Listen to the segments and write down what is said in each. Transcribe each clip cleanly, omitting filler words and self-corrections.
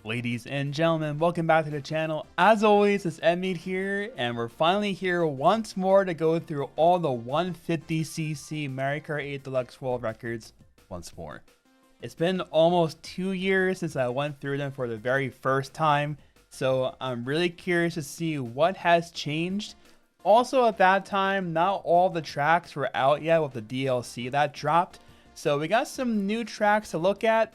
Ladies and gentlemen, welcome back to the channel. As always, it's Emmett here, and we're finally here once more to go through all the 150cc Mario Kart 8 Deluxe World Records once more. It's been almost 2 years since I went through them for the very first time, so I'm really curious to see what has changed. Also at that time, not all the tracks were out yet with the DLC that dropped, so we got some new tracks to look at.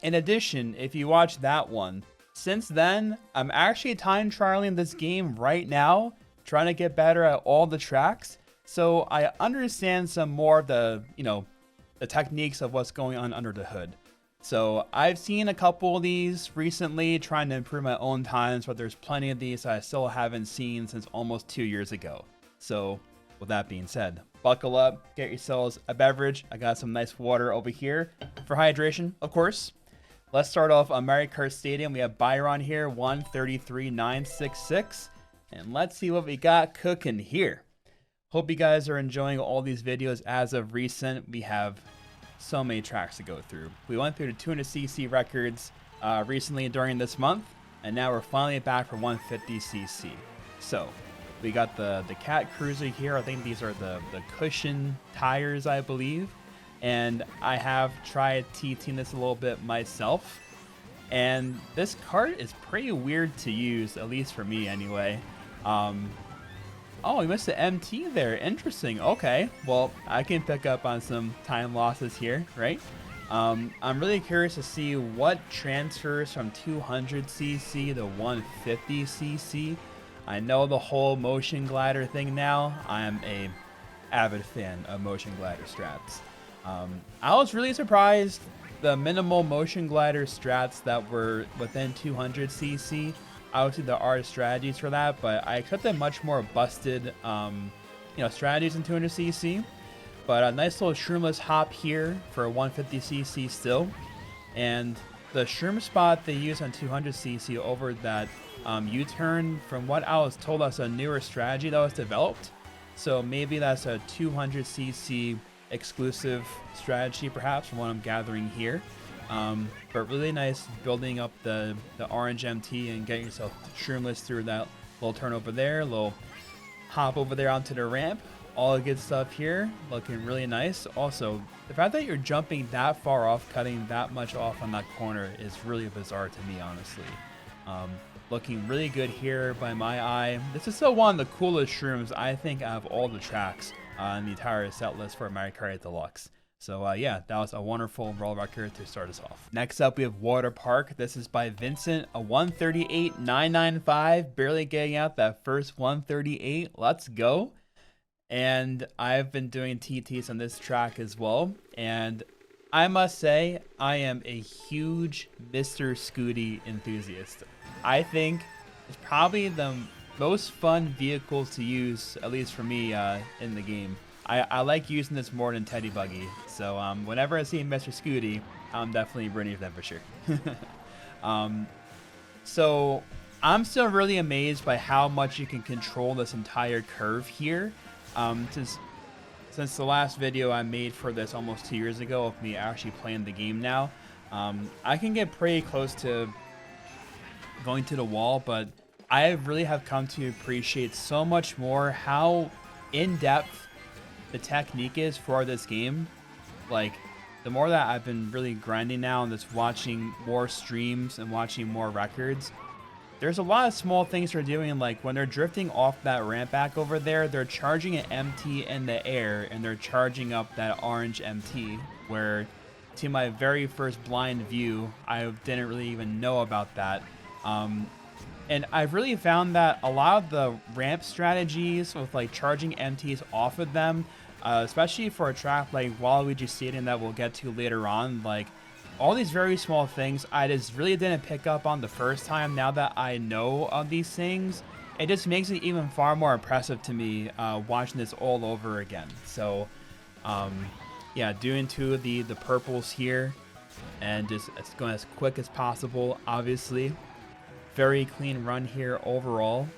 In addition, if you watch that one, since then, I'm actually time trialing this game right now, trying to get better at all the tracks. So I understand some more of the, the techniques of what's going on under the hood. So I've seen a couple of these recently, trying to improve my own times, but there's plenty of these I still haven't seen since almost 2 years ago. So with that being said, buckle up, get yourselves a beverage. I got some nice water over here for hydration, of course. Let's start off on Mario Kart Stadium. We have Byron here, 133966. And let's see what we got cooking here. Hope you guys are enjoying all these videos as of recent. We have so many tracks to go through. We went through the 200cc records recently during this month. And now we're finally back for 150cc. So we got the Cat Cruiser here. I think these are the cushion tires, I believe. And I have tried TTing this a little bit myself, and this cart is pretty weird to use, at least for me anyway. Oh, we missed the MT there. Interesting. Okay, well, I can pick up on some time losses here, right? I'm really curious to see what transfers from 200cc to 150cc. I know the whole motion glider thing now. I am a avid fan of motion glider strats. I was really surprised the minimal motion glider strats that were within 200cc. Obviously there are strategies for that, but I expected much more busted strategies in 200cc. But a nice little shroomless hop here for 150cc still. And the shroom spot they use on 200cc over that U-turn, from what I was told, that's a newer strategy that was developed. So maybe that's a 200cc exclusive strategy, perhaps, from what I'm gathering here. But really nice building up the orange MT and getting yourself shroomless through that little turn over there, little hop over there onto the ramp. All the good stuff here, looking really nice. Also, the fact that you're jumping that far off, cutting that much off on that corner is really bizarre to me, honestly. Looking really good here by my eye. This is still one of the coolest shrooms, I think, out of all the tracks on the entire set list for Mario Kart 8 Deluxe. So yeah, that was a wonderful world record to start us off. Next up, we have Water Park. This is by Vincent, a 138.995, barely getting out that first 138. Let's go. And I've been doing TTs on this track as well. And I must say, I am a huge Mr. Scooty enthusiast. I think it's probably the most fun vehicles to use, at least for me, in the game. I like using this more than Teddy Buggy. So whenever I see Mr. Scooty, I'm definitely rooting for them for sure. So I'm still really amazed by how much you can control this entire curve here. Since the last video I made for this almost 2 years ago of me actually playing the game now, I can get pretty close to going to the wall, but I really have come to appreciate so much more how in-depth the technique is for this game. Like, the more that I've been really grinding now and just watching more streams and watching more records, there's a lot of small things they're doing, like when they're drifting off that ramp back over there, they're charging an MT in the air and they're charging up that orange MT, where to my very first blind view, I didn't really even know about that. And I've really found that a lot of the ramp strategies with like charging MTs off of them, especially for a track like Waluigi Stadium that we'll get to later on, like all these very small things I just really didn't pick up on the first time. Now that I know of these things, it just makes it even far more impressive to me watching this all over again. So yeah, doing two of the purples here and just going as quick as possible, obviously. Very clean run here overall.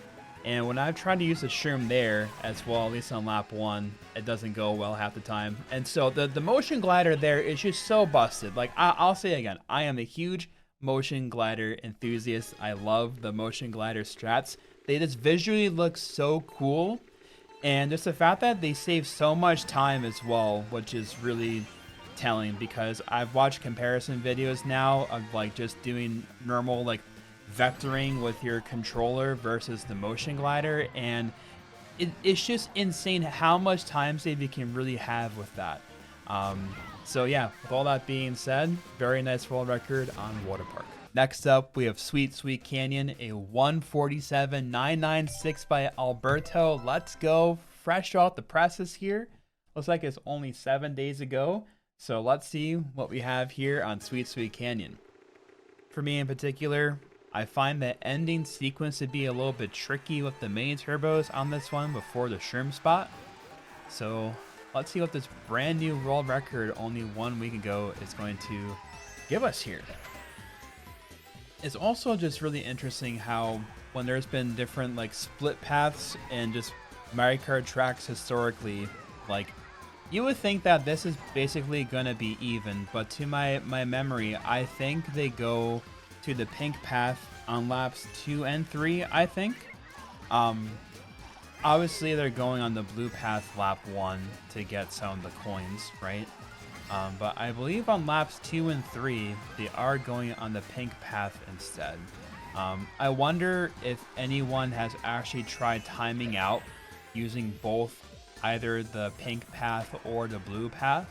And when I've tried to use the shroom there as well, at least on lap 1, it doesn't go well half the time. And so the motion glider there is just so busted. Like, I'll say again, I am a huge motion glider enthusiast. I love the motion glider strats. They just visually look so cool. And just the fact that they save so much time as well, which is really telling, because I've watched comparison videos now of like just doing normal like vectoring with your controller versus the motion glider, and it's just insane how much time save you can really have with that. So yeah, with all that being said, very nice world record on Water Park. Next up, we have Sweet Sweet Canyon, a 147.996 by Alberto. Let's go. Fresh off the presses here. Looks like it's only 7 days ago. So let's see what we have here on Sweet Sweet Canyon. For me in particular, I find the ending sequence to be a little bit tricky with the main turbos on this one before the shroom spot. So let's see what this brand new world record only 1 week ago is going to give us here. It's also just really interesting how when there's been different like split paths and just Mario Kart tracks historically, like you would think that this is basically gonna be even, but to my memory, I think they go to the pink path on laps 2 and 3, I think. Obviously they're going on the blue path lap 1 to get some of the coins, right? But I believe on laps 2 and 3, they are going on the pink path instead. I wonder if anyone has actually tried timing out using both either the pink path or the blue path,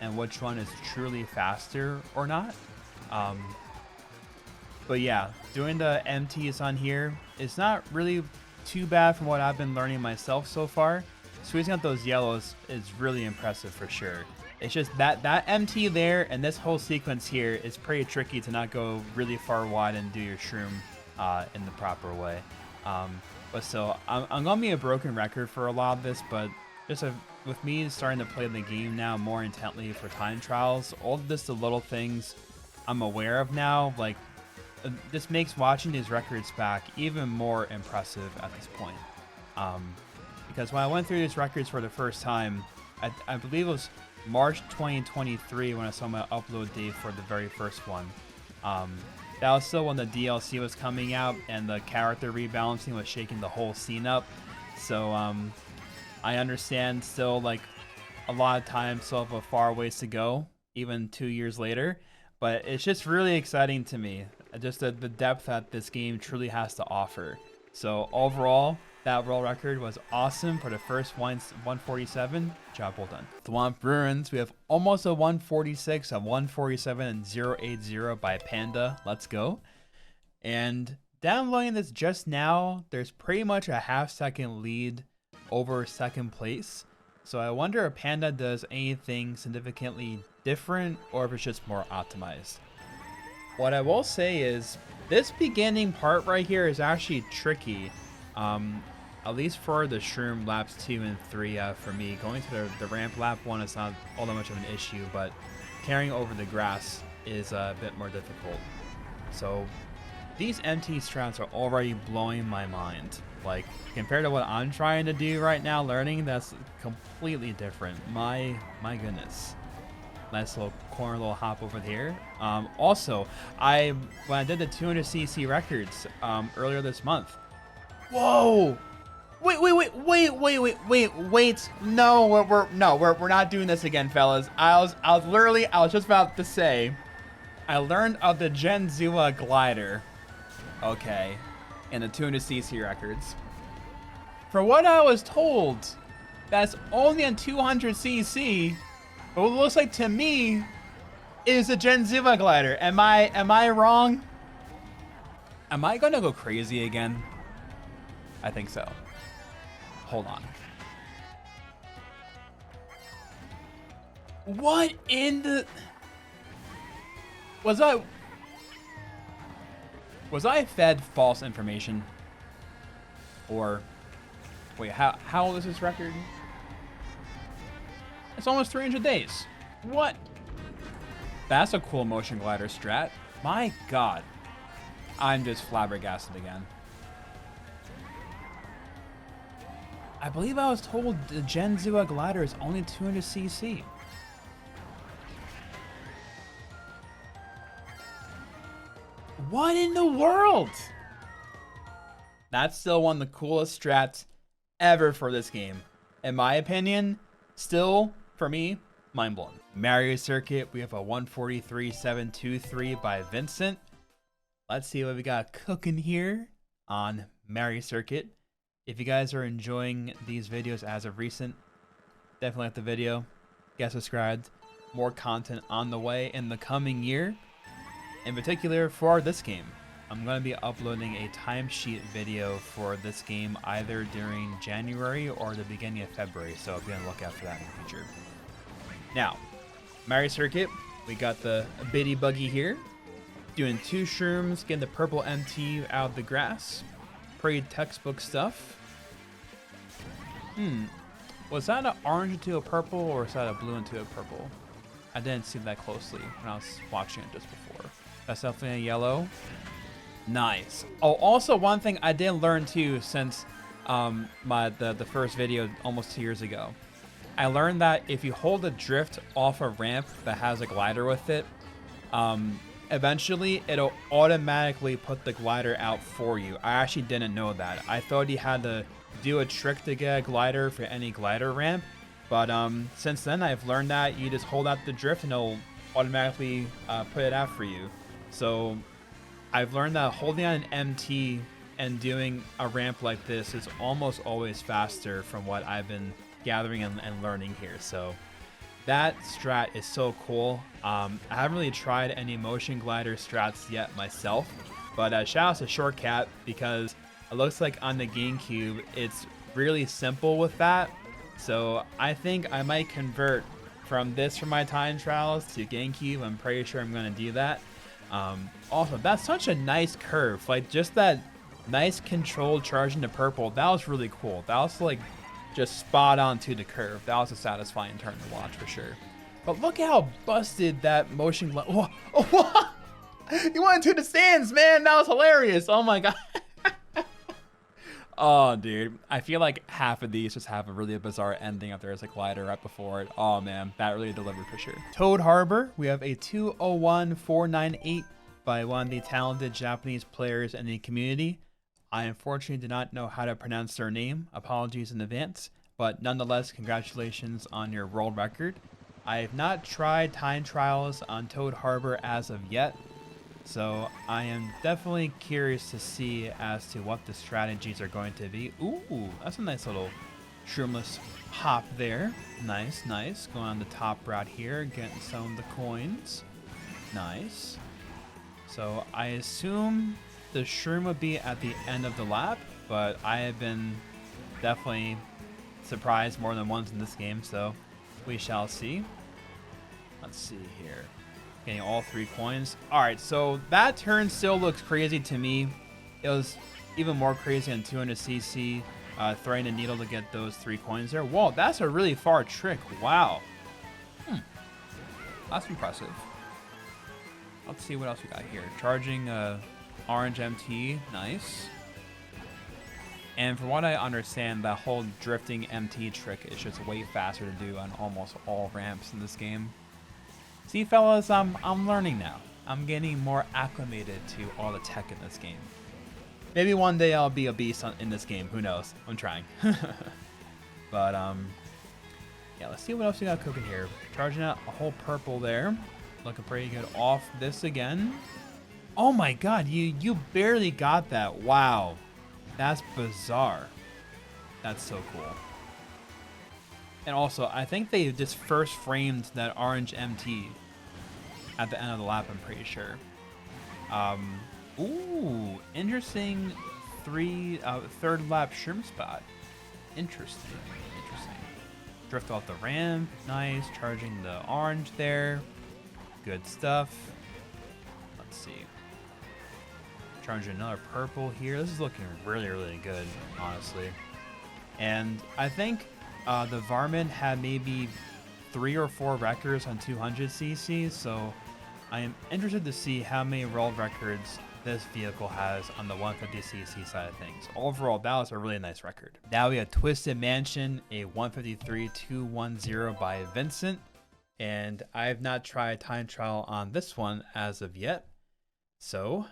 and which one is truly faster or not. But yeah, doing the MTs on here is not really too bad from what I've been learning myself so far. Squeezing out those yellows is really impressive for sure. It's just that MT there and this whole sequence here is pretty tricky to not go really far wide and do your shroom in the proper way. But so I'm gonna be a broken record for a lot of this, but just with me starting to play the game now more intently for time trials, all of this, the little things I'm aware of now, like this makes watching these records back even more impressive at this point. Because when I went through these records for the first time, I believe it was March 2023 when I saw my upload date for the very first one. That was still when the DLC was coming out and the character rebalancing was shaking the whole scene up. So I understand still like a lot of time still have a far ways to go, even 2 years later. But it's just really exciting to me, just the depth that this game truly has to offer. So overall, that world record was awesome for the first 147. Job well done. Thwomp Ruins, we have almost a 146, a 147 and 080 by Panda. Let's go. And downloading this just now, there's pretty much a half-second lead over second place. So I wonder if Panda does anything significantly different or if it's just more optimized. What I will say is this beginning part right here is actually tricky. At least for the shroom laps 2 and 3 for me. Going to the ramp lap 1 is not all that much of an issue, but carrying over the grass is a bit more difficult. So these MT strats are already blowing my mind. Like compared to what I'm trying to do right now, learning, that's completely different. My goodness. Nice little corner, little hop over here. Also, when I did the 200cc records earlier this month. Whoa! Wait! No, we're not doing this again, fellas. I was just about to say, I learned of the Genzua glider. Okay, in the 200cc records. For what I was told, that's only on 200cc. But what it looks like to me is a Genzua glider. Am I wrong? Am I gonna go crazy again? I think so. Hold on. What in the... Was I fed false information? Or... Wait, how old is this record? It's almost 300 days. What? That's a cool motion glider strat. My god. I'm just flabbergasted again. I believe I was told the Genzua glider is only 200cc. What in the world? That's still one of the coolest strats ever for this game. In my opinion, still, for me, mind-blowing. Mario Circuit, we have a 143.723 by Vincent. Let's see what we got cooking here on Mario Circuit. If you guys are enjoying these videos as of recent, definitely like the video, get subscribed. More content on the way in the coming year. In particular for this game, I'm going to be uploading a timesheet video for this game either during January or the beginning of February, so be on the lookout for that in the future. Now, Mario Circuit, we got the bitty buggy here, doing 2 shrooms, getting the purple MT out of the grass. Pretty textbook stuff. Was that an orange into a purple, or was that a blue into a purple? I didn't see that closely when I was watching it just before. That's definitely a yellow. Nice. Oh, also one thing I did learn too since the first video almost 2 years ago. I learned that if you hold a drift off a ramp that has a glider with it, eventually it'll automatically put the glider out for you. I actually didn't know that. I thought you had to do a trick to get a glider for any glider ramp, but since then I've learned that you just hold out the drift and it'll automatically put it out for you. So I've learned that holding on an MT and doing a ramp like this is almost always faster from what I've been gathering and learning here. So that strat is so cool. I haven't really tried any motion glider strats yet myself, but shout out to Shortcat, because it looks like on the GameCube it's really simple with that. So I think I might convert from this for my time trials to GameCube. I'm pretty sure I'm going to do that. Also, that's such a nice curve. Like, just that nice controlled charge into purple. That was really cool. That was like just spot on to the curve. That was a satisfying turn to watch for sure. But look at how busted that motion. Oh, you went into the stands, man. That was hilarious. Oh my god. Oh, dude. I feel like half of these just have a really bizarre ending if there's a glider right before it. Oh, man. That really delivered for sure. Toad Harbor. We have a 201.498 by one of the talented Japanese players in the community. I unfortunately do not know how to pronounce their name. Apologies in advance. But nonetheless, congratulations on your world record. I have not tried time trials on Toad Harbor as of yet. So I am definitely curious to see as to what the strategies are going to be. Ooh, that's a nice little shroomless hop there. Nice, nice. Going on the top route here, getting some of the coins. Nice. So I assume the shroom would be at the end of the lap, but I have been definitely surprised more than once in this game, so we shall see. Let's see here. Getting all 3 coins. Alright, so that turn still looks crazy to me. It was even more crazy on 200cc, throwing a needle to get those 3 coins there. Whoa, that's a really far trick. Wow. That's impressive. Let's see what else we got here. Charging orange MT. Nice. And from what I understand, that whole drifting MT trick is just way faster to do on almost all ramps in this game. See, fellas, I'm learning now. I'm getting more acclimated to all the tech in this game. Maybe one day I'll be a beast in this game. Who knows? I'm trying. But, yeah, let's see what else we got cooking here. Charging out a whole purple there. Looking pretty good off this again. Oh my god, you barely got that. Wow. That's bizarre. That's so cool. And also, I think they just first framed that orange MT at the end of the lap, I'm pretty sure. Ooh, interesting third lap shroom spot. Interesting. Drift off the ramp, nice. Charging the orange there. Good stuff. Let's see. Charging another purple here. This is looking really, really good, honestly. And I think the Varmint had maybe 3 or 4 records on 200cc, so I am interested to see how many world records this vehicle has on the 150cc side of things. Overall, that was a really nice record. Now we have Twisted Mansion, a 153.210 by Vincent, and I have not tried time trial on this one as of yet. So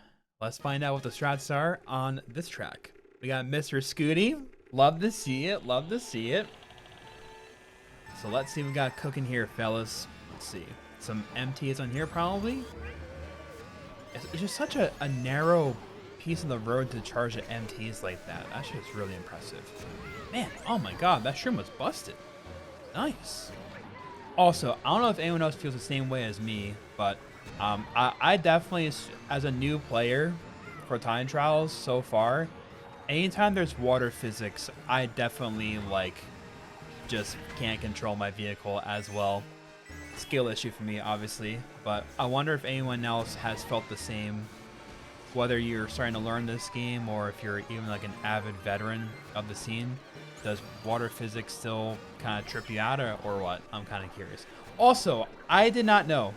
let's find out what the strats are on this track. We got Mr. Scooty. Love to see it. Love to see it. So let's see what we got cooking here, fellas. Let's see. Some MTs on here, probably. It's just such a narrow piece of the road to charge at MTs like that. That's just really impressive. Man, oh my god, that shroom was busted. Nice. Also, I don't know if anyone else feels the same way as me, but I definitely, as a new player for time trials so far, anytime there's water physics, I definitely just can't control my vehicle as well. Skill issue for me, obviously, but I wonder if anyone else has felt the same, whether you're starting to learn this game or if you're even like an avid veteran of the scene. Does water physics still kind of trip you out or what? I'm kind of curious. Also, I did not know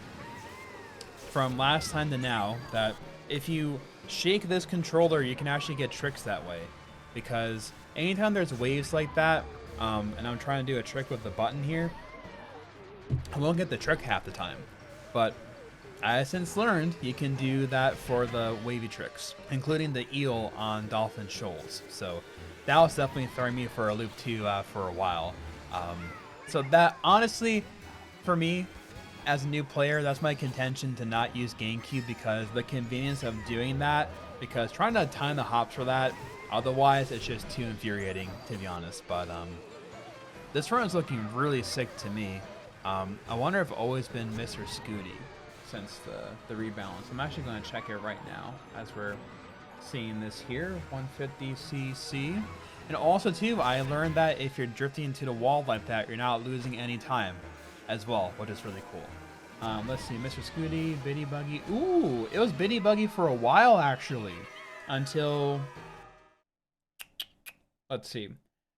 from last time to now that if you shake this controller, you can actually get tricks that way, because anytime there's waves like that, and I'm trying to do a trick with the button here, I won't get the trick half the time. But I since learned you can do that for the wavy tricks, including the eel on Dolphin Shoals. So that was definitely throwing me for a loop too for a while. So that, honestly, for me, as a new player, that's my contention to not use GameCube, because the convenience of doing that, because trying to time the hops for that, otherwise it's just too infuriating, to be honest. But this run is looking really sick to me. I wonder if always been Mr. Scooty since the rebalance. I'm actually going to check it right now as we're seeing this here. 150cc. And also too, I learned that if you're drifting into the wall like that, you're not losing any time as well, which is really cool. Let's see, Mr. Scooty, Biddy Buggy. Ooh, it was Biddy Buggy for a while actually, until, let's see,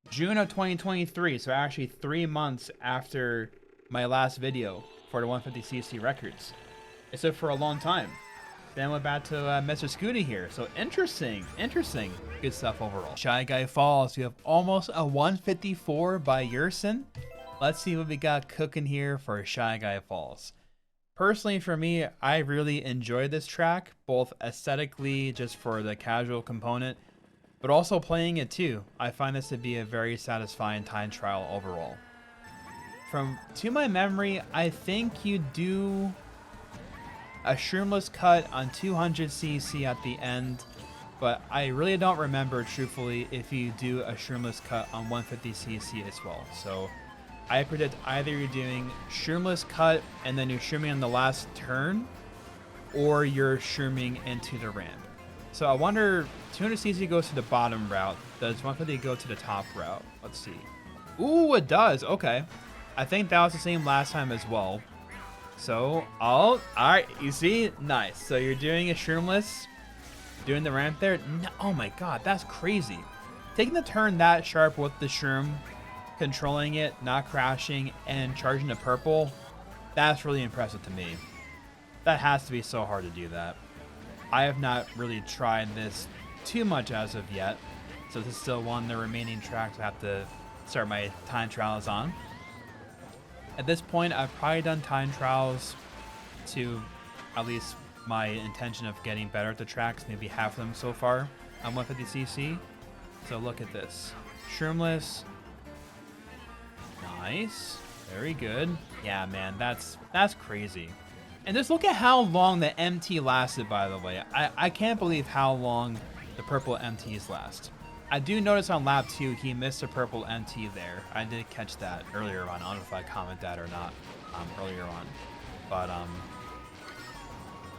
June of 2023. So actually 3 months after my last video for the 150cc records. So for a long time. Then went back to Mr. Scooty here. So interesting. Good stuff overall. Shy Guy Falls. We have almost a 154 by Yersin. Let's see what we got cooking here for Shy Guy Falls. Personally, for me, I really enjoyed this track, both aesthetically, just for the casual component, but also playing it too. I find this to be a very satisfying time trial overall. To my memory, I think you do a shroomless cut on 200cc at the end, but I really don't remember truthfully if you do a shroomless cut on 150cc as well. So I predict either you're doing shroomless cut and then you're shrooming on the last turn, or you're shrooming into the ramp. So I wonder, 200cc goes to the bottom route. Does 150 go to the top route? Let's see. Ooh, it does. Okay. I think that was the same last time as well. So, all right, you see? Nice. So you're doing a shroomless, doing the ramp there. No, oh my god, that's crazy. Taking the turn that sharp with the shroom, controlling it, not crashing, and charging the purple, that's really impressive to me. That has to be so hard to do that. I have not really tried this too much as of yet, so this is still one of the remaining tracks I have to start my time trials on. At this point, I've probably done time trials to at least my intention of getting better at the tracks, maybe half of them so far on 150cc. So look at this. Shroomless. Nice. Very good. Yeah, man, that's crazy. And just look at how long the MT lasted, by the way. I can't believe how long the purple MTs last. I do notice on lap 2 he missed a purple MT there. I did catch that earlier on. I don't know if I commented that or not earlier on.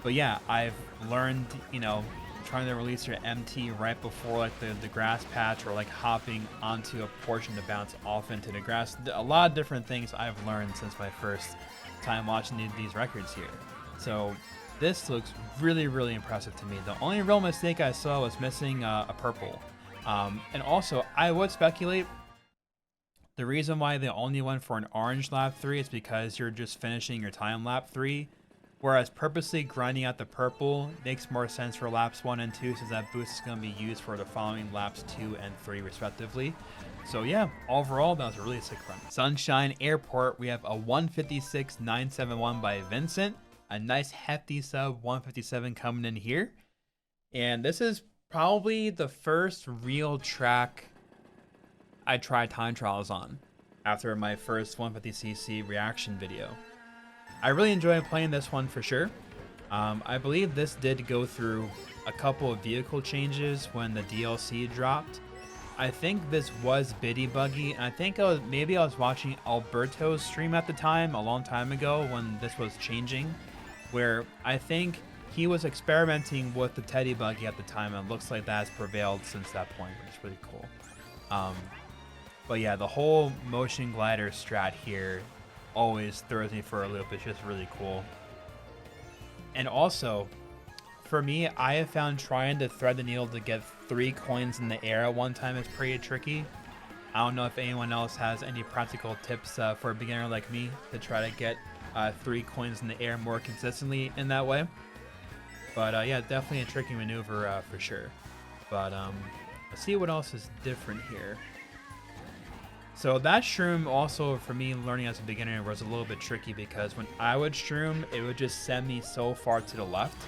But yeah, I've learned, you know, trying to release your MT right before like the grass patch, or like hopping onto a portion to bounce off into the grass. A lot of different things I've learned since my first time watching these records here. So this looks really, really impressive to me. The only real mistake I saw was missing a purple. And also, I would speculate the reason why they only went for an orange lap 3 is because you're just finishing your time lap 3, whereas purposely grinding out the purple makes more sense for laps 1 and 2, since that boost is going to be used for the following laps 2 and 3 respectively. So yeah, overall, that was a really sick run. Sunshine Airport, we have a 156.971 by Vincent. A nice hefty sub 157 coming in here. And this is probably the first real track I tried time trials on after my first 150cc reaction video. I really enjoyed playing this one for sure. I believe this did go through a couple of vehicle changes when the DLC dropped. I think this was Biddy Buggy, and I think maybe I was watching Alberto's stream at the time, a long time ago when this was changing, where I think he was experimenting with the Teddy Buggy at the time, and it looks like that has prevailed since that point, which is really cool. But yeah, the whole motion glider strat here always throws me for a loop. It's just really cool. And also, for me, I have found trying to thread the needle to get 3 coins in the air at one time is pretty tricky. I don't know if anyone else has any practical tips for a beginner like me to try to get 3 coins in the air more consistently in that way. But yeah, definitely a tricky maneuver for sure. But let's see what else is different here. So that shroom also, for me, learning as a beginner was a little bit tricky because when I would shroom, it would just send me so far to the left.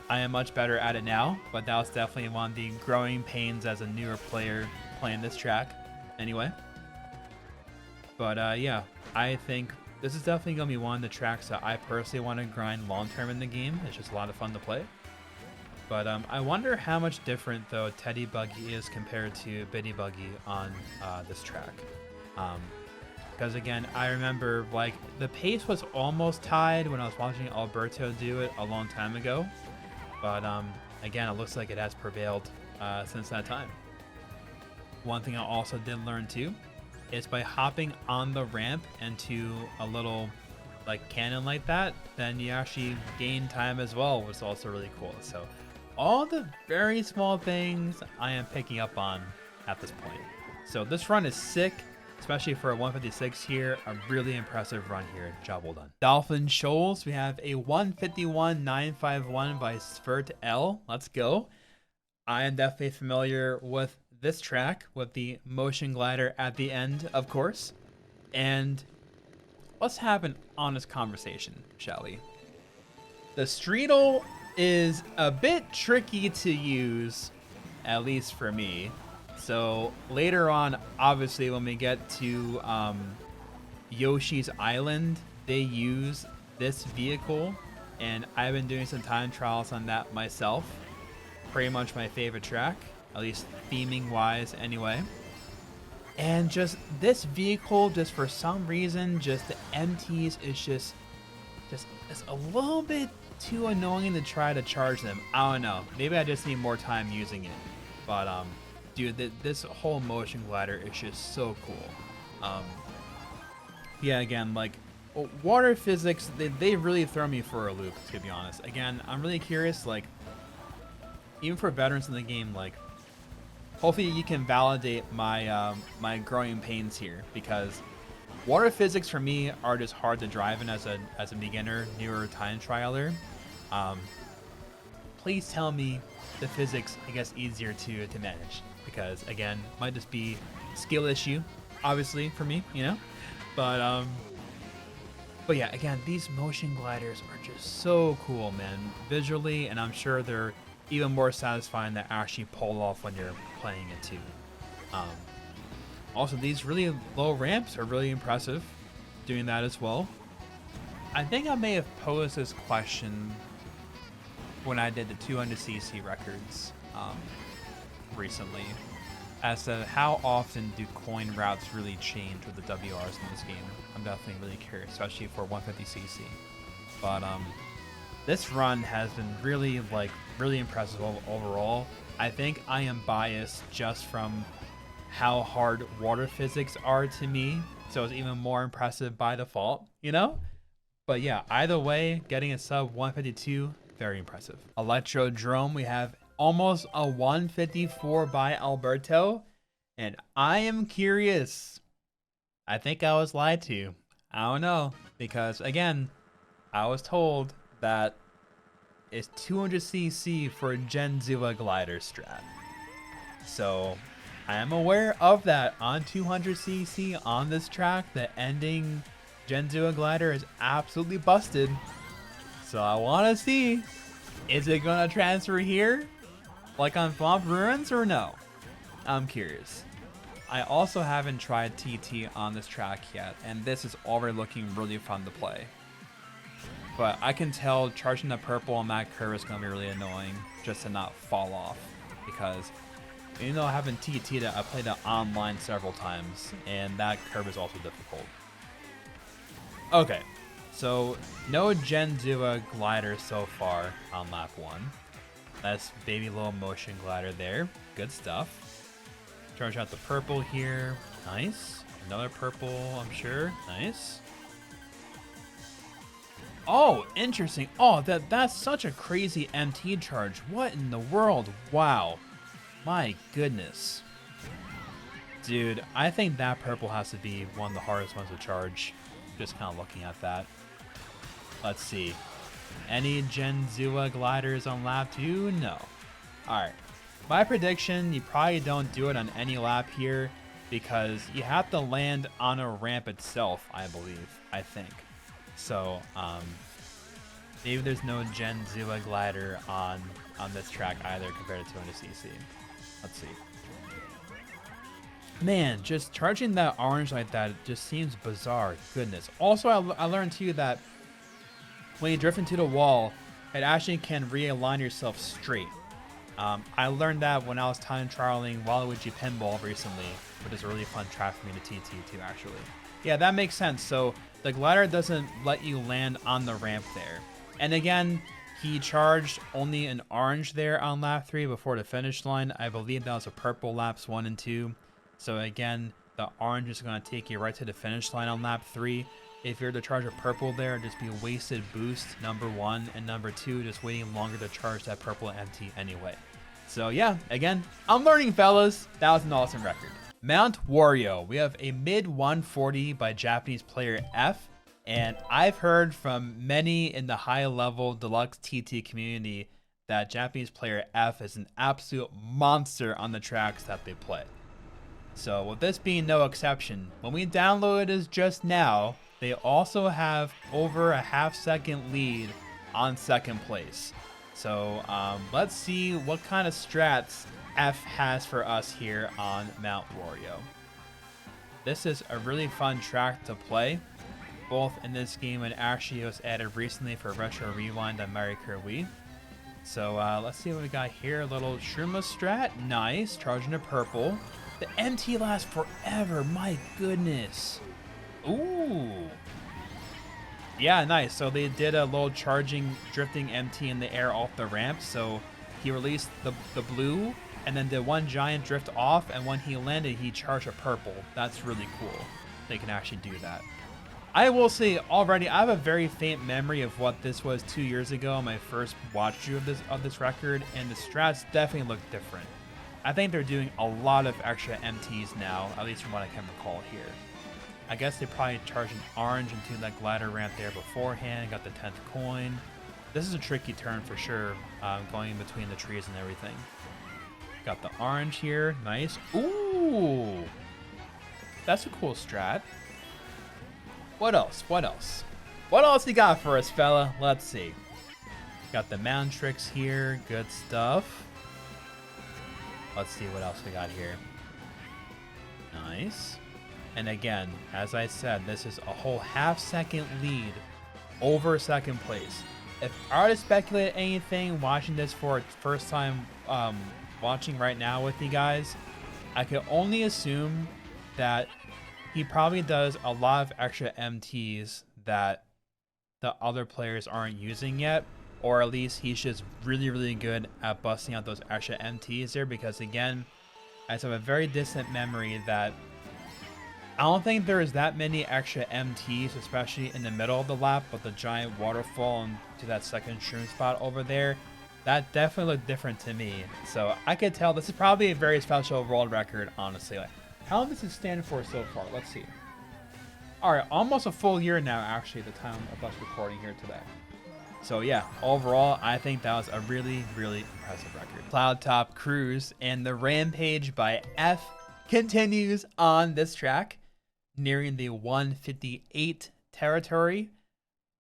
I am much better at it now, but that was definitely one of the growing pains as a newer player playing this track anyway. But yeah, I think this is definitely going to be one of the tracks that I personally want to grind long term in the game. It's just a lot of fun to play. But I wonder how much different, though, Teddy Buggy is compared to Biddy Buggy on this track. Because, again, I remember, like, the pace was almost tied when I was watching Alberto do it a long time ago. But, again, it looks like it has prevailed since that time. One thing I also did learn, too, is by hopping on the ramp into a little, like, cannon like that, then you actually gain time as well, which is also really cool. So all the very small things I am picking up on at this point. So this run is sick, especially for a 156 here. A really impressive run here. Job well done. Dolphin Shoals, we have a 151.951 by Svert L. Let's go. I am definitely familiar with this track with the motion glider at the end, of course. And let's have an honest conversation, shall we? The Streetle is a bit tricky to use, at least for me. So later on, obviously, when we get to Yoshi's Island, they use this vehicle, and I've been doing some time trials on that myself. Pretty much my favorite track, at least theming wise anyway. And just this vehicle, just for some reason, just the MTs is just it's a little bit too annoying to try to charge them. I don't know. Maybe I just need more time using it. But dude, this whole motion glider is just so cool. Yeah, again, like water physics, they really throw me for a loop, to be honest. Again, I'm really curious, like, even for veterans in the game, like, hopefully you can validate my my growing pains here, because water physics for me are just hard to drive in as a beginner, newer time trialer. Please tell me the physics, I guess, easier to manage, because again, might just be skill issue, obviously for me, you know. But yeah, again, these motion gliders are just so cool, man, visually, and I'm sure they're even more satisfying to actually pull off when you're playing it too. Also, these really low ramps are really impressive doing that as well. I think I may have posed this question when I did the 200cc records recently, as to how often do coin routes really change with the WRs in this game. I'm definitely really curious, especially for 150cc. But this run has been really impressive overall. I think I am biased just from how hard water physics are to me, so it's even more impressive by default, you know? But yeah, either way, getting a sub 152, very impressive. Electrodrome, we have almost a 154 by Alberto, and I am curious. I think I was lied to. I don't know, because again, I was told that it's 200cc for a Gen Zua glider strat. So I am aware of that on 200cc on this track. The ending Gen Zua glider is absolutely busted. So I want to see, is it going to transfer here? Like on Thwomp Ruins or no? I'm curious. I also haven't tried TT on this track yet, and this is already looking really fun to play. But I can tell charging the purple on that curve is going to be really annoying just to not fall off. Because even though I haven't TT'd it, I played it online several times, and that curve is also difficult. Okay, so no Gen Zua glider so far on lap 1. That's baby little motion glider there. Good stuff. Charge out the purple here. Nice. Another purple, I'm sure. Nice. Oh, interesting. Oh, that's such a crazy MT charge. What in the world? Wow. My goodness. Dude, I think that purple has to be one of the hardest ones to charge. Just kind of looking at that. Let's see. Any Gen Zua gliders on lap 2? No. Alright. My prediction, you probably don't do it on any lap here because you have to land on a ramp itself, I think. So, maybe there's no Gen Zua glider on this track either compared to 200cc. Let's see. Man, just charging that orange like that just seems bizarre. Goodness. Also, I learned too that when you drift into the wall, it actually can realign yourself straight. I learned that when I was time trialing Waluigi Pinball recently, which is a really fun track for me to TT too, actually. Yeah, that makes sense. So the glider doesn't let you land on the ramp there. And again, he charged only an orange there on lap 3 before the finish line. I believe that was a purple laps 1 and 2. So again, the orange is going to take you right to the finish line on lap 3. If you're to charge a purple there, just be a wasted boost, number 1, and number 2, just waiting longer to charge that purple MT anyway. So yeah, again, I'm learning, fellas. That was an awesome record. Mount Wario. We have a mid 140 by Japanese player F, and I've heard from many in the high-level Deluxe TT community that Japanese player F is an absolute monster on the tracks that they play. So with this being no exception, when we downloaded this just now, they also have over a half-second lead on second place. So let's see what kind of strats F has for us here on Mount Wario. This is a really fun track to play, both in this game and actually was added recently for Retro Rewind on Mario Kart Wii. So let's see what we got here. A little Shrooma strat. Nice. Charging a purple. The MT lasts forever. My goodness. Ooh. Yeah, nice. So they did a little charging, drifting MT in the air off the ramp. So he released the blue and then did one giant drift off. And when he landed, he charged a purple. That's really cool. They can actually do that. I will say already, I have a very faint memory of what this was 2 years ago, my first watch through of this record, and the strats definitely look different. I think they're doing a lot of extra MTs now, at least from what I can recall here. I guess they probably charged an orange into that glider ramp there beforehand, got the 10th coin. This is a tricky turn for sure, going in between the trees and everything. Got the orange here, nice. Ooh, that's a cool strat. What else? What else? What else you got for us, fella? Let's see. Got the mound tricks here. Good stuff. Let's see what else we got here. Nice. And again, as I said, this is a whole half-second lead over second place. If I were to speculate anything watching this for its first time watching right now with you guys, I could only assume that he probably does a lot of extra MTs that the other players aren't using yet, or at least he's just really, really good at busting out those extra MTs there, because again, I have a very distant memory that I don't think there is that many extra MTs, especially in the middle of the lap, but the giant waterfall into that second shroom spot over there, that definitely looked different to me. So I could tell this is probably a very special world record, honestly. How long does it stand for so far? Let's see. Alright, almost a full year now, actually, at the time of us recording here today. So yeah, overall, I think that was a really, really impressive record. Cloudtop Cruise and the Rampage by F continues on this track, nearing the 158 territory.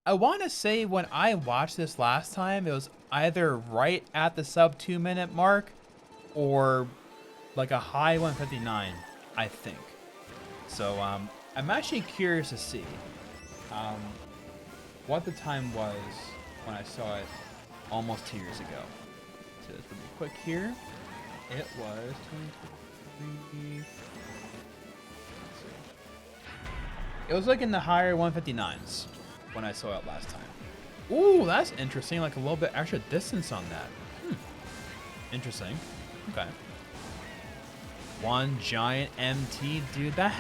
I want to say when I watched this last time, it was either right at the sub 2 minute mark or like a high 159, I think. So I'm actually curious to see what the time was when I saw it almost 2 years ago. So let's be quick here. It was 23. It was like in the higher 159s when I saw it last time. Ooh, that's interesting. Like a little bit extra distance on that. Interesting. Okay. One giant MT, dude. That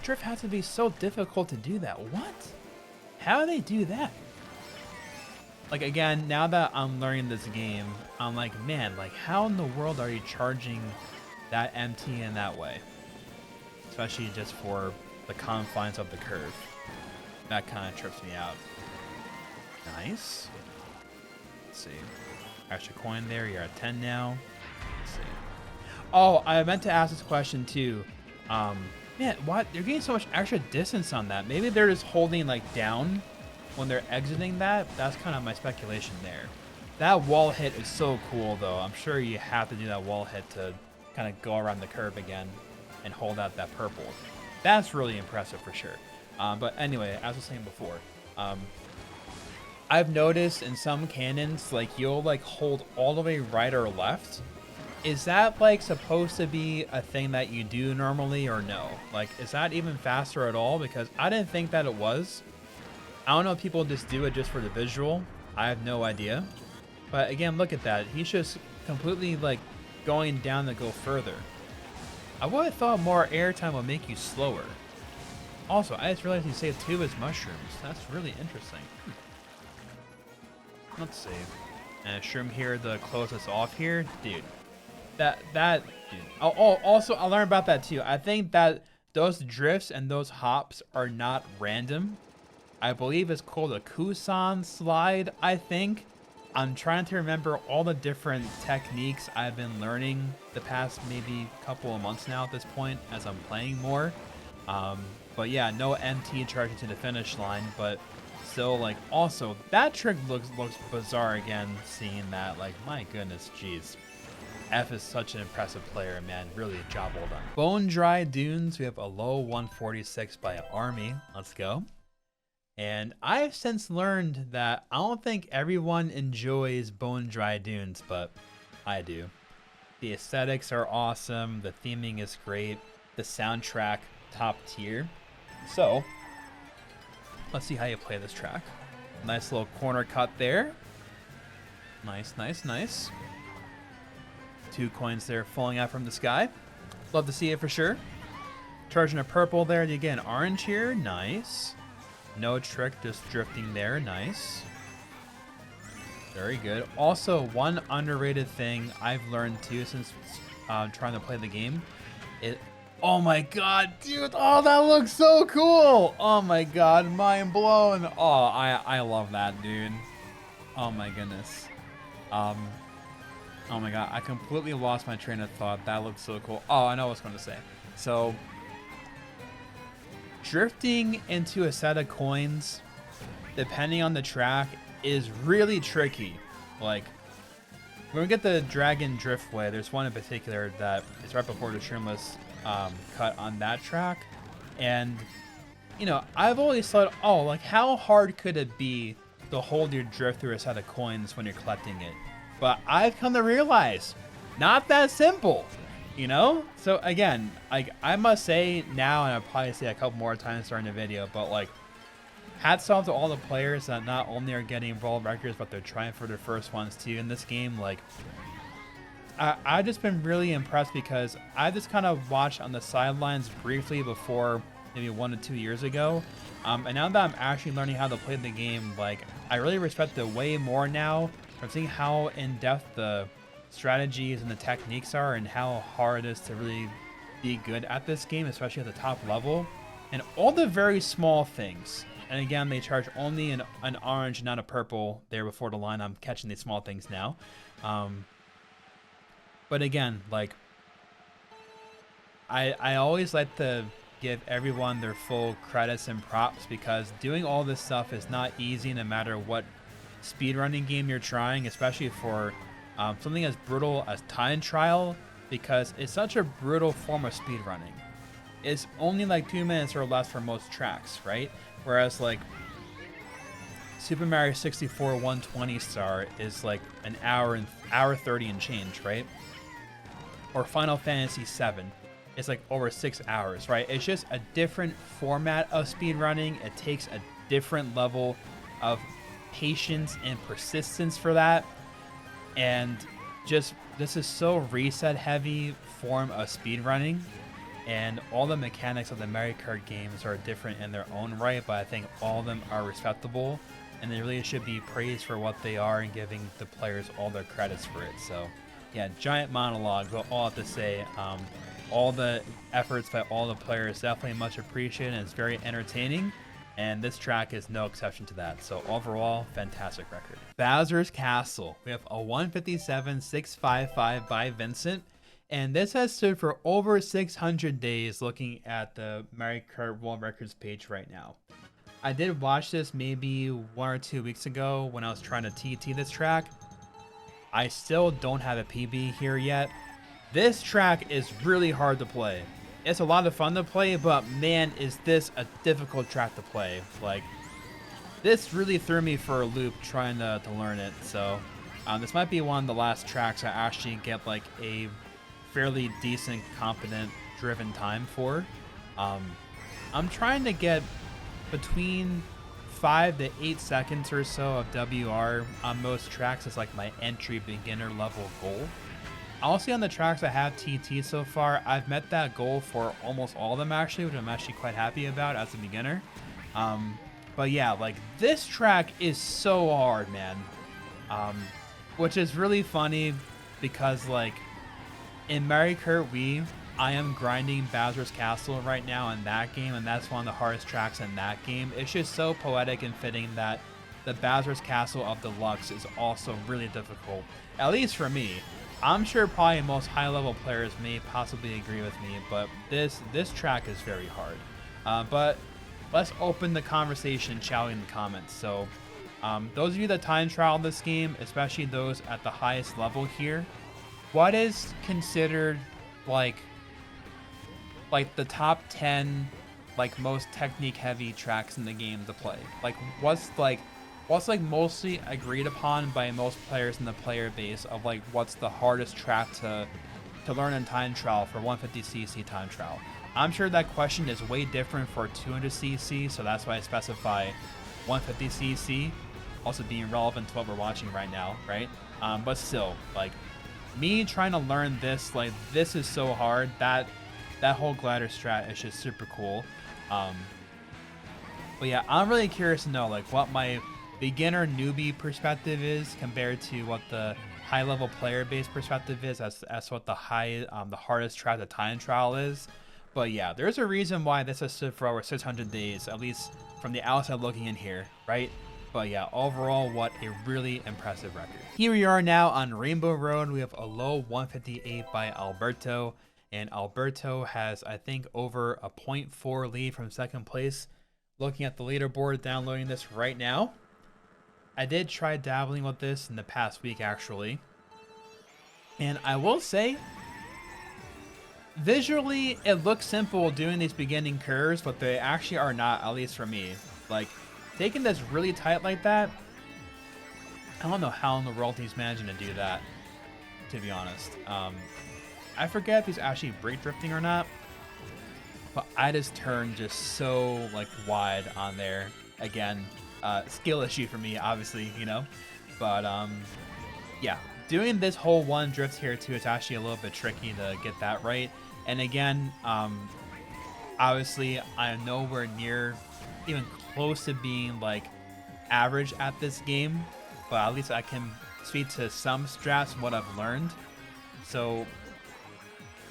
drift has to be so difficult to do that. What? How do they do that? Like, again, now that I'm learning this game, I'm like, man, like, how in the world are you charging that MT in that way? Especially just for the confines of the curve. That kind of trips me out. Nice. Let's see. Extra coin there. You're at 10 now. Let's see. Oh, I meant to ask this question too. Man, what? They're getting so much extra distance on that. Maybe they're just holding like down when they're exiting that. That's kind of my speculation there. That wall hit is so cool though. I'm sure you have to do that wall hit to kind of go around the curve again and hold out that purple. That's really impressive for sure. But anyway, as I was saying before, I've noticed in some cannons, like you'll like hold all the way right or left. Is that like supposed to be a thing that you do normally or no? Like, is that even faster at all? Because I didn't think that it was. I don't know if people just do it just for the visual. I have no idea. But again, look at that. He's just completely like going down to go further. I would have thought more airtime would make you slower. Also, I just realized he saved 2 of his mushrooms. That's really interesting. Let's see. And Shroom here to close us off here. Dude. Dude. Oh, also, I learned about that too. I think that those drifts and those hops are not random. I believe it's called a Kusan slide, I think. I'm trying to remember all the different techniques I've been learning the past maybe couple of months now at this point as I'm playing more. But yeah, no MT charging to the finish line, but still, like, also that trick looks bizarre again, seeing that. Like, my goodness, jeez. F is such an impressive player, man. Really, job well done. Bone Dry Dunes. We have a low 146 by Army. Let's go. And I've since learned that I don't think everyone enjoys Bone Dry Dunes, but I do. The aesthetics are awesome. The theming is great. The soundtrack, top tier. So, let's see how you play this track. Nice little corner cut there. Nice, nice, nice. 2 coins there falling out from the sky. Love to see it for sure. Charging a purple there. And again, orange here. Nice. No trick, just drifting there. Nice. Very good. Also, one underrated thing I've learned too since trying to play the game. Oh my god, dude. Oh, that looks so cool. Oh my god, mind blown. Oh, I love that, dude. Oh my goodness. Oh my god, I completely lost my train of thought. That looks so cool. Oh, I know what I was going to say. So, drifting into a set of coins, depending on the track, is really tricky. Like, when we get the Dragon Driftway, there's one in particular that is right before the Shroomless cut on that track. And, you know, I've always thought, oh, like, how hard could it be to hold your drift through a set of coins when you're collecting it? But I've come to realize, not that simple, you know? So again, like, I must say now, and I'll probably say a couple more times during the video, but like, hats off to all the players that not only are getting world records, but they're trying for their first ones too in this game. Like, I've just been really impressed because I just kind of watched on the sidelines briefly before, maybe 1 to 2 years ago. And now that I'm actually learning how to play the game, like, I really respect it way more now. I'm seeing how in-depth the strategies and the techniques are and how hard it is to really be good at this game, especially at the top level. And all the very small things. And again, they charge only an orange, not a purple there before the line. I'm catching these small things now. But again, like, I always like to give everyone their full credits and props because doing all this stuff is not easy no matter what speedrunning game you're trying, especially for something as brutal as time trial, because it's such a brutal form of speedrunning. It's only like 2 minutes or less for most tracks, right? Whereas like Super Mario 64 120 star is like an hour 30 and change, right? Or Final Fantasy 7 is like over 6 hours, right? It's just a different format of speedrunning. It takes a different level of patience and persistence for that. And just, this is so reset heavy form of speedrunning. And all the mechanics of the Mario Kart games are different in their own right, but I think all of them are respectable. And they really should be praised for what they are and giving the players all their credits for it. So, yeah, giant monologue, but all I have to say, all the efforts by all the players definitely much appreciated, and it's very entertaining. And this track is no exception to that. So overall, fantastic record. Bowser's Castle. We have a 157.655 by Vincent. And this has stood for over 600 days looking at the Mario Kart World Records page right now. I did watch this maybe 1 or 2 weeks ago when I was trying to TT this track. I still don't have a PB here yet. This track is really hard to play. It's a lot of fun to play, but man, is this a difficult track to play. Like, this really threw me for a loop trying to learn it. So this might be one of the last tracks I actually get like a fairly decent, competent, driven time for. I'm trying to get between 5 to 8 seconds or so of WR on most tracks as like my entry beginner level goal. Also on the tracks I have TT so far, I've met that goal for almost all of them actually, which I'm actually quite happy about as a beginner. But yeah, like this track is so hard, man. Which is really funny because like in Mario Kart Wii, I am grinding Bowser's Castle right now in that game, and that's one of the hardest tracks in that game. It's just so poetic and fitting that the Bowser's Castle of Deluxe is also really difficult, at least for me. I'm sure probably most high-level players may possibly agree with me, but this track is very hard. But let's open the conversation, shall we, in the comments. So those of you that time trial this game, especially those at the highest level here, what is considered like the top 10 like most technique heavy tracks in the game to play? Like what's mostly agreed upon by most players in the player base of like what's the hardest track to learn in time trial for 150cc time trial? I'm sure that question is way different for 200cc, so that's why I specify 150cc, also being relevant to what we're watching right now, right? But still, like me trying to learn this, like this is so hard. That whole glider strat is just super cool. But yeah, I'm really curious to know like what my beginner newbie perspective is compared to what the high level player base perspective is as what the hardest track the time trial is. But yeah, there's a reason why this has stood for over 600 days, at least from the outside looking in here, right? But yeah, overall, what a really impressive record. Here we are now on Rainbow Road. We have a low 158 by Alberto, and Alberto has, I think, over a 0.4 lead from second place. Looking at the leaderboard, downloading this right now. I did try dabbling with this in the past week, actually. And I will say, visually, it looks simple doing these beginning curves, but they actually are not, at least for me. Like, taking this really tight like that, I don't know how in the world he's managing to do that, to be honest. I forget if he's actually brake drifting or not, but I just turned just so like wide on there. Again, skill issue for me, obviously, you know. But yeah, doing this whole one drift here too is actually a little bit tricky to get that right. And again, obviously I'm nowhere near even close to being like average at this game, but at least I can speak to some strats what I've learned. So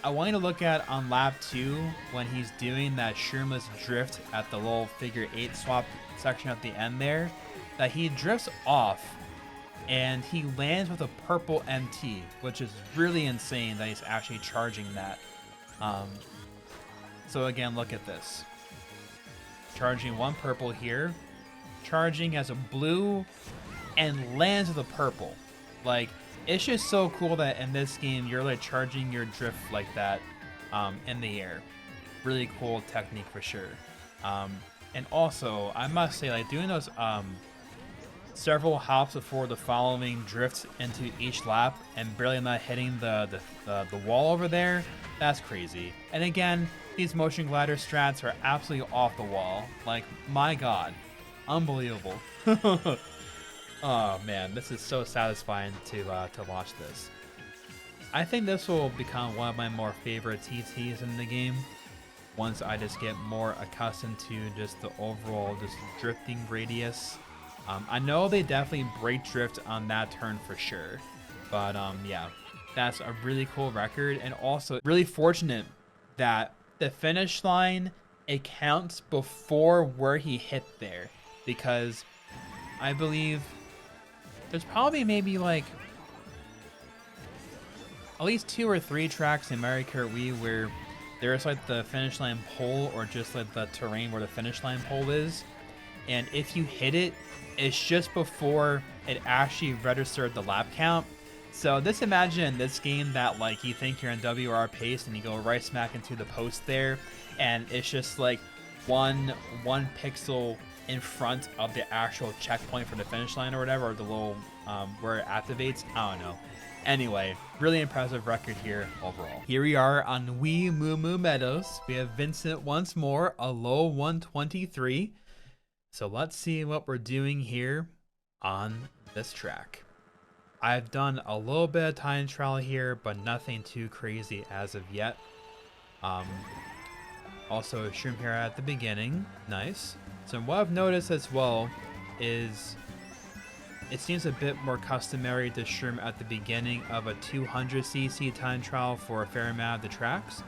I want you to look at on lap 2 when he's doing that shroomless drift at the little figure 8 swap section at the end there, that he drifts off and he lands with a purple MT, which is really insane that he's actually charging that. So again, look at this. Charging one purple here, charging as a blue, and lands with a purple. Like, it's just so cool that in this game you're like charging your drift like that in the air. Really cool technique for sure. And also I must say, like, doing those several hops before the following drifts into each lap and barely not hitting the wall over there, that's crazy. And again, these motion glider strats are absolutely off the wall. Like, my god, unbelievable. Oh man, this is so satisfying to watch this. I think this will become one of my more favorite TTs in the game once I just get more accustomed to just the overall just drifting radius. I know they definitely break drift on that turn for sure, but yeah, that's a really cool record, and also really fortunate that the finish line, it counts before where he hit there, because I believe there's probably maybe like at least 2 or 3 tracks in Mario Kart Wii where there's like the finish line pole or just like the terrain where the finish line pole is, and if you hit it, it's just before it actually registered the lap count. So just imagine in this game that like you think you're in WR pace and you go right smack into the post there, and it's just like one pixel in front of the actual checkpoint for the finish line or whatever, or the little where it activates. I don't know. Anyway, really impressive record here overall. Here we are on Wii Moo Moo Meadows. We have Vincent once more, a low 123. So let's see what we're doing here on this track. I've done a little bit of time trial here, but nothing too crazy as of yet. Also, Shroom here at the beginning. Nice. So what I've noticed as well is it seems a bit more customary to Shroom at the beginning of a 200cc time trial for a fair amount of the tracks.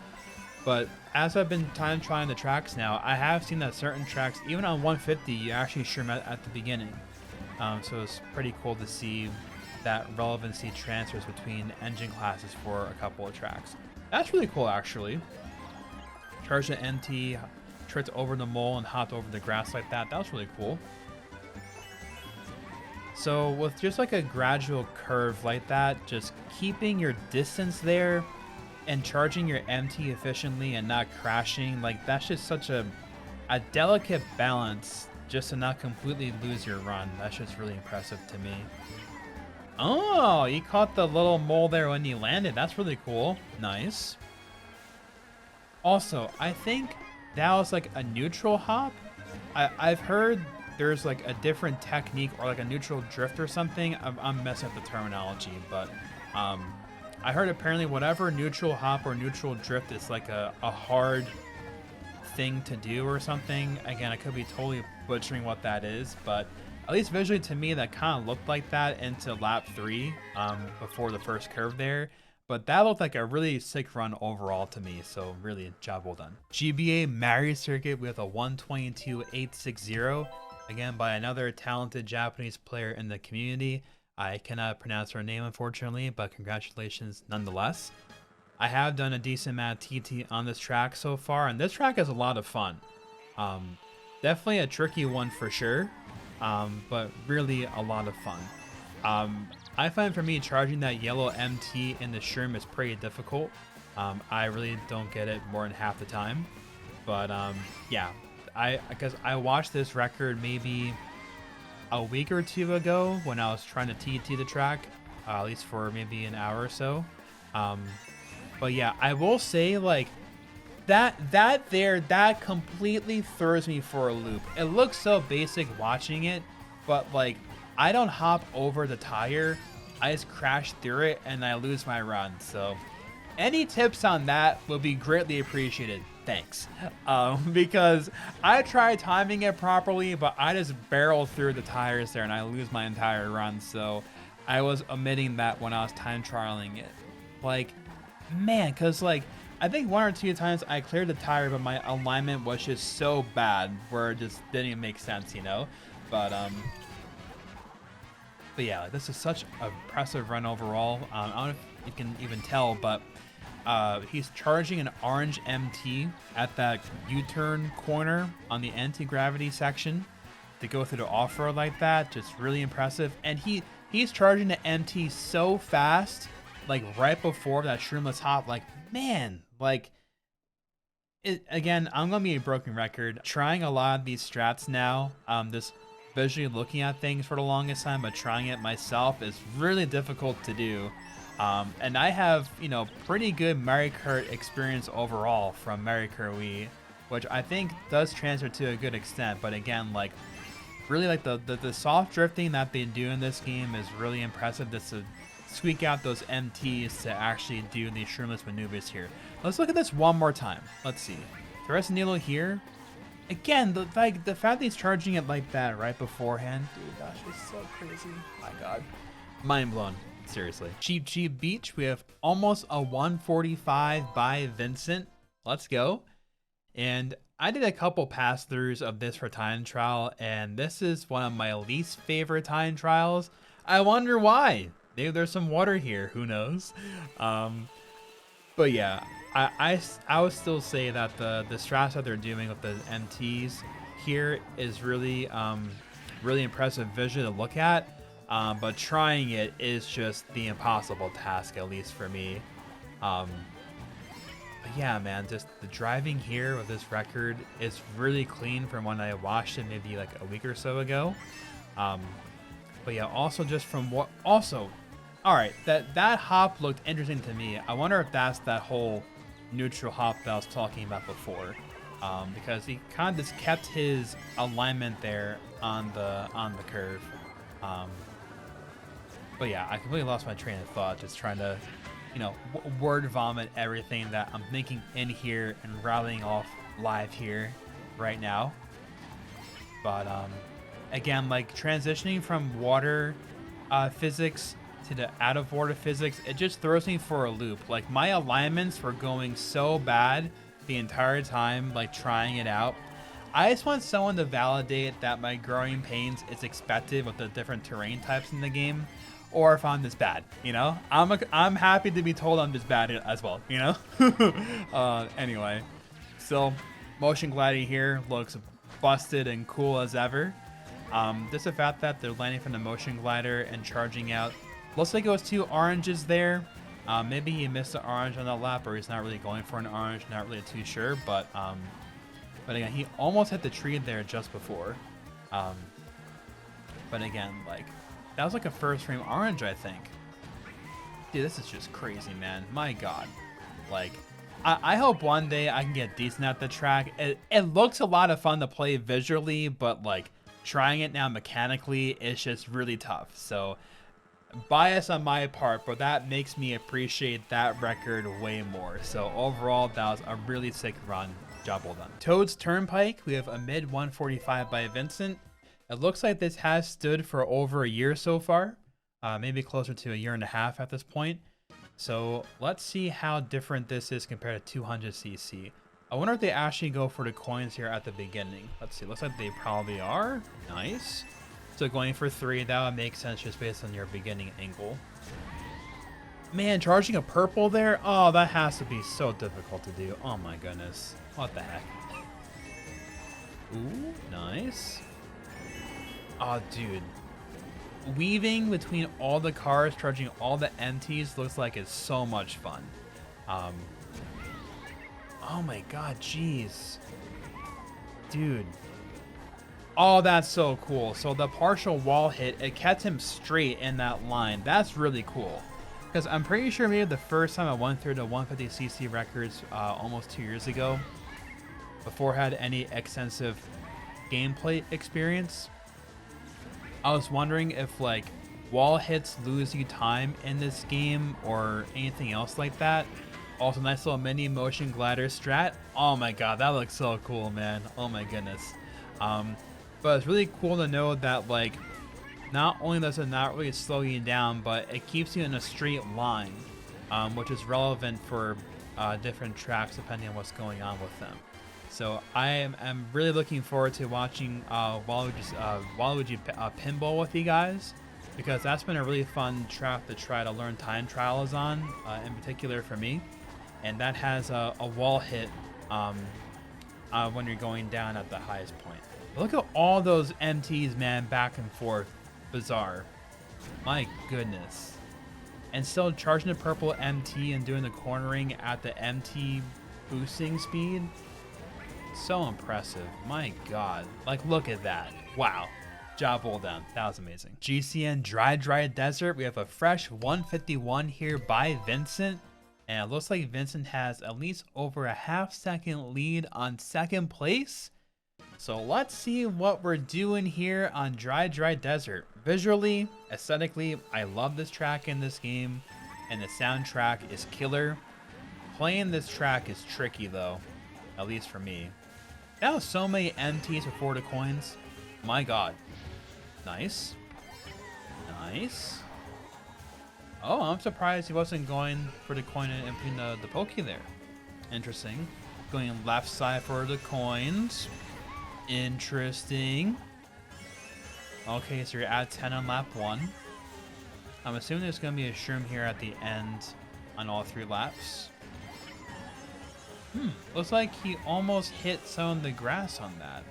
But as I've been time trying the tracks now, I have seen that certain tracks, even on 150, you actually Shroom at the beginning. So it's pretty cool to see that relevancy transfers between engine classes for a couple of tracks. That's really cool, actually. Charged the NT, tripped over the mole and hopped over the grass like that. That was really cool. So with just like a gradual curve like that, just keeping your distance there and charging your MT efficiently and not crashing, like that's just such a delicate balance just to not completely lose your run. That's just really impressive to me. Oh, you caught the little mole there when you landed. That's really cool. Nice. Also, I think that was like a neutral hop. I've heard there's like a different technique or like a neutral drift or something. I'm messing up the terminology, but I heard apparently whatever neutral hop or neutral drift is like a hard thing to do or something. Again, I could be totally butchering what that is, but at least visually to me that kind of looked like that into lap 3 before the first curve there. But that looked like a really sick run overall to me, so really job well done. GBA Mario Circuit with a 122.860, again by another talented Japanese player in the community. I cannot pronounce her name unfortunately, but congratulations nonetheless. I have done a decent amount of TT on this track so far, and this track is a lot of fun. Definitely a tricky one for sure, but really a lot of fun. I find for me charging that yellow MT in the Shroom is pretty difficult. I really don't get it more than half the time. But yeah, because I watched this record maybe a week or 2 ago when I was trying to TT the track, at least for maybe an hour or so. But yeah, I will say like that completely throws me for a loop. It looks so basic watching it, but like I don't hop over the tire, I just crash through it and I lose my run. So any tips on that would be greatly appreciated. Thanks. Because I tried timing it properly, but I just barrel through the tires there and I lose my entire run. So I was omitting that when I was time trialing it. Like, man, because like I think 1 or 2 times I cleared the tire, but my alignment was just so bad where it just didn't even make sense, you know? But yeah, this is such an impressive run overall. I don't know if you can even tell, but he's charging an orange MT at that U-turn corner on the anti-gravity section to go through the off-road like that. Just really impressive. And he's charging the MT so fast, like right before that shroomless hop. Like, man, like, again, I'm gonna be a broken record. Trying a lot of these strats now, just visually looking at things for the longest time, but trying it myself is really difficult to do. And I have, you know, pretty good Mario Kart experience overall from Mario Kart Wii, which I think does transfer to a good extent. But again, like, really, like the soft drifting that they do in this game is really impressive. Just to squeak out those MTs to actually do these shroomless maneuvers here. Let's look at this one more time. Let's see. Teresa Nilo here. Again, the fact that he's charging it like that right beforehand, dude, gosh, it's so crazy. My God, mind blown. Seriously. Cheap Cheap Beach. We have almost a 145 by Vincent. Let's go. And I did a couple pass throughs of this for time trial, and this is one of my least favorite time trials. I wonder why. Maybe there's some water here. Who knows? But yeah, I would still say that the strats that they're doing with the MTs here is really really impressive visually to look at. But trying it is just the impossible task, at least for me. But yeah, man, just the driving here with this record is really clean from when I watched it maybe like a week or so ago. But yeah, also just from what all right, that hop looked interesting to me. I wonder if that's that whole neutral hop that I was talking about before, because he kind of just kept his alignment there on the curve. But yeah, I completely lost my train of thought just trying to, you know, word vomit everything that I'm thinking in here and rattling off live here right now. But again, like transitioning from water physics to the out of water physics, it just throws me for a loop. Like, my alignments were going so bad the entire time, like trying it out. I just want someone to validate that my growing pains is expected with the different terrain types in the game, or if I'm this bad, you know? I'm happy to be told I'm this bad as well, you know? Anyway, still, motion gliding here looks busted and cool as ever. Just the fact that they're landing from the motion glider and charging out. Looks like it was 2 oranges there. Maybe he missed the orange on that lap, or he's not really going for an orange, not really too sure, but again, he almost hit the tree there just before. But again, like, that was like a first frame orange, I think. Dude, this is just crazy, man. My God. Like, I hope one day I can get decent at the track. It looks a lot of fun to play visually, but like trying it now mechanically is just really tough. So bias on my part, but that makes me appreciate that record way more. So overall, that was a really sick run. Job well done. Toad's Turnpike, we have a mid 145 by Vincent. It looks like this has stood for over a year so far, maybe closer to a year and a half at this point. So let's see how different this is compared to 200cc. I wonder if they actually go for the coins here at the beginning. Let's see, looks like they probably are. Nice. So going for 3, that would make sense just based on your beginning angle. Man, charging a purple there? Oh, that has to be so difficult to do. Oh my goodness. What the heck? Ooh, nice. Oh, dude. Weaving between all the cars, charging all the MTs looks like it's so much fun. Oh my God, jeez. Dude. Oh, that's so cool. So the partial wall hit, it kept him straight in that line. That's really cool. Because I'm pretty sure maybe the first time I went through the 150cc records almost 2 years ago, before I had any extensive gameplay experience, I was wondering if like wall hits lose you time in this game or anything else like that. Also, nice little mini motion glider strat. Oh my God, that looks so cool, man. Oh my goodness. But it's really cool to know that like not only does it not really slow you down, but it keeps you in a straight line, which is relevant for different tracks depending on what's going on with them. So I am really looking forward to watching Waluigi Pinball with you guys, because that's been a really fun track to try to learn time trials on, in particular for me. And that has a wall hit when you're going down at the highest point. Look at all those MTs, man, back and forth. Bizarre. My goodness. And still charging the purple MT and doing the cornering at the MT boosting speed. So impressive. My god. Like, look at that. Wow. Job well done. That was amazing. GCN Dry Dry Desert. We have a fresh 151 here by Vincent. And it looks like Vincent has at least over a half-second lead on second place. So let's see what we're doing here on Dry Dry Desert. Visually, aesthetically, I love this track in this game. And the soundtrack is killer. Playing this track is tricky though. At least for me. That was so many MTs before the coins. My god. Nice. Nice. Oh, I'm surprised he wasn't going for the coin and putting the pokey there. Interesting. Going left side for the coins. Interesting. Okay, so you're at 10 on lap 1. I'm assuming there's going to be a shroom here at the end on all 3 laps. Looks like he almost hit some of the grass on that.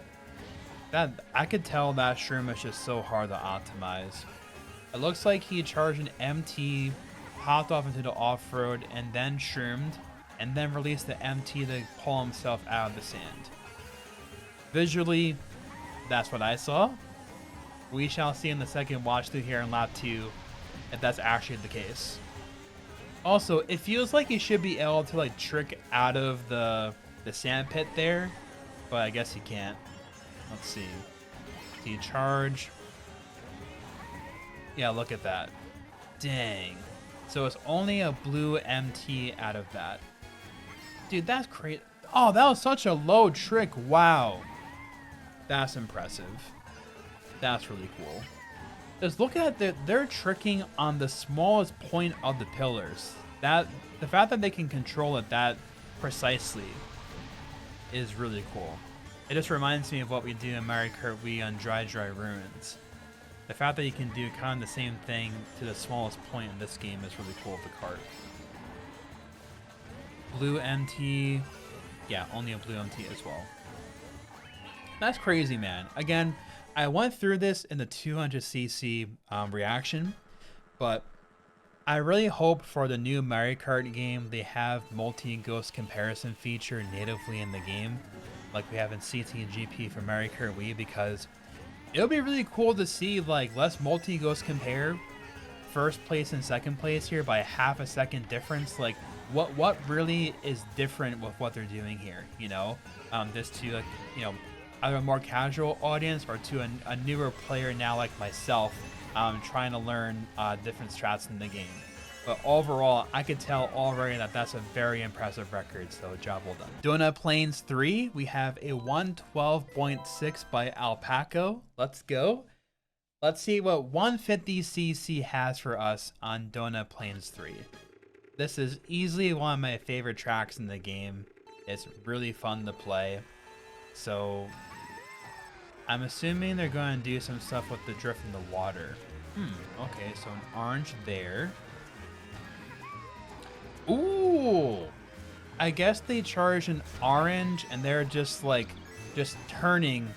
I could tell that shroom is just so hard to optimize. It looks like he charged an MT, hopped off into the off-road, and then shroomed, and then released the MT to pull himself out of the sand. Visually, that's what I saw. We shall see in the second watch through here in lap 2 if that's actually the case. Also, it feels like he should be able to like trick out of the sand pit there, but I guess he can't. Let's see. Do you charge? Yeah, look at that. Dang. So it's only a blue MT out of that. Dude, that's crazy. Oh, that was such a low trick. Wow. That's impressive. That's really cool. Just look at they're tricking on the smallest point of the pillars. The fact that they can control it that precisely is really cool. It just reminds me of what we do in Mario Kart Wii on Dry Dry Ruins. The fact that you can do kind of the same thing to the smallest point in this game is really cool with the kart. Blue MT. Yeah, only a blue MT as well. That's crazy, man. Again, I went through this in the 200cc reaction, but I really hope for the new Mario Kart game they have multi-ghost comparison feature natively in the game, like we have in CT and GP for Mario Kart Wii, because it'll be really cool to see like less multi-ghost compare first place and second place here by half a second difference. Like what really is different with what they're doing here, you know? Just to like, you know, either a more casual audience or to a newer player now like myself, trying to learn different strats in the game. But overall, I could tell already that that's a very impressive record, so job well done. Donut Plains 3, we have a 112.6 by Alpaco. Let's go. Let's see what 150cc has for us on Donut Plains 3. This is easily one of my favorite tracks in the game. It's really fun to play. So I'm assuming they're going to do some stuff with the drift in the water. Okay, so an orange there. Ooh! I guess they charge an orange and they're just turning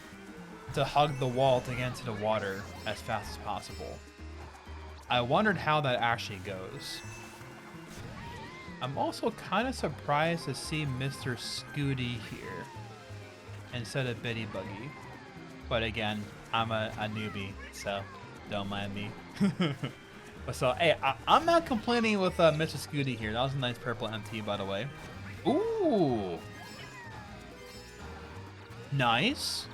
to hug the wall to get into the water as fast as possible. I wondered how that actually goes. I'm also kind of surprised to see Mr. Scooty here instead of Bitty Buggy. But again, I'm a newbie, so don't mind me. So, hey, I'm not complaining with Mr. Scooty here. That was a nice purple MT, by the way. Ooh. Nice.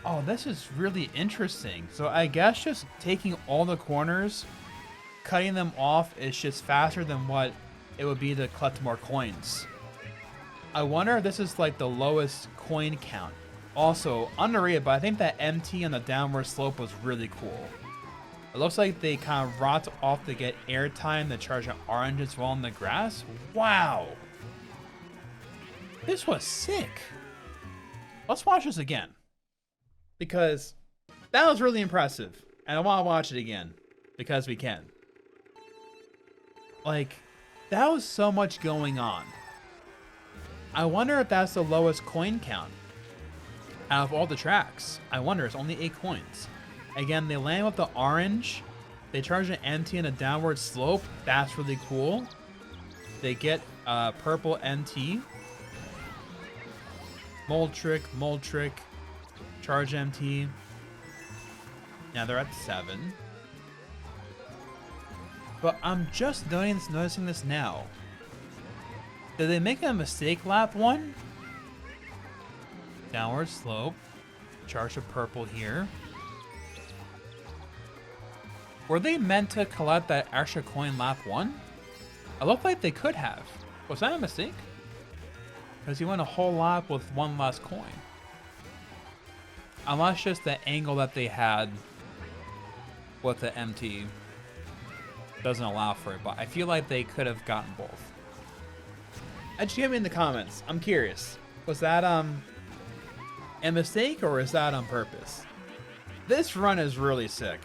Oh, this is really interesting. So I guess just taking all the corners, cutting them off is just faster than what it would be to collect more coins. I wonder if this is like the lowest coin count. Also, underrated, but I think that MT on the downward slope was really cool. It looks like they kind of rocked off to get airtime to charge an orange as well in the grass. Wow. This was sick. Let's watch this again, because that was really impressive. And I want to watch it again because we can. Like, that was so much going on. I wonder if that's the lowest coin count out of all the tracks. I wonder, it's only 8 coins. Again, they land with the orange They charge an MT in a downward slope. That's really cool. They get purple MT. Mold trick, charge MT. Now they're at 7. But I'm just noticing this now. Did they make a mistake lap 1? Downward slope. Charge of purple here. Were they meant to collect that extra coin lap 1? It looked like they could have. Was that a mistake? Because you went a whole lap with 1 last coin. Unless just the angle that they had with the MT doesn't allow for it, but I feel like they could have gotten both. Educate me in the comments. I'm curious. Was that a mistake or is that on purpose? This run is really sick.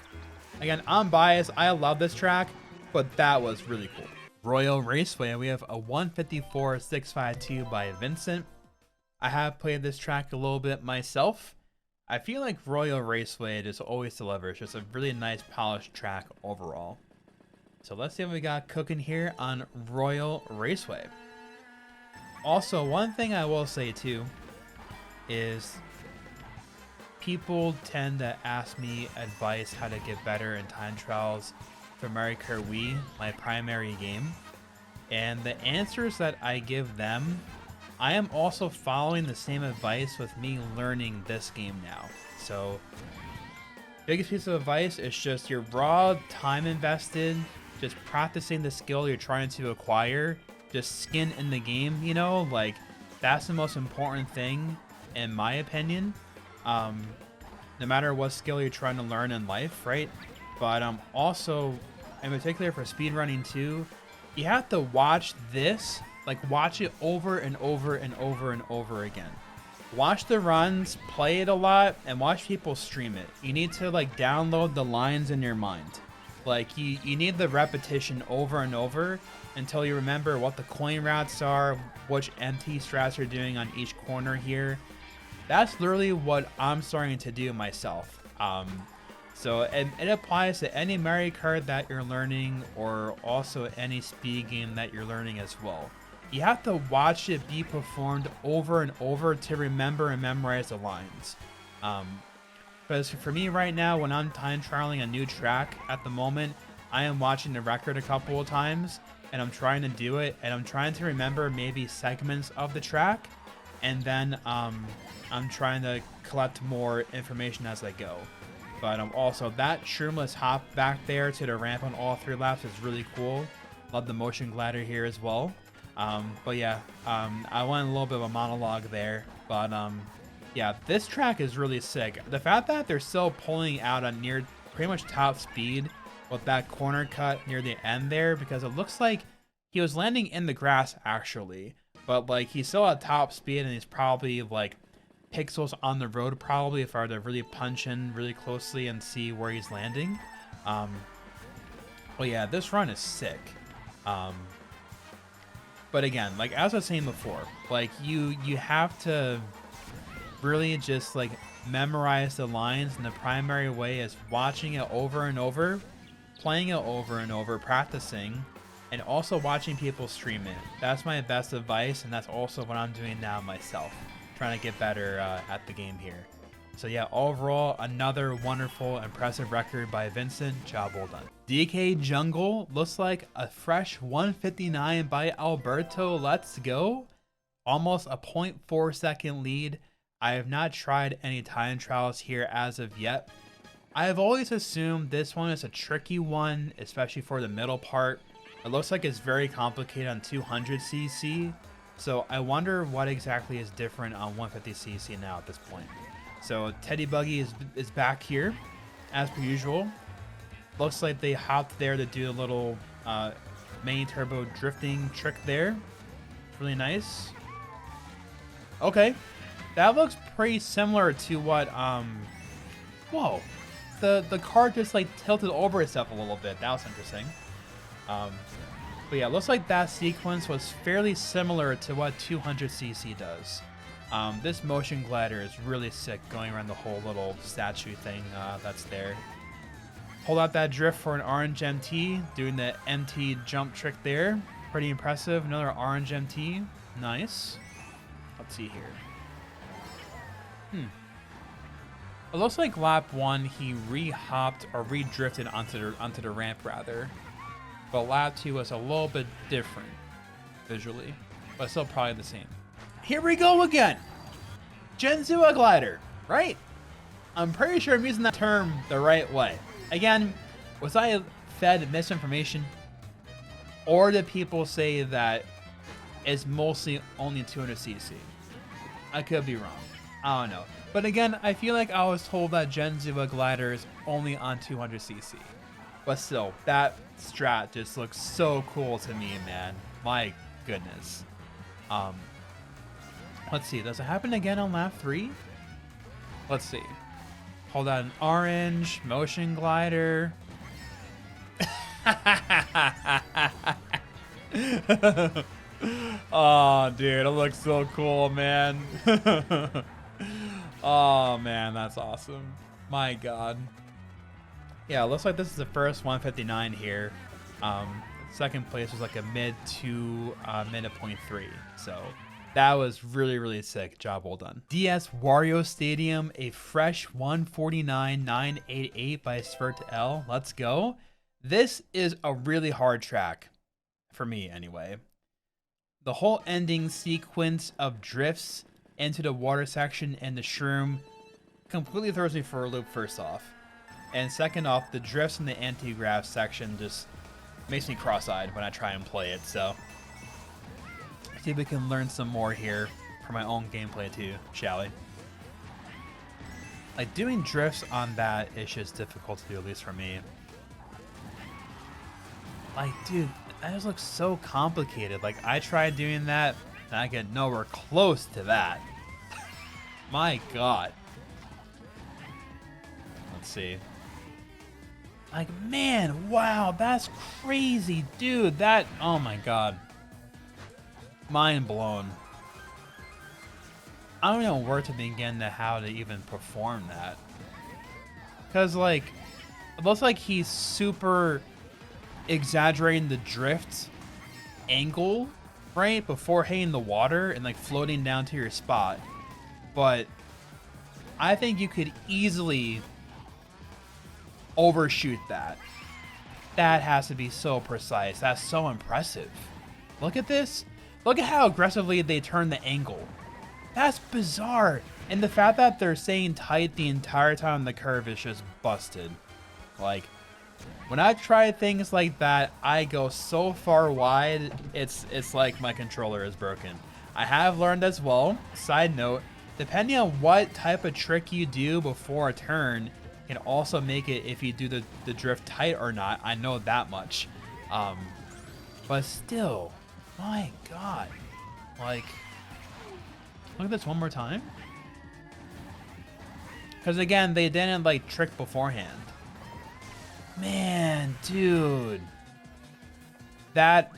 Again, I'm biased. I love this track, but that was really cool. Royal Raceway, we have a 154.652 by Vincent. I have played this track a little bit myself. I feel like Royal Raceway just always delivers. Just a really nice polished track overall. So let's see what we got cooking here on Royal Raceway. Also, one thing I will say too is people tend to ask me advice how to get better in time trials for Mario Kart Wii, my primary game. And the answers that I give them, I am also following the same advice with me learning this game now. So, biggest piece of advice is just your raw time invested, just practicing the skill you're trying to acquire, just skin in the game, you know, like that's the most important thing in my opinion. No matter what skill you're trying to learn in life, right? But also, in particular for speedrunning too, you have to watch this, like watch it over and over and over and over again. Watch the runs, play it a lot, and watch people stream it. You need to like download the lines in your mind. Like you need the repetition over and over until you remember what the coin routes are, which MT strats you're doing on each corner here. That's literally what I'm starting to do myself. So it applies to any Mario Kart that you're learning, or also any speed game that you're learning as well. You have to watch it be performed over and over to remember and memorize the lines. Because for me right now, when I'm time trialing a new track at the moment, I am watching the record a couple of times and I'm trying to do it, and I'm trying to remember maybe segments of the track, and then I'm trying to collect more information as I go. But also that shroomless hop back there to the ramp on all 3 laps is really cool. Love the motion glider here as well. But yeah, I went a little bit of a monologue there, but yeah, this track is really sick. The fact that they're still pulling out a near pretty much top speed with that corner cut near the end there, because it looks like he was landing in the grass actually, but like he's still at top speed and he's probably like pixels on the road probably if I were to really punch in really closely and see where he's landing. Well, yeah, this run is sick. But again, like as I was saying before, like you have to really just like memorize the lines, and the primary way is watching it over and over, playing it over and over, practicing, and also watching people stream it. That's my best advice, and that's also what I'm doing now myself, trying to get better at the game here. So yeah, overall, another wonderful, impressive record by Vincent. Job well done. DK Jungle looks like a fresh 159 by Alberto. Let's go. Almost a 0.4 second lead. I have not tried any time trials here as of yet. I have always assumed this one is a tricky one, especially for the middle part. It looks like it's very complicated on 200cc. So I wonder what exactly is different on 150cc now at this point. So Teddy Buggy is back here, as per usual. Looks like they hopped there to do a little mini turbo drifting trick there. Really nice. Okay, that looks pretty similar to what whoa, the car just like tilted over itself a little bit. That was interesting. But yeah, it looks like that sequence was fairly similar to what 200cc does. This motion glider is really sick, going around the whole little statue thing that's there. Pull out that drift for an orange MT, doing the MT jump trick there. Pretty impressive. Another orange MT. Nice. Let's see here. It looks like lap 1 he re-hopped or re-drifted onto the ramp rather. But lap 2 was a little bit different visually, but still probably the same. Here we go again. Genzua glider, right? I'm pretty sure I'm using that term the right way. Again, was I fed misinformation? Or did people say that it's mostly only 200cc? I could be wrong. I don't know. But again, I feel like I was told that Genzua glider is only on 200cc. But still, that strat just looks so cool to me, man. My goodness. Let's see. Does it happen again on lap 3? Let's see. Hold on. Orange. Motion glider. Oh, dude. It looks so cool, man. Oh, man. That's awesome. My God. Yeah, it looks like this is the first 159 here. Second place was like a mid to mid of 0.3. So that was really, really sick. Job well done. DS Wario Stadium, a fresh 149.988 by Svert L. Let's go. This is a really hard track for me anyway. The whole ending sequence of drifts into the water section and the shroom completely throws me for a loop first off. And second off, the drifts in the anti-grav section just makes me cross-eyed when I try and play it. So see if we can learn some more here for my own gameplay too, shall we? Like, doing drifts on that is just difficult to do, at least for me. Like, dude, that just looks so complicated. Like, I tried doing that and I get nowhere close to that. My God. Let's see. Like, man, wow, that's crazy, dude. That, oh my God. Mind blown. I don't know where to begin to how to even perform that. Because, like, it looks like he's super exaggerating the drift angle, right? Before hitting the water and, like, floating down to your spot. But I think you could easily overshoot that. That has to be so precise. That's so impressive. Look at this. Look at how aggressively they turn the angle. That's bizarre. And the fact that they're staying tight the entire time the curve is just busted. Like, when I try things like that, I go so far wide, it's like my controller is broken. I have learned as well, side note, depending on what type of trick you do before a turn, can also make it if you do the drift tight or not. I know that much. But still, my God. Like, look at this one more time. Because again, they didn't like trick beforehand. Man, dude. That,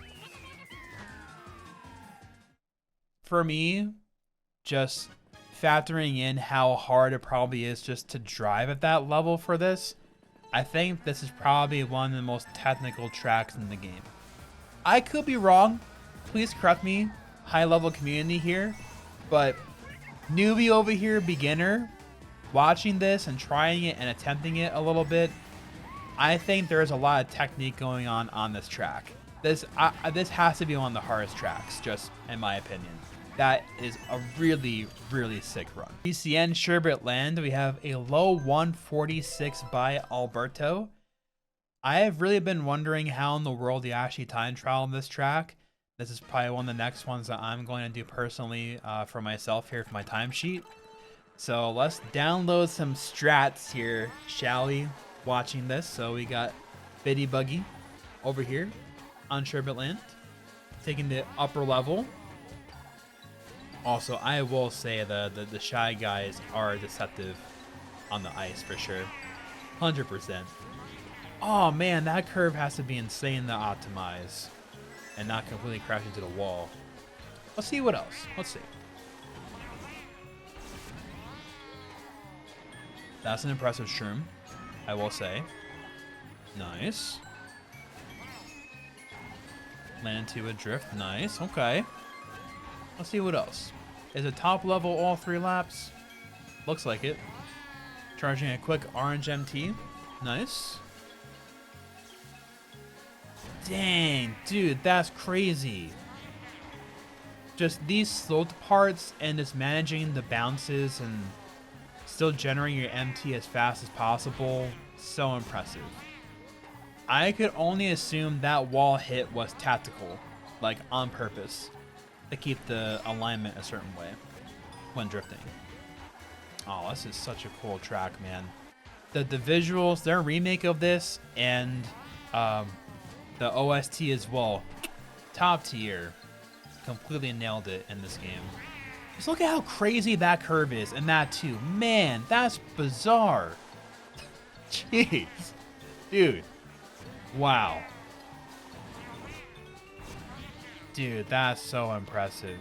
for me, just factoring in how hard it probably is just to drive at that level for this, I think this is probably one of the most technical tracks in the game. I could be wrong. Please correct me, high level community here, but newbie over here, beginner, watching this and trying it and attempting it a little bit, I think there's a lot of technique going on this track. This has to be one of the hardest tracks, just in my opinion. That is a really, really sick run. GCN Sherbet Land, we have a low 146 by Alberto. I have really been wondering how in the world you actually time trial on this track. This is probably one of the next ones that I'm going to do personally for myself here for my timesheet. So let's download some strats here, shall we? Watching this. So we got Biddy Buggy over here on Sherbet Land, taking the upper level. Also, I will say the Shy Guys are deceptive on the ice for sure. 100%. Oh man, that curve has to be insane to optimize and not completely crash into the wall. Let's see what else. Let's see. That's an impressive shroom, I will say. Nice. Land into a drift. Nice. Okay. Let's see what else. Is it top level all 3 laps? Looks like it. Charging a quick orange MT. Nice. Dang, dude, that's crazy. Just these sloped parts and just managing the bounces and still generating your MT as fast as possible. So impressive. I could only assume that wall hit was tactical, like on purpose, to keep the alignment a certain way when drifting. Oh, this is such a cool track, man. The visuals, their remake of this, and the OST as well, top tier. Completely nailed it in this game. Just look at how crazy that curve is, and that too. Man, that's bizarre. Jeez. Dude. Wow. Dude, that's so impressive.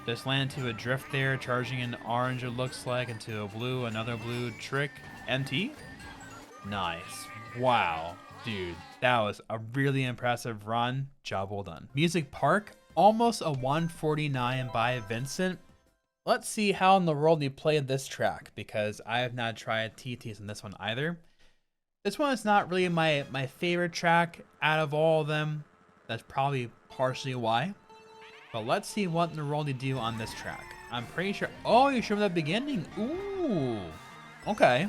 Just land to a drift there, charging an orange it looks like, into a blue, another blue trick. MT? Nice. Wow. Dude, that was a really impressive run. Job well done. Music Park, almost a 149 by Vincent. Let's see how in the world you played this track, because I have not tried TTs in this one either. This one is not really my favorite track out of all of them. That's probably partially why. But let's see what in the world you do on this track. I'm pretty sure. Oh, you showed the beginning. Ooh. Okay.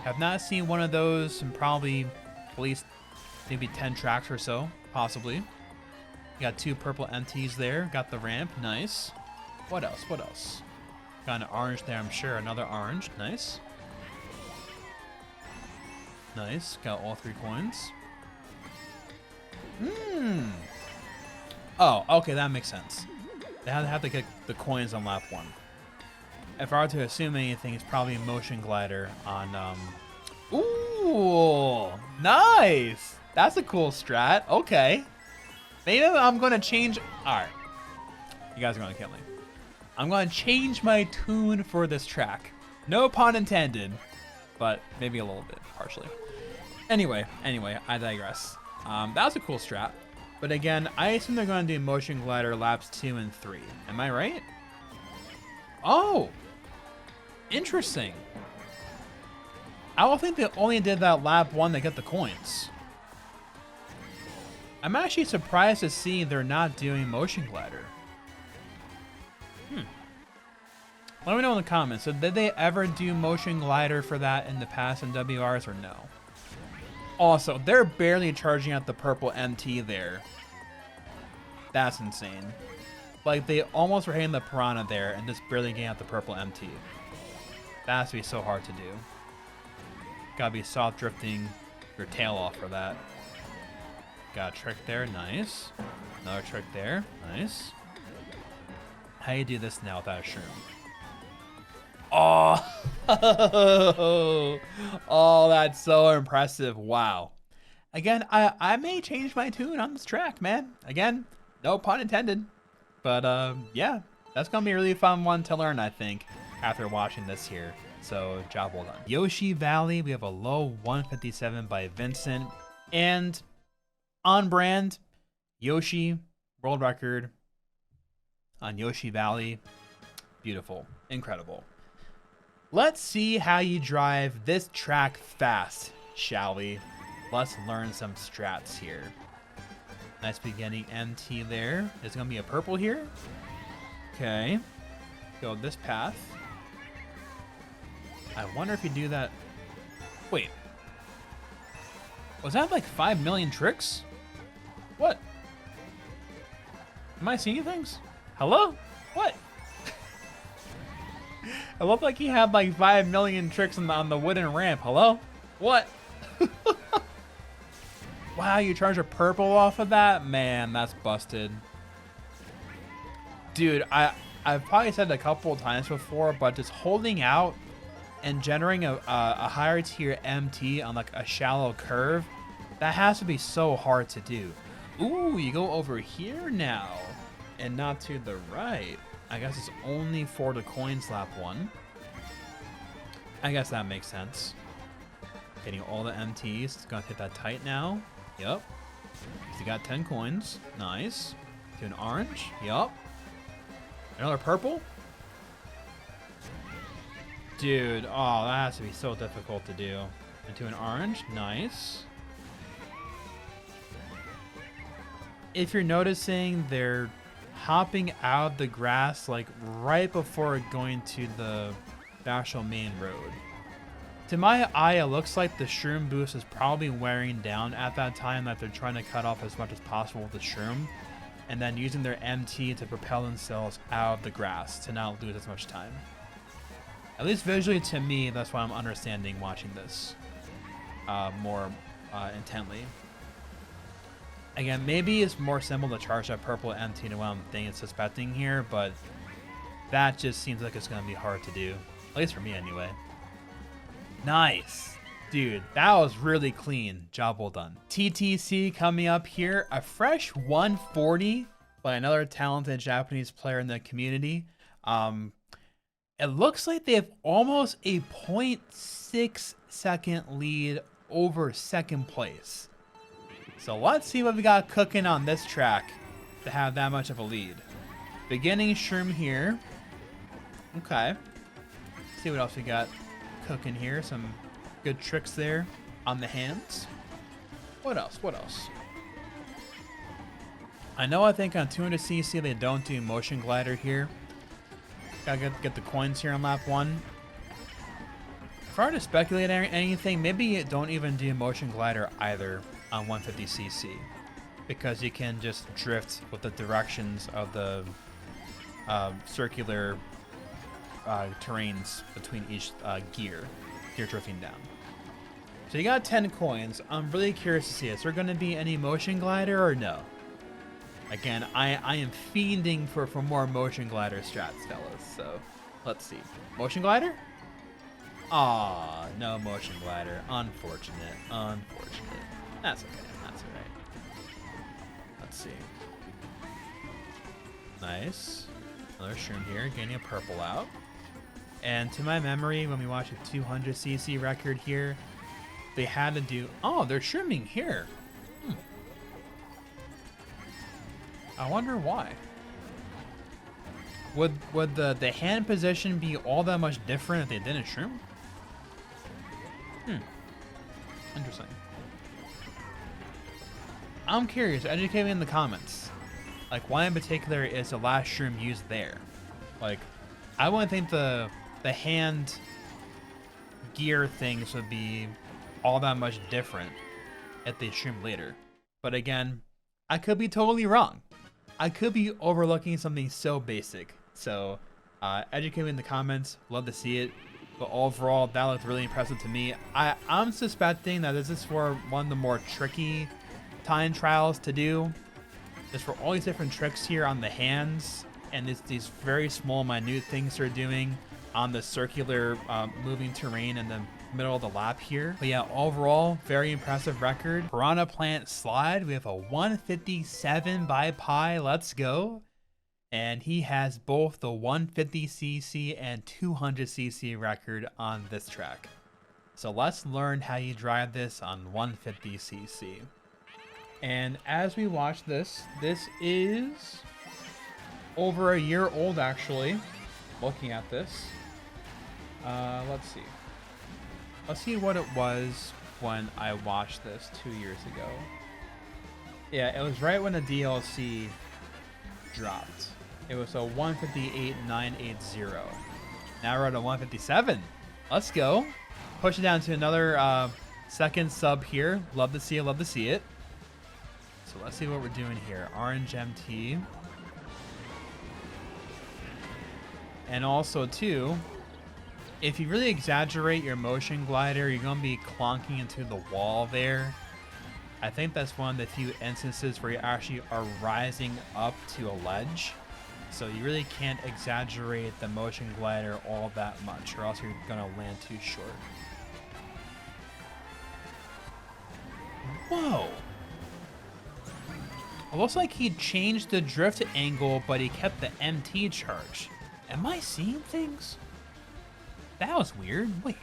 Have not seen one of those in probably at least maybe 10 tracks or so, possibly. Got 2 purple MTs there. Got the ramp. Nice. What else? What else? Got an orange there, I'm sure. Another orange. Nice. Nice. Got all 3 coins. Oh, okay, that makes sense. They have to get the coins on lap 1. If I were to assume anything, it's probably a motion glider on, Ooh, nice! That's a cool strat. Okay. Maybe I'm gonna change... Alright. You guys are gonna kill me. I'm gonna change my tune for this track. No pun intended, but maybe a little bit, partially. Anyway, I digress. That was a cool strat. But again, I assume they're going to do motion glider laps 2 and 3. Am I right? Oh! Interesting. I don't think they only did that lap 1 to get the coins. I'm actually surprised to see they're not doing motion glider. Let me know in the comments. So did they ever do motion glider for that in the past in WRs or no? Also, they're barely charging out the purple MT there. That's insane. Like, they almost were hitting the piranha there and just barely getting out the purple MT. That has to be so hard to do. Gotta be soft drifting your tail off for that. Got a trick there, nice. Another trick there, nice. How do you do this now without a shroom? Oh, oh, that's so impressive. Wow. Again, I may change my tune on this track, man. Again, no pun intended. But yeah, that's going to be a really fun one to learn, I think, after watching this here. So, job well done. Yoshi Valley, we have a low 157 by Vincent. And on brand, Yoshi World Record on Yoshi Valley. Beautiful. Incredible. Let's see how you drive this track fast, shall we? Let's learn some strats here. Nice beginning MT there. There's going to be a purple here. Okay. Go this path. I wonder if you do that. Wait. Was that like 5 million tricks? What? Am I seeing things? Hello? What? I look like he had like 5 million tricks on the wooden ramp. Hello? What? Wow, you charge a purple off of that? Man, that's busted. Dude, I've probably said it a couple of times before, but just holding out and generating a higher tier MT on like a shallow curve, that has to be so hard to do. Ooh, you go over here now and not to the right. I guess it's only for the coins lap 1. I guess that makes sense. Hitting all the MTs. Gonna hit that tight now. Yep. He got 10 coins. Nice. To an orange. Yep. Another purple. Dude, oh, that has to be so difficult to do. Into an orange. Nice. If you're noticing, they're hopping out of the grass like right before going to the actual main road. To my eye, it looks like the shroom boost is probably wearing down at that time, that they're trying to cut off as much as possible with the shroom, and then using their MT to propel themselves out of the grass to not lose as much time. At least visually to me, that's what I'm understanding watching this more intently. Again, maybe it's more simple to charge that purple MT to what I'm suspecting here, but that just seems like it's going to be hard to do. At least for me anyway. Nice. Dude, that was really clean. Job well done. TTC coming up here. A fresh 140 by another talented Japanese player in the community. It looks like they have almost a 0.6 second lead over second place. So let's see what we got cooking on this track to have that much of a lead. Beginning shroom here. Okay. Let's see what else we got cooking here. Some good tricks there on the hands. What else? What else? I think on 200cc they don't do motion glider here. Gotta get the coins here on lap 1. If I were to speculate on anything, maybe you don't even do motion glider either on 150cc, because you can just drift with the directions of the circular terrains between each gear you're drifting down. So you got 10 coins. I'm really curious to see, is there going to be any motion glider or no? Again, I am fiending for more motion glider strats, fellas. So let's see. Motion glider? Aw, no motion glider. Unfortunate. Unfortunate. That's okay. That's alright. Let's see. Nice. Another shroom here, getting a purple out. And to my memory, when we watched a 200cc record here, they had to do... Oh, they're shrooming here. I wonder why. Would the hand position be all that much different if they didn't shroom? Interesting. I'm curious. Educate me in the comments. Like, why in particular is the last shroom used there? Like, I wouldn't think the hand gear things would be all that much different if they shroom later. But again, I could be totally wrong. I could be overlooking something so basic. So, educate me in the comments. Love to see it. But overall, that looked really impressive to me. I'm suspecting that this is for one of the more tricky time trials to do. Just for all these different tricks here on the hands, and these very small, minute things they're doing on the circular moving terrain in the middle of the lap here. But yeah, overall, very impressive record. Piranha Plant Slide, we have a 157 by Pi. Let's go. And he has both the 150cc and 200cc record on this track. So let's learn how you drive this on 150cc. And as we watch this, this is over a year old actually. Looking at this. Let's see. Let's see what it was when I watched this 2 years ago. Yeah, it was right when the DLC dropped. It was a 158.980. Now we're at a 157. Let's go. Push it down to another second sub here. Love to see it, love to see it. So let's see what we're doing here. Orange MT. And also too, if you really exaggerate your motion glider, you're going to be clonking into the wall there. I think that's one of the few instances where you actually are rising up to a ledge. So you really can't exaggerate the motion glider all that much, or else you're going to land too short. Whoa! It looks like he changed the drift angle, but he kept the MT charge. Am I seeing things? That was weird. Wait.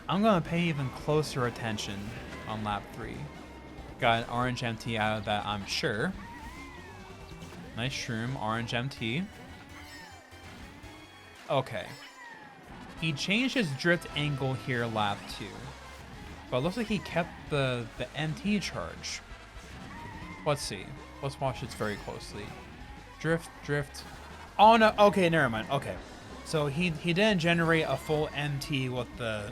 I'm going to pay even closer attention on lap 3. Got an orange MT out of that, I'm sure. Nice shroom, orange MT. Okay. He changed his drift angle here lap 2. But it looks like he kept the MT charge. Let's see. Let's watch this very closely. Drift, drift. Oh no, okay, never mind. Okay. So he didn't generate a full MT with the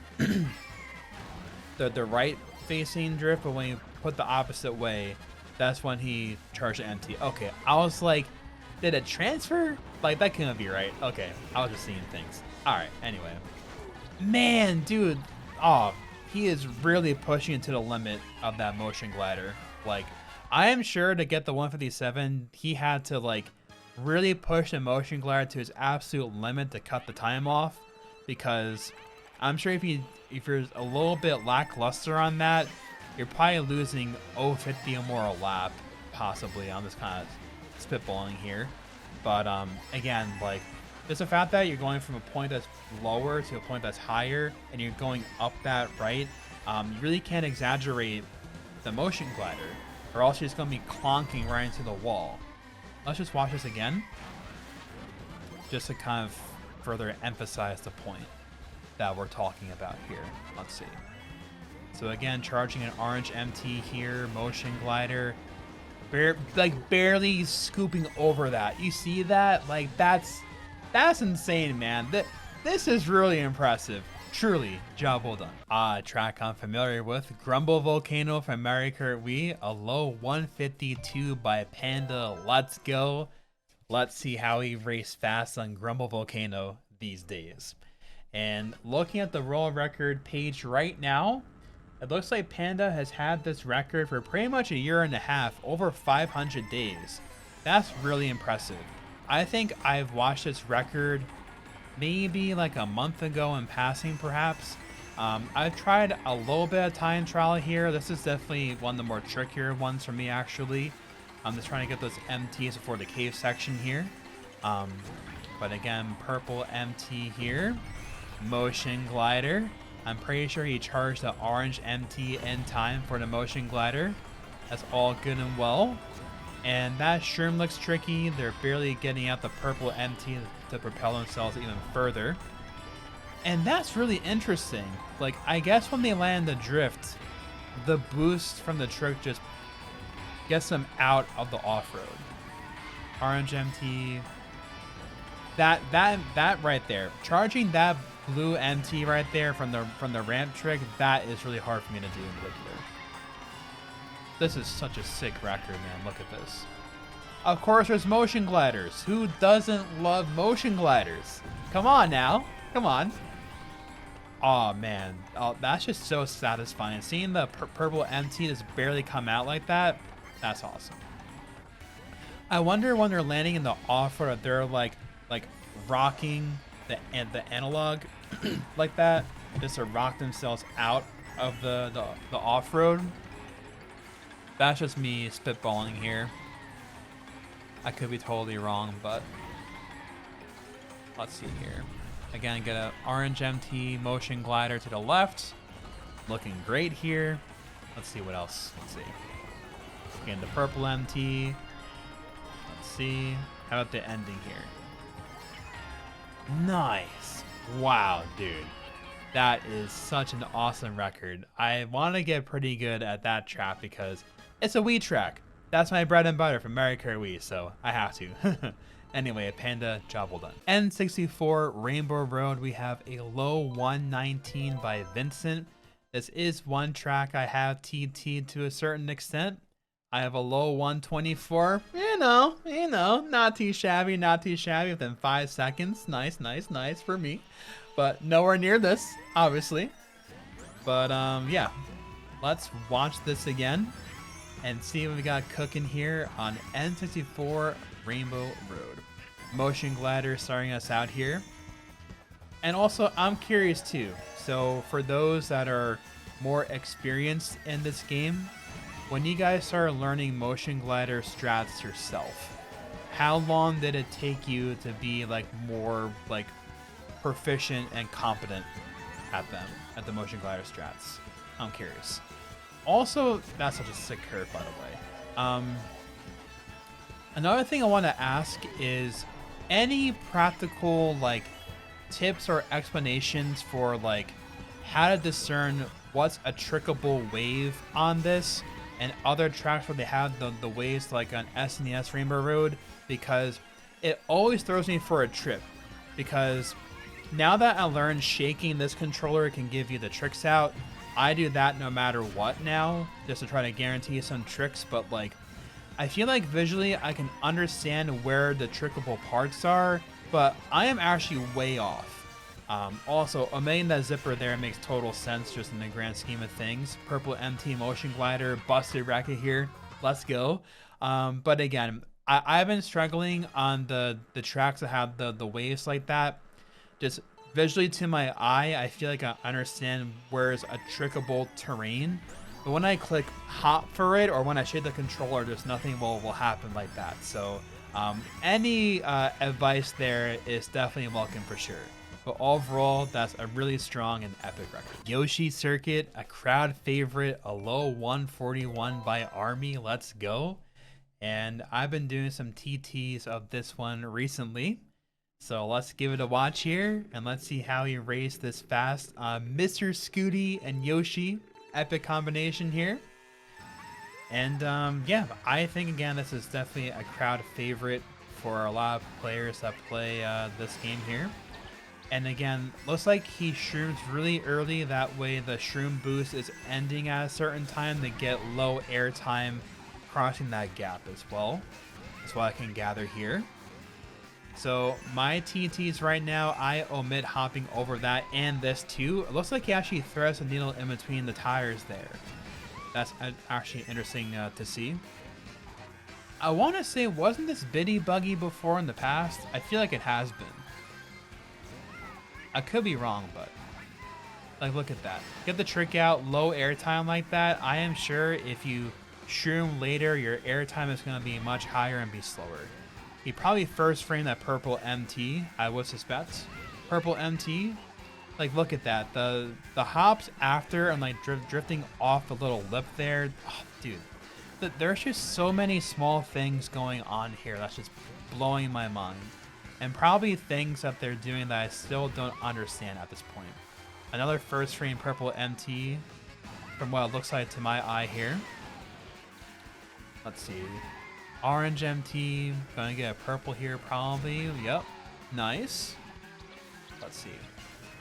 the right facing drift, but when you put the opposite way, that's when he charged the MT. Okay, I was like, did it transfer? Like, that couldn't be right. Okay, I was just seeing things. Alright, anyway. Man, dude. Oh, he is really pushing it to the limit of that motion glider. Like, I am sure to get the 157, he had to, like, really push the motion glider to his absolute limit to cut the time off, because I'm sure if you're a little bit lackluster on that, you're probably losing 0.50 or more a lap, possibly. I'm just kind of spitballing here, but again, like, just the fact that you're going from a point that's lower to a point that's higher, and you're going up that right, you really can't exaggerate the motion glider, or else you're just going to be clonking right into the wall. Let's just watch this again, just to kind of further emphasize the point that we're talking about here. Let's see. So again, charging an orange MT here, motion glider, barely scooping over that. You see that? Like, that's insane, man. This is really impressive. Truly, job well done. Track I'm familiar with, Grumble Volcano from Mario Kart Wii, a low 152 by Panda. Let's go. Let's see how he raced fast on Grumble Volcano these days. And looking at the Royal Record page right now, it looks like Panda has had this record for pretty much a year and a half, over 500 days. That's really impressive. I think I've watched this record maybe like a month ago in passing, perhaps. I've tried a little bit of time trial here. This is definitely one of the more trickier ones for me, actually. I'm just trying to get those MTs before the cave section here. But again, purple MT here. Motion glider. I'm pretty sure he charged the orange MT in time for the motion glider. That's all good and well. And that shroom looks tricky. They're barely getting out the purple MT to propel themselves even further. And that's really interesting. Like, I guess when they land the drift, the boost from the trick just gets them out of the off-road. Orange MT. That right there. Charging that blue MT right there from the ramp trick, that is really hard for me to do in regular. This is such a sick record, man. Look at this. Of course, there's motion gliders. Who doesn't love motion gliders? Come on now. Come on. Oh, man. Oh, that's just so satisfying. Seeing the purple MT just barely come out like that, that's awesome. I wonder when they're landing in the off-road, they're like rocking the analog like that, just to rock themselves out of the off-road. That's just me spitballing here. I could be totally wrong, but let's see here. Again, get an orange MT motion glider to the left. Looking great here. Let's see what else. Let's see. Again, the purple MT. Let's see. How about the ending here? Nice. Wow, dude. That is such an awesome record. I want to get pretty good at that track because it's a Wii track. That's my bread and butter from Mario Kart Wii, so I have to. Anyway, Panda, job well done. N64 Rainbow Road, we have a low 119 by Vincent. This is one track I have TT'd to a certain extent. I have a low 124. You know, not too shabby within 5 seconds. Nice for me. But nowhere near this, obviously. But yeah, let's watch this again and see what we got cooking here on N64 Rainbow Road. Motion glider starting us out here. And also, I'm curious too. So for those that are more experienced in this game, when you guys started learning motion glider strats yourself, how long did it take you to be like more like proficient and competent at them, at the motion glider strats. I'm curious. Also, that's such a sick curve, by the way. Another thing I want to ask is any practical like tips or explanations for like how to discern what's a trickable wave on this and other tracks where they have the waves like on SNES Rainbow Road, because it always throws me for a trip. Because now that I learned shaking this controller can give you the tricks out, I do that no matter what now, just to try to guarantee some tricks. But like, I feel like visually I can understand where the trickable parts are, but I am actually way off. Also, omitting that zipper there makes total sense just in the grand scheme of things. Purple MT motion glider, busted racket here. Let's go. But again, I've been struggling on the tracks that have the waves like that. Just visually to my eye, I feel like I understand where's a trickable terrain. But when I click hop for it or when I shake the controller, just nothing will happen like that. So any advice there is definitely welcome for sure. But overall, that's a really strong and epic record. Yoshi Circuit, a crowd favorite, a low 141 by Army. Let's go. And I've been doing some TTs of this one recently. So let's give it a watch here and let's see how he raced this fast. Mr. Scooty and Yoshi, epic combination here. And yeah, I think again, this is definitely a crowd favorite for a lot of players that play this game here. And again, looks like he shrooms really early. That way the shroom boost is ending at a certain time to get low air time crossing that gap as well. That's what I can gather here. So my TTs right now, I omit hopping over that and this too. It looks like he actually threads a needle in between the tires there. That's actually interesting to see. I want to say, wasn't this bitty buggy before in the past? I feel like it has been. I could be wrong, but like, look at that. Get the trick out, low airtime like that. I am sure if you shroom later, your airtime is going to be much higher and be slower. He probably first framed that purple MT, I would suspect. Purple MT, like look at that. The hops after and like drifting off the little lip there. Oh, dude, there's just so many small things going on here that's just blowing my mind. And probably things that they're doing that I still don't understand at this point. Another first frame purple MT from what it looks like to my eye here. Let's see. Orange MT, gonna get a purple here probably. Yep, nice. Let's see.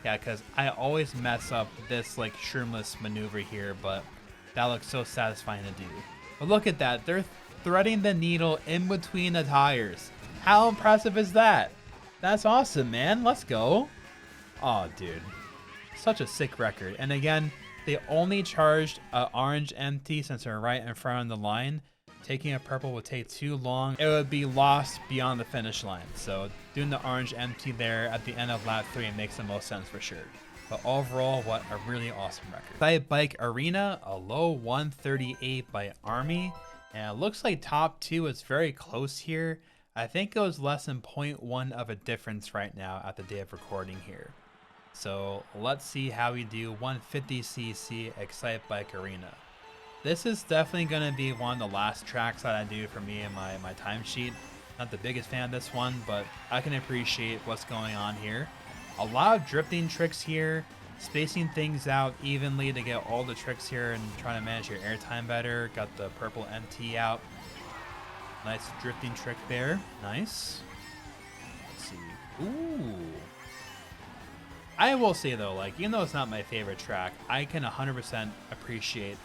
Yeah, because I always mess up this like shroomless maneuver here, but that looks so satisfying to do. But look at that, they're threading the needle in between the tires. How impressive is that? That's awesome, man. Let's go. Oh, dude. Such a sick record. And again, they only charged orange MT since they're right in front of the line. Taking a purple would take too long. It would be lost beyond the finish line. So doing the orange MT there at the end of lap 3 makes the most sense for sure. But overall, what a really awesome record. Excitebike Arena, a low 138 by Army. And it looks like top 2 is very close here. I think it was less than 0.1 of a difference right now at the day of recording here. So let's see how we do 150cc Excitebike Arena. This is definitely going to be one of the last tracks that I do for me in my timesheet. Not the biggest fan of this one, but I can appreciate what's going on here. A lot of drifting tricks here, spacing things out evenly to get all the tricks here and trying to manage your airtime better. Got the purple MT out. Nice drifting trick there. Nice. Let's see. Ooh. I will say though, like, even though it's not my favorite track, I can 100% appreciate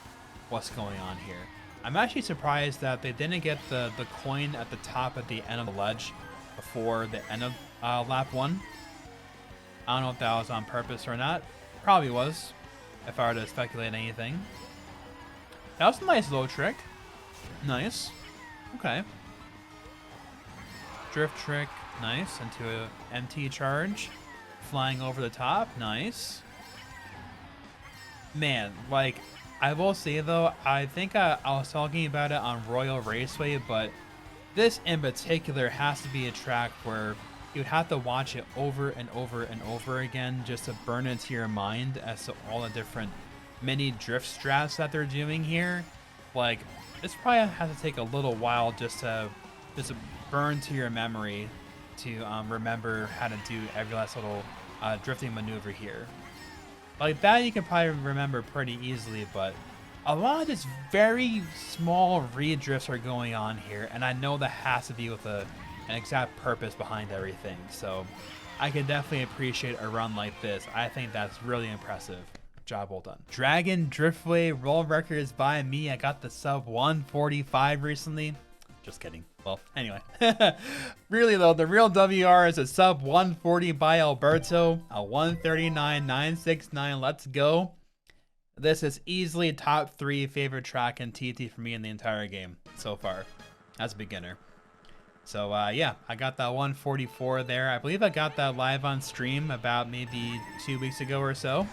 what's going on here. I'm actually surprised that they didn't get the coin at the top at the end of the ledge before the end of lap 1. I don't know if that was on purpose or not. Probably was, if I were to speculate anything. That was a nice low trick. Nice. Okay. Drift trick. Nice. Into a MT charge. Flying over the top. Nice. Man, like, I will say though, I think I was talking about it on Royal Raceway, but this in particular has to be a track where you would have to watch it over and over and over again just to burn into your mind as to all the different mini drift strats that they're doing here. Like, this probably has to take a little while just to burn to your memory to remember how to do every last little drifting maneuver here. Like that you can probably remember pretty easily, but a lot of just very small re-drifts are going on here, and I know that has to be with an exact purpose behind everything. So I can definitely appreciate a run like this. I think that's really impressive. Job well done. Dragon Driftway World Record is by me. I got the sub 145 recently. Just kidding. Well, anyway. Really though, the real WR is a sub 140 by Alberto. A 139.969. Let's go. This is easily top 3 favorite track in TT for me in the entire game so far as a beginner. So yeah, I got that 144 there. I believe I got that live on stream about maybe 2 weeks ago or so.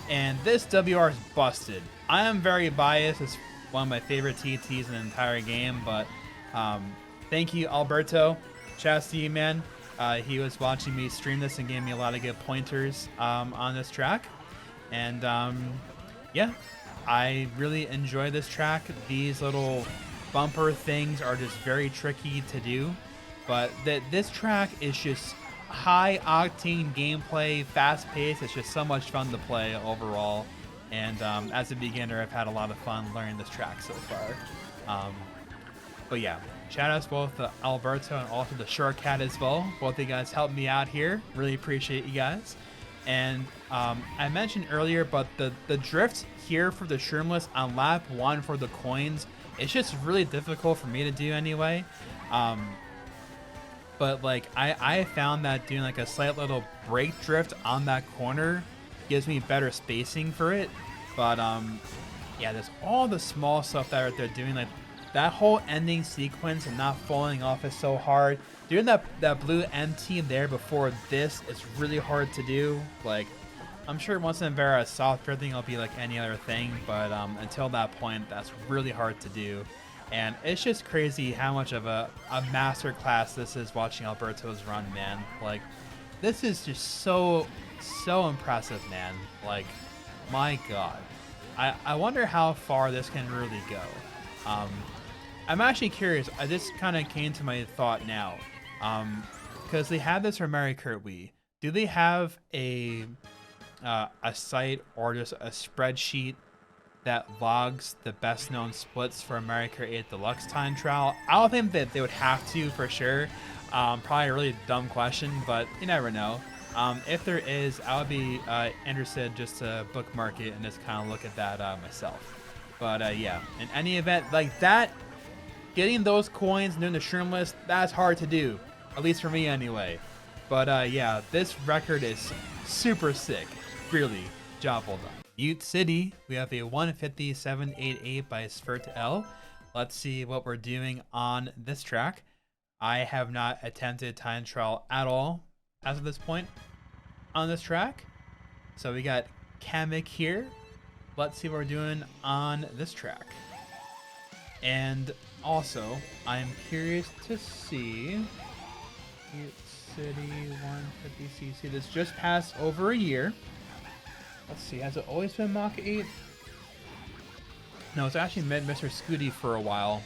And this WR is busted. I am very biased. It's one of my favorite TTs in the entire game, but thank you, Alberto. Shouts to you, man. He was watching me stream this and gave me a lot of good pointers on this track. And yeah, I really enjoy this track. These little bumper things are just very tricky to do, but this track is just high octane gameplay, fast paced. It's just so much fun to play overall. And as a beginner, I've had a lot of fun learning this track so far. But yeah, shout outs both to Alberto and also the Short Cat as well. Both of you guys helped me out here. Really appreciate you guys. And I mentioned earlier, but the drift here for the Shroomless on lap 1 for the coins, it's just really difficult for me to do anyway. But like I found that doing like a slight little brake drift on that corner gives me better spacing for it. But yeah, there's all the small stuff that they're doing, like that whole ending sequence and not falling off is so hard. Doing that blue MT there before this is really hard to do. Like, I'm sure once in Vera soft drifting will be like any other thing, but until that point, that's really hard to do. And it's just crazy how much of a master class this is watching Alberto's run, man. Like, this is just so impressive, man. Like, my God. I wonder how far this can really go. I'm actually curious. This kind of came to my thought now. Because they have this for Mario Kart Wii. Do they have a site or just a spreadsheet that logs the best known splits for Mario Kart 8 Deluxe time trial? I don't think that they would have to for sure. Probably a really dumb question, but you never know. If there is, I would be interested just to bookmark it and just kind of look at that myself. But yeah, in any event, like that, getting those coins and doing the Shroomless, that's hard to do. At least for me anyway. But yeah, this record is super sick. Really, job well done. Ute City, we have a 157.88 by Svert L. Let's see what we're doing on this track. I have not attempted time trial at all as of this point on this track. So we got Kamek here. Let's see what we're doing on this track. And also, I'm curious to see Ute City 150cc. This just passed over a year. Let's see, has it always been Mach 8? No, it's actually been Mr. Scooty for a while.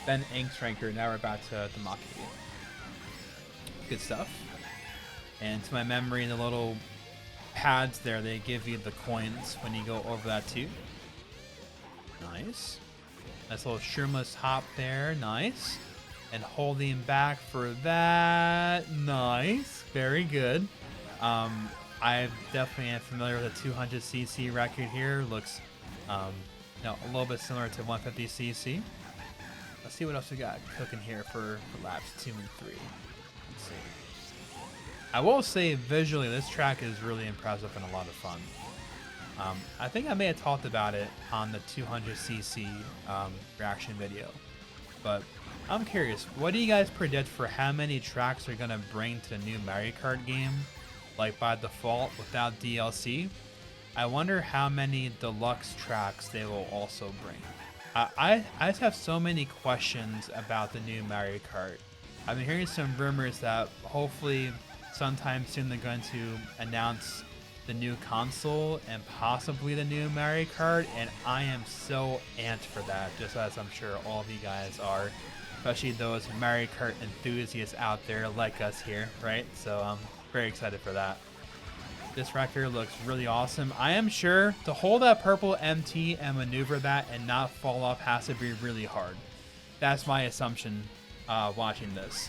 Then Inkstranker, now we're back to the Mach 8. Good stuff. And to my memory, in the little pads there, they give you the coins when you go over that too. Nice. Nice little Shroomless hop there, nice. And holding back for that, nice. Very good. I definitely am familiar with the 200cc record here. Looks a little bit similar to 150cc. Let's see what else we got cooking here for laps 2 and 3. Let's see. I will say visually this track is really impressive and a lot of fun. I think I may have talked about it on the 200cc reaction video, but I'm curious, what do you guys predict for how many tracks they're going to bring to the new Mario Kart game, like by default without DLC? I wonder how many deluxe tracks they will also bring. I just have so many questions about the new Mario Kart. I've been hearing some rumors that hopefully sometime soon they're going to announce the new console and possibly the new Mario Kart, and I am so amped for that, just as I'm sure all of you guys are, especially those Mario Kart enthusiasts out there like us here, right? So I'm very excited for that. This record looks really awesome. I am sure to hold that purple MT and maneuver that and not fall off has to be really hard. That's my assumption watching this.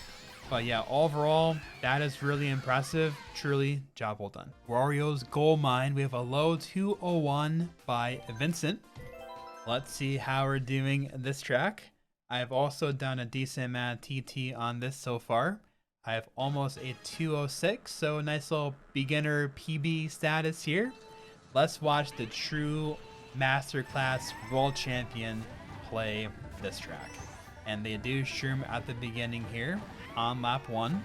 But yeah, overall, that is really impressive. Truly, job well done. Wario's Gold Mine, we have a low 201 by Vincent. Let's see how we're doing this track. I've also done a decent amount of TT on this so far. I have almost a 206, so a nice little beginner PB status here. Let's watch the true masterclass world champion play this track. And they do shroom at the beginning here on lap 1,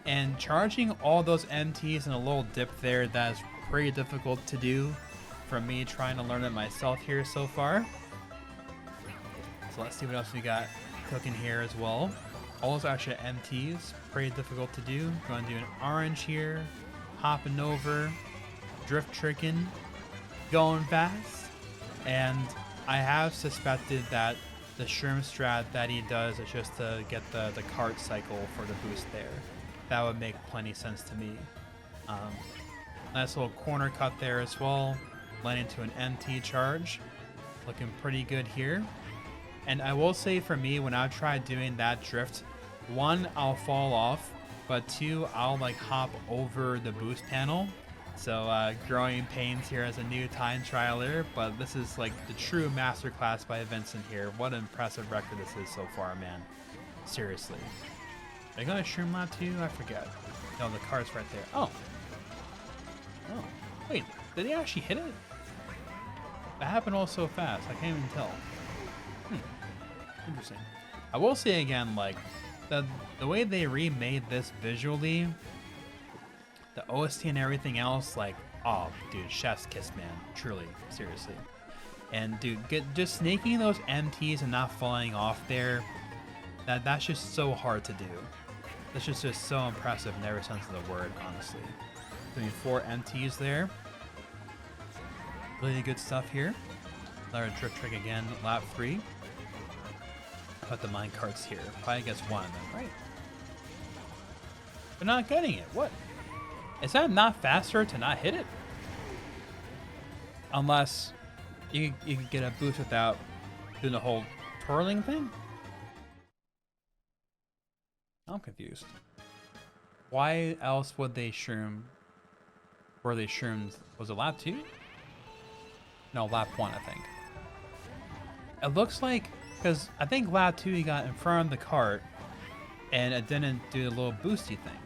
and charging all those MTs in a little dip there, that is pretty difficult to do for me trying to learn it myself here so far. So let's see what else we got cooking here as well. All those extra MTs, pretty difficult to do. Going to do an orange here, hopping over, drift tricking, going fast, and I have suspected that the shroom strat that he does is just to get the kart cycle for the boost there. That would make plenty sense to me. Nice little corner cut there as well, landing to an MT charge. Looking pretty good here. And I will say for me, when I tried doing that drift, 1, I'll fall off, but 2, I'll like hop over the boost panel. So growing pains here as a new time trialer, but this is like the true masterclass by Vincent here. What an impressive record this is so far, man. Seriously. Are they going to shroom lap 2? I forget. No, the car's right there. Oh. Oh. Wait, did he actually hit it? That happened all so fast. I can't even tell. Interesting. I will say again, like, the way they remade this visually, the OST and everything else, like, oh, dude, chef's kiss, man. Truly, seriously. And dude, just snaking those MTs and not falling off there, that's just so hard to do. That's just so impressive in every sense of the word, honestly. Doing 4 MTs there. Really good stuff here. Another drift trick again, lap 3. Put the mine carts here. Probably gets one of them, right? But not getting it. What? Is that not faster to not hit it? Unless you can get a boost without doing the whole twirling thing? I'm confused. Why else would they shroom? Were they shroomed? Was it lap 2? No, lap 1, I think. It looks like, because I think lap 2 he got in front of the cart and it didn't do the little boosty thing.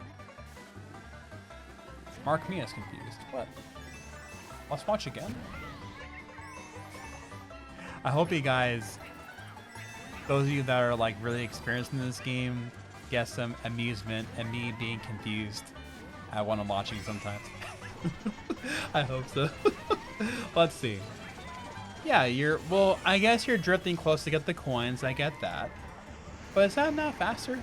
Mark me as confused. What? Let's watch again. I hope you guys, those of you that are like really experienced in this game, get some amusement and me being confused at what I'm watching sometimes. I hope so. Let's see. Yeah, well, I guess you're drifting close to get the coins. I get that. But is that not faster?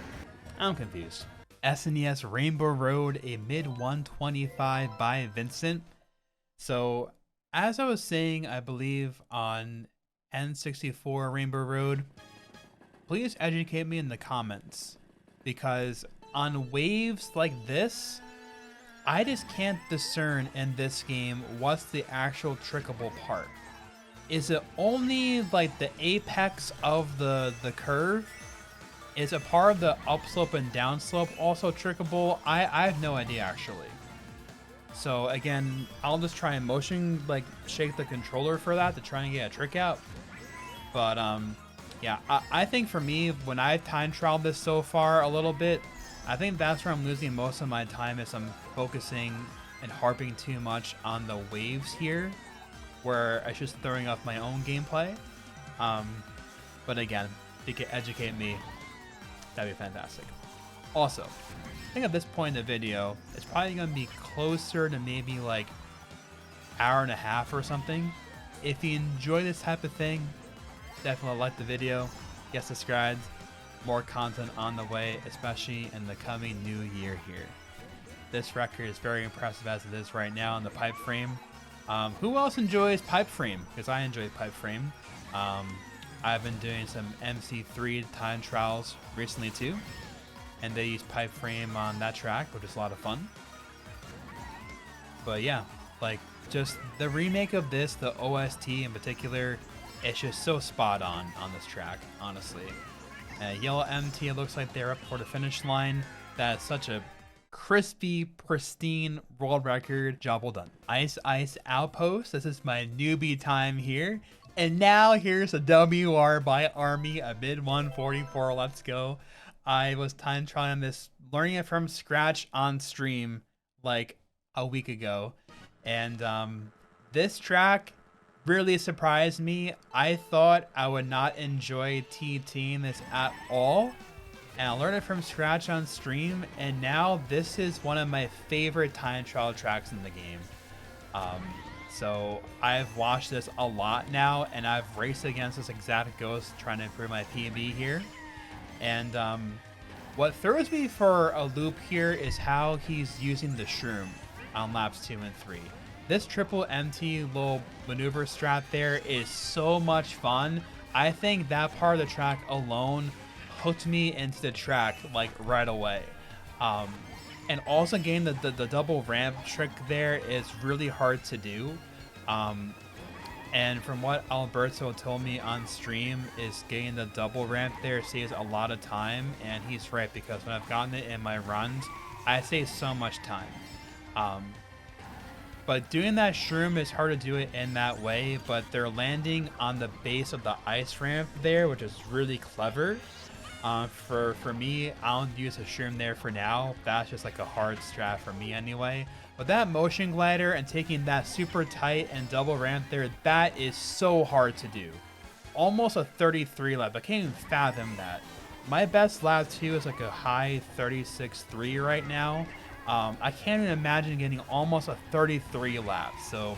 I'm confused. SNES Rainbow Road, a mid 125 by Vincent. So, as I was saying, I believe on N64 Rainbow Road, please educate me in the comments. Because on waves like this, I just can't discern in this game what's the actual trickable part. Is it only like the apex of the curve? Is a part of the upslope and downslope also trickable? I have no idea actually. So again, I'll just try and motion, like shake the controller for that to try and get a trick out. But yeah, I think for me, when I've time trialed this so far a little bit, I think that's where I'm losing most of my time, is I'm focusing and harping too much on the waves here, where I should throwing off my own gameplay. But again, if you could educate me, that'd be fantastic. Also, I think at this point in the video, it's probably going to be closer to maybe like hour and a half or something. If you enjoy this type of thing, definitely like the video, get subscribed, more content on the way, especially in the coming new year here. This record is very impressive as it is right now on the pipe frame. Who else enjoys pipe frame? Because I enjoy pipe frame. I've been doing some MC3 time trials recently too, and they use pipe frame on that track, which is a lot of fun. But yeah, like just the remake of this, the OST in particular, it's just so spot on this track, honestly. Yellow MT, it looks like they're up for the finish line. That's such a crispy, pristine world record. Job well done. Ice Outpost, this is my newbie time here. And now here's a WR by Army, a mid 144, let's go. I was time trying this, learning it from scratch on stream like a week ago. And this track really surprised me. I thought I would not enjoy TTing this at all. And I learned it from scratch on stream. And now this is one of my favorite time trial tracks in the game. So I've watched this a lot now, and I've raced against this exact ghost trying to improve my PB here. And what throws me for a loop here is how he's using the shroom on laps 2 and 3. This triple MT little maneuver strat there is so much fun. I think that part of the track alone hooked me into the track like right away. And also getting the double ramp trick there is really hard to do. And from what Alberto told me on stream, is getting the double ramp there saves a lot of time. And he's right, because when I've gotten it in my runs, I save so much time. But doing that shroom is hard to do it in that way, but they're landing on the base of the ice ramp there, which is really clever. For me, I don't use a shroom there for now. That's just like a hard strat for me anyway. But that motion glider and taking that super tight and double ramp there, that is so hard to do. Almost a 33 lap. I can't even fathom that. My best lap 2 is like a high 36.3 right now. I can't even imagine getting almost a 33 lap. So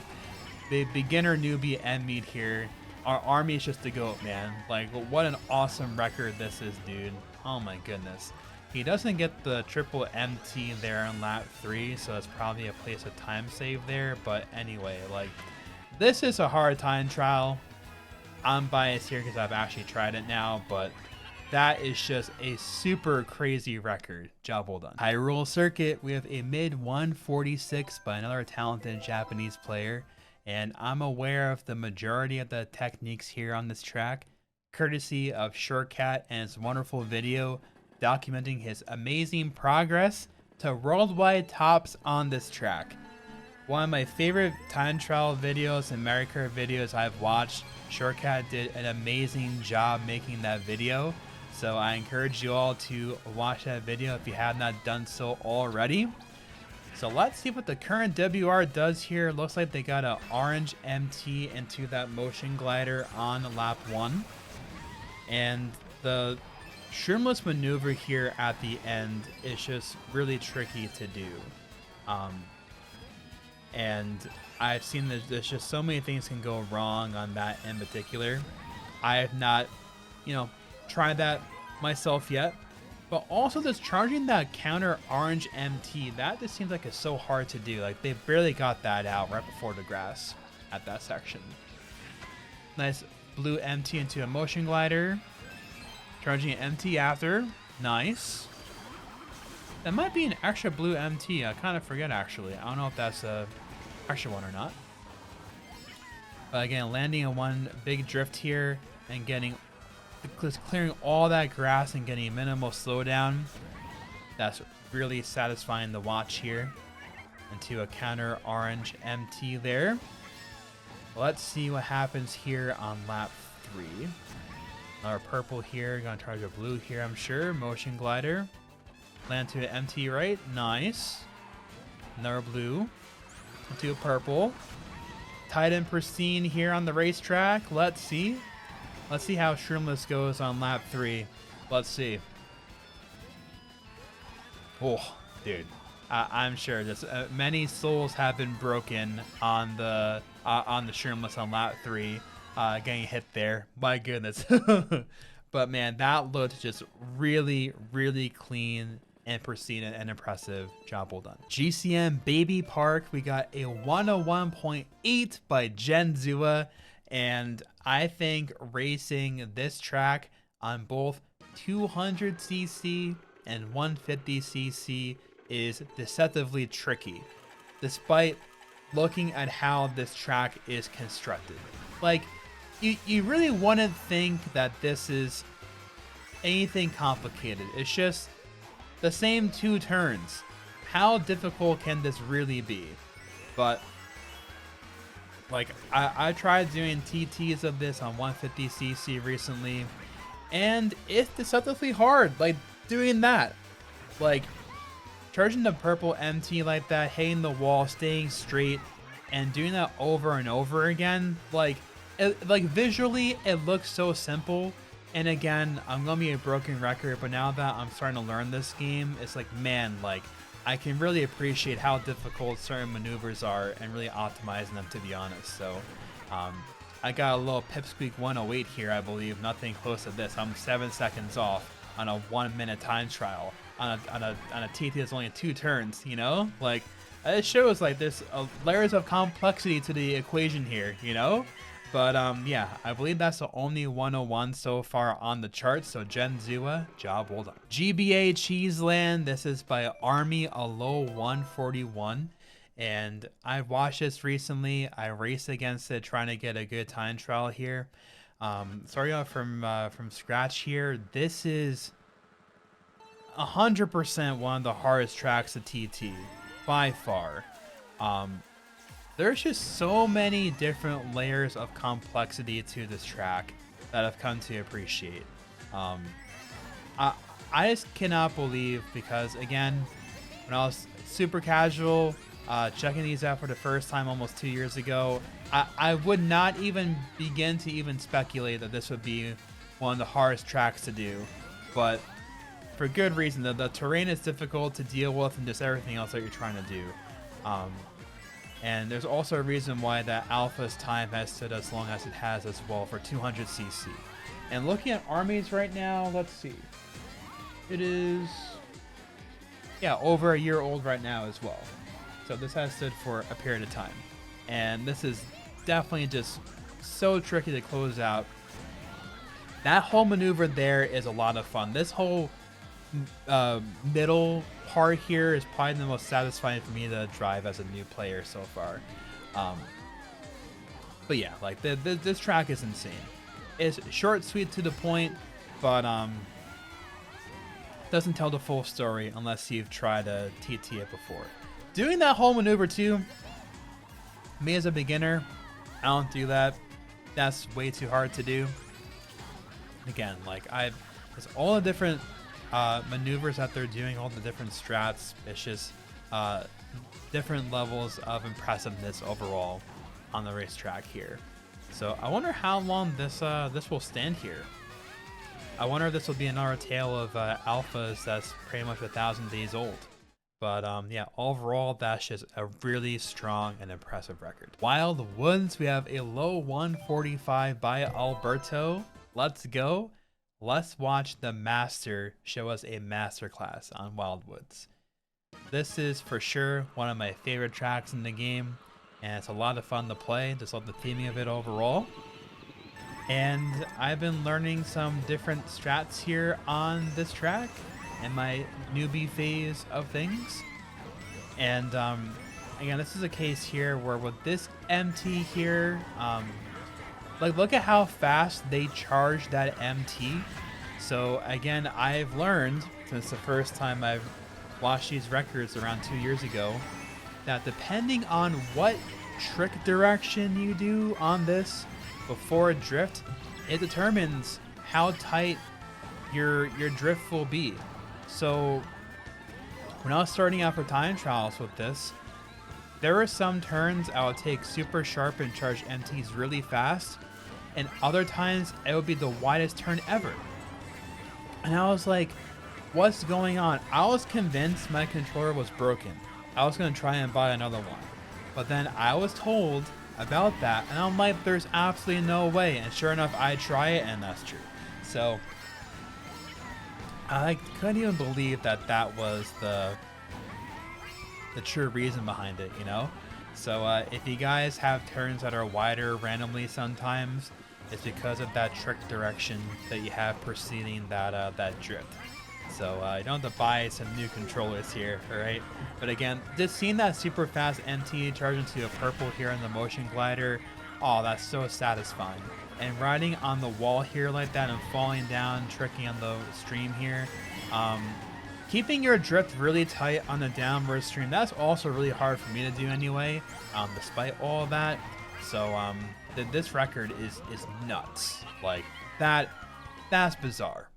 the beginner newbie end meet here. Our Army is just the GOAT, man. Like, what an awesome record this is, dude. Oh my goodness. He doesn't get the triple MT there on lap 3, so it's probably a place of time save there. But anyway, like, this is a hard time trial. I'm biased here because I've actually tried it now, but that is just a super crazy record. Job well done. Hyrule Circuit, we have a mid 146 by another talented Japanese player. And I'm aware of the majority of the techniques here on this track, courtesy of Shortcat and his wonderful video documenting his amazing progress to worldwide tops on this track. One of my favorite time trial videos and Mario Kart videos I've watched. Shortcat did an amazing job making that video. So I encourage you all to watch that video if you have not done so already. So let's see what the current WR does here. Looks like they got an orange MT into that motion glider on lap 1. And the shroomless maneuver here at the end is just really tricky to do. And I've seen that there's just so many things can go wrong on that in particular. I have not, tried that myself yet. But also just charging that counter orange MT, that just seems like it's so hard to do. Like, they barely got that out right before the grass at that section. Nice blue MT into a motion glider. Charging an MT after. Nice. That might be an extra blue MT. I kind of forget, actually. I don't know if that's a extra one or not. But again, landing in one big drift here and getting... just clearing all that grass and getting minimal slowdown. That's really satisfying to watch here. Into a counter orange MT there. Let's see what happens here on lap 3. Another purple here. Gonna charge a blue here, I'm sure. Motion glider. Land to an MT right. Nice. Another blue. Into a purple. Tight and pristine here on the racetrack. Let's see. Let's see how shroomless goes on lap 3. Let's see. Oh, dude. I'm sure this many souls have been broken on the shroomless on lap 3. Getting hit there. My goodness. But man, that looked just really, really clean and pristine and impressive. Job well done. GCN Baby Park, we got a 101.8 by Genzua, and I think racing this track on both 200cc and 150cc is deceptively tricky, despite looking at how this track is constructed. Like, you really wouldn't think that this is anything complicated. It's just the same 2 turns. How difficult can this really be? But like, I tried doing TTs of this on 150cc recently, and it's deceptively hard. Like, doing that, like charging the purple MT like that, hitting the wall, staying straight, and doing that over and over again. Like visually, it looks so simple. And again, I'm gonna be a broken record, but now that I'm starting to learn this game, it's like, man, like I can really appreciate how difficult certain maneuvers are and really optimizing them, to be honest. So I got a little pipsqueak 108 here, I believe. Nothing close to this. I'm 7 seconds off on a 1-minute time trial on a TT that's only 2 turns. You know, like it shows like there's layers of complexity to the equation here. You know. But yeah, I believe that's the only 101 so far on the chart. So Genzua, job well done. GBA Cheese Land, this is by Army Alo 141. And I watched this recently. I raced against it, trying to get a good time trial here. Starting out from scratch here, this is 100% one of the hardest tracks to TT by far. There's just so many different layers of complexity to this track that I've come to appreciate. I just cannot believe, because again, when I was super casual, checking these out for the first time almost 2 years ago, I would not even begin to even speculate that this would be one of the hardest tracks to do. But for good reason. The terrain is difficult to deal with, and just everything else that you're trying to do. And there's also a reason why that alpha's time has stood as long as it has as well for 200cc. And looking at armies right now, let's see. It is, yeah, over a year old right now as well. So this has stood for a period of time. And this is definitely just so tricky to close out. That whole maneuver there is a lot of fun. This whole middle part here is probably the most satisfying for me to drive as a new player so far. But yeah, like this track is insane. It's short, sweet, to the point, but doesn't tell the full story unless you've tried to TT it before. Doing that whole maneuver too, me as a beginner, I don't do that. That's way too hard to do. Again, like there's all the different maneuvers that they're doing, all the different strats. It's just different levels of impressiveness overall on the racetrack here. So I wonder how long this will stand here. I wonder if this will be another tale of alphas that's pretty much 1,000 days old. But yeah, overall, that's just a really strong and impressive record. Wild Woods, we have a low 145 by Alberto. Let's go. Let's watch the master show us a masterclass on Wild Woods. This is for sure one of my favorite tracks in the game, and it's a lot of fun to play. Just love the theming of it overall. And I've been learning some different strats here on this track in my newbie phase of things. And again, this is a case here where with this MT here, like look at how fast they charge that MT. So again, I've learned since the first time I've watched these records around 2 years ago, that depending on what trick direction you do on this before a drift, it determines how tight your drift will be. So when I was starting out for time trials with this, there were some turns I would take super sharp and charge MTs really fast, and other times it would be the widest turn ever. And I was like, what's going on? I was convinced my controller was broken. I was going to try and buy another one. But then I was told about that, and I'm like, there's absolutely no way. And sure enough, I try it, and that's true. So I couldn't even believe that that was the true reason behind it, you know? So if you guys have turns that are wider randomly sometimes, it's because of that trick direction that you have preceding that that drift. So you don't have to buy some new controllers here, alright? But again, just seeing that super fast MT charge into a purple here in the motion glider, oh, that's so satisfying. And riding on the wall here like that and falling down, tricking on the stream here, keeping your drift really tight on the downward stream, that's also really hard for me to do anyway, despite all of that. So this record is nuts. Like, that's bizarre.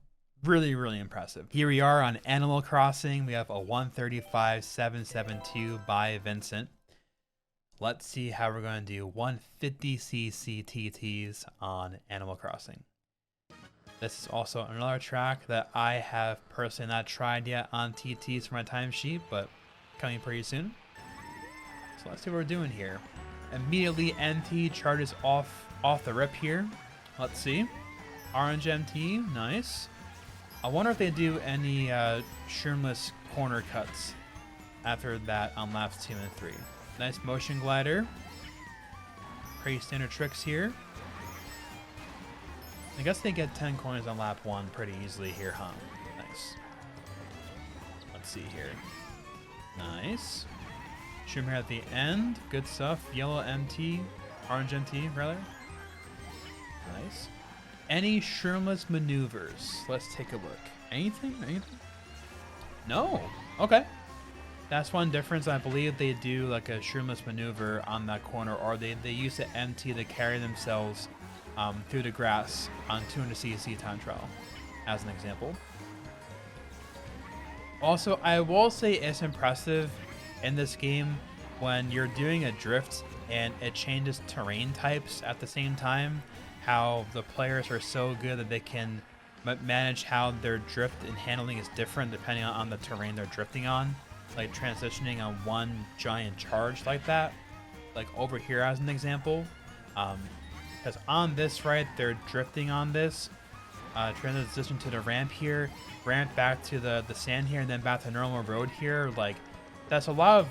Really, really impressive. Here we are on Animal Crossing. We have a 135.772 by Vincent. Let's see how we're going to do 150cc TTs on Animal Crossing. This is also another track that I have personally not tried yet on TTs for my timesheet, but coming pretty soon. So let's see what we're doing here. Immediately NT charges off the rip here. Let's see. Orange MT, nice. I wonder if they do any shroomless corner cuts after that on laps 2 and 3. Nice motion glider. Pretty standard tricks here. I guess they get 10 coins on lap 1 pretty easily here, huh? Nice. Let's see here. Nice. Shroom here at the end. Good stuff. Yellow MT. Orange MT, rather. Nice. Any shroomless maneuvers? Let's take a look. Anything? Anything? No. Okay. That's one difference. I believe they do like a shroomless maneuver on that corner, or they use the MT to carry themselves through the grass on 200cc time trial, as an example. Also, I will say it's impressive in this game when you're doing a drift and it changes terrain types at the same time, how the players are so good that they can manage how their drift and handling is different depending on the terrain they're drifting on. Like transitioning on one giant charge like that, like over here as an example. Because on this right, they're drifting on this, transition to the ramp here, ramp back to the sand here, and then back to normal road here. Like, that's a lot of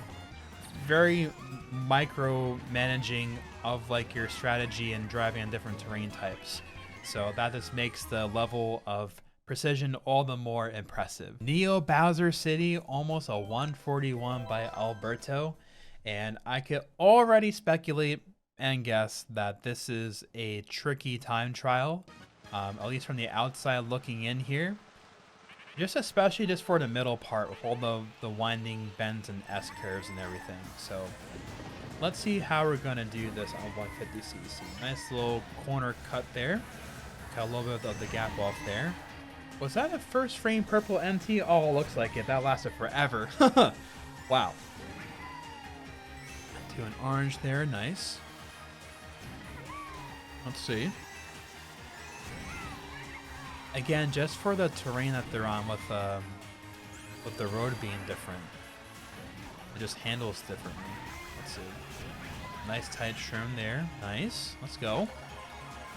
very micro managing of like your strategy and driving on different terrain types. So that just makes the level of precision all the more impressive. Neo Bowser City, almost a 141 by Alberto, and I could already speculate and guess that this is a tricky time trial, at least from the outside looking in here, just especially just for the middle part with all the winding bends and S curves and everything. So let's see how we're gonna do this on 150cc. Nice little corner cut there, cut a little bit of the gap off there. Was that a first frame purple MT? Oh, looks like it. That lasted forever. Wow. To an orange there. Nice. Let's see. Again, just for the terrain that they're on with the road being different, it just handles differently. Let's see. Nice tight shroom there. Nice. Let's go.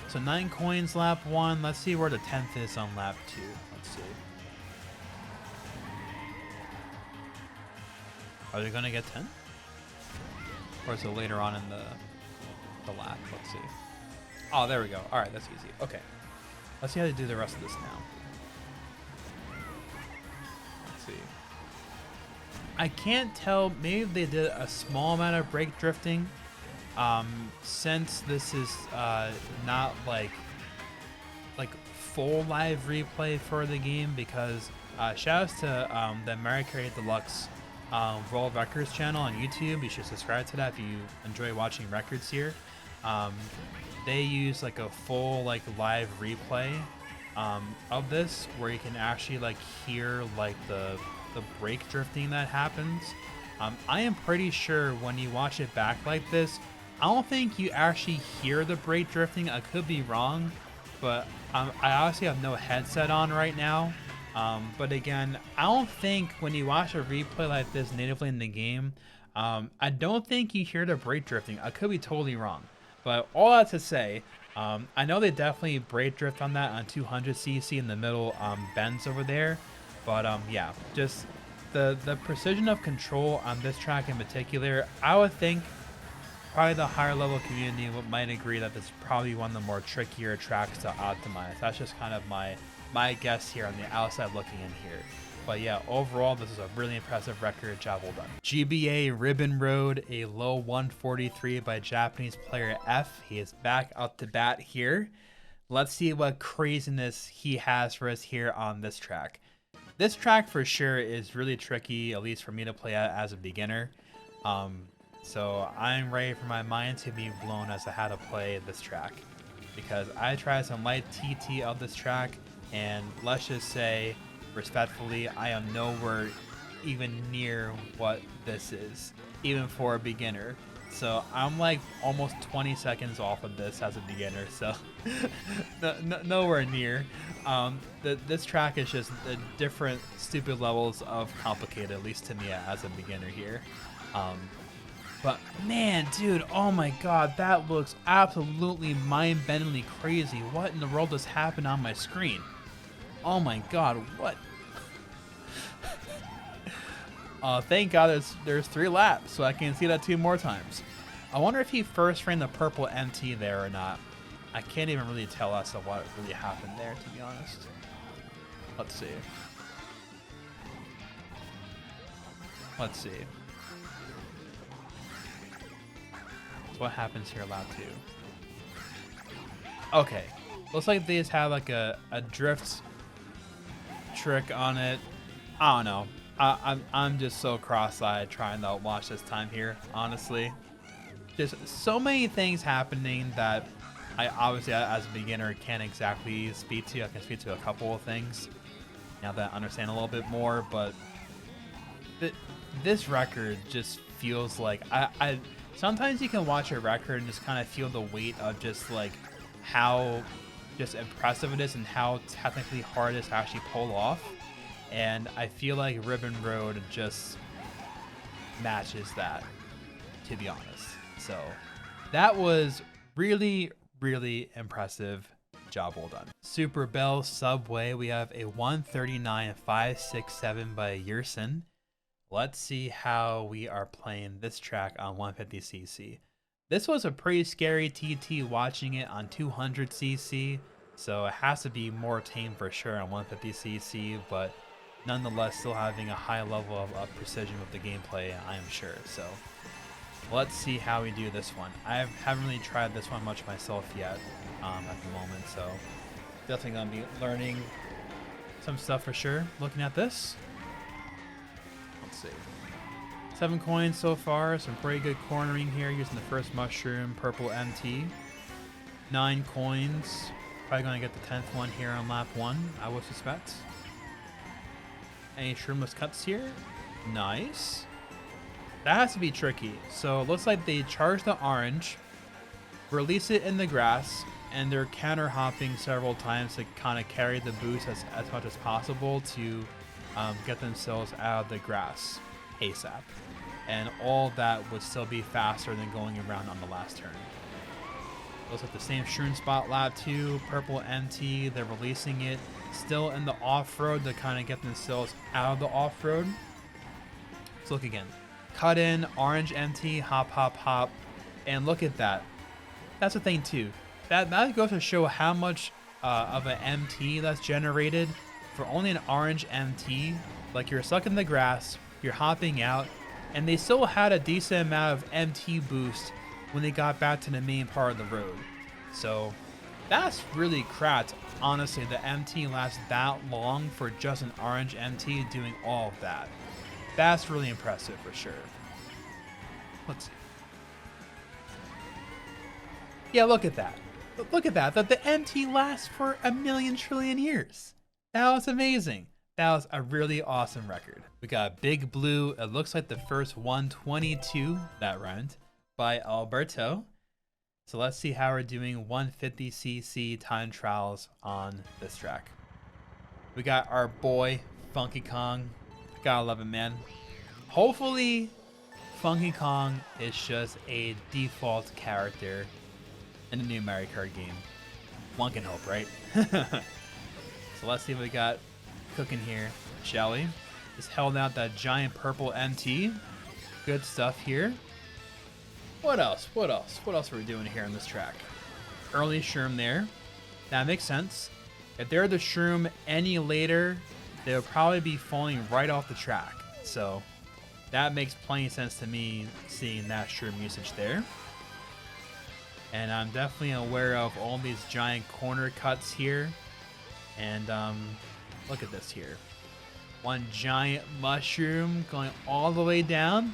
So 9 coins lap 1. Let's see where the 10th is on lap 2. Let's see. Are they gonna get 10? Or is it later on in the lap? Let's see. Oh, there we go. Alright, that's easy. Okay. Let's see how to do the rest of this now. Let's see. I can't tell. Maybe they did a small amount of brake drifting. Since this is not like full live replay for the game, because shoutouts to the Mario Kart Deluxe World Records channel on YouTube. You should subscribe to that if you enjoy watching records here. They use like a full like live replay of this, where you can actually like hear like the brake drifting that happens. I am pretty sure when you watch it back like this, I don't think you actually hear the brake drifting. I could be wrong, but I honestly have no headset on right now. But again, I don't think when you watch a replay like this natively in the game, I don't think you hear the brake drifting. I could be totally wrong. But all that to say, I know they definitely brake drift on that on 200cc in the middle bends over there. But yeah, just the precision of control on this track in particular, I would think probably the higher level community might agree that this is probably one of the more trickier tracks to optimize. That's just kind of my guess here on the outside looking in here. But yeah, overall, this is a really impressive record. Job well done. GBA Ribbon Road, a low 143 by Japanese player F. He is back up to bat here. Let's see what craziness he has for us here on this track. This track for sure is really tricky, at least for me to play as a beginner. So I'm ready for my mind to be blown as to how to play this track, because I tried some light TT of this track, and let's just say, respectfully, I am nowhere even near what this is, even for a beginner. So I'm like almost 20 seconds off of this as a beginner, so nowhere near. This track is just different stupid levels of complicated, at least to me as a beginner here. But man, dude, oh my god, that looks absolutely mind-bendingly crazy. What in the world just happened on my screen? Oh my god, what? Thank god there's 3 laps, so I can see that 2 more times. I wonder if he first framed the purple MT there or not. I can't even really tell as to what really happened there, to be honest. Let's see. Let's see. So what happens here lap 2? Okay. Looks like they just have like a drift trick on it. I don't know. I'm just so cross-eyed trying to watch this time here, honestly. Just so many things happening that I obviously, as a beginner, can't exactly speak to. I can speak to a couple of things now that I understand a little bit more, but this record just feels like I sometimes you can watch a record and just kind of feel the weight of just like how just impressive it is and how technically hard it is to actually pull off. And I feel like Ribbon Road just matches that, to be honest. So that was really, really impressive. Job well done. Super Bell Subway, we have a 139.567 by Yersin. Let's see how we are playing this track on 150cc. This was a pretty scary TT watching it on 200cc, so it has to be more tame for sure on 150cc, but nonetheless still having a high level of precision with the gameplay, I am sure. So let's see how we do this one. I haven't really tried this one much myself yet at the moment, so definitely going to be learning some stuff for sure looking at this. Let's see. 7 coins so far, some pretty good cornering here using the first mushroom, purple MT. 9 coins, probably going to get the 10th one here on lap 1, I would suspect. Any shroomless cuts here? Nice. That has to be tricky. So it looks like they charge the orange, release it in the grass, and they're counter hopping several times to kind of carry the boost as much as possible to get themselves out of the grass ASAP. And all that would still be faster than going around on the last turn. Looks like the same shroom spot lap 2, purple MT, they're releasing it. Still in the off-road to kind of get themselves out of the off-road. Let's look again. Cut in, orange MT, hop, hop, hop. And look at that. That's the thing too. That goes to show how much of an MT that's generated for only an orange MT. Like you're stuck in the grass, you're hopping out, and they still had a decent amount of MT boost when they got back to the main part of the road. So that's really cracked. Honestly, the MT lasts that long for just an orange MT doing all of that. That's really impressive for sure. Let's see. Yeah, look at that. Look at that. That the MT lasts for a million trillion years. That was amazing. That was a really awesome record. We got Big Blue. It looks like the first 122, that rhymed, by Alberto. So let's see how we're doing 150cc time trials on this track. We got our boy, Funky Kong. Gotta love it, man. Hopefully, Funky Kong is just a default character in the new Mario Kart game. One can hope, right? So let's see what we got cooking here. Shelly. Just held out that giant purple MT. Good stuff here. What else? What else? What else are we doing here on this track? Early Shroom there. That makes sense. If they're the Shroom any later, they'll probably be falling right off the track. So that makes plenty of sense to me, seeing that Shroom usage there. And I'm definitely aware of all these giant corner cuts here. And look at this here. One giant mushroom going all the way down.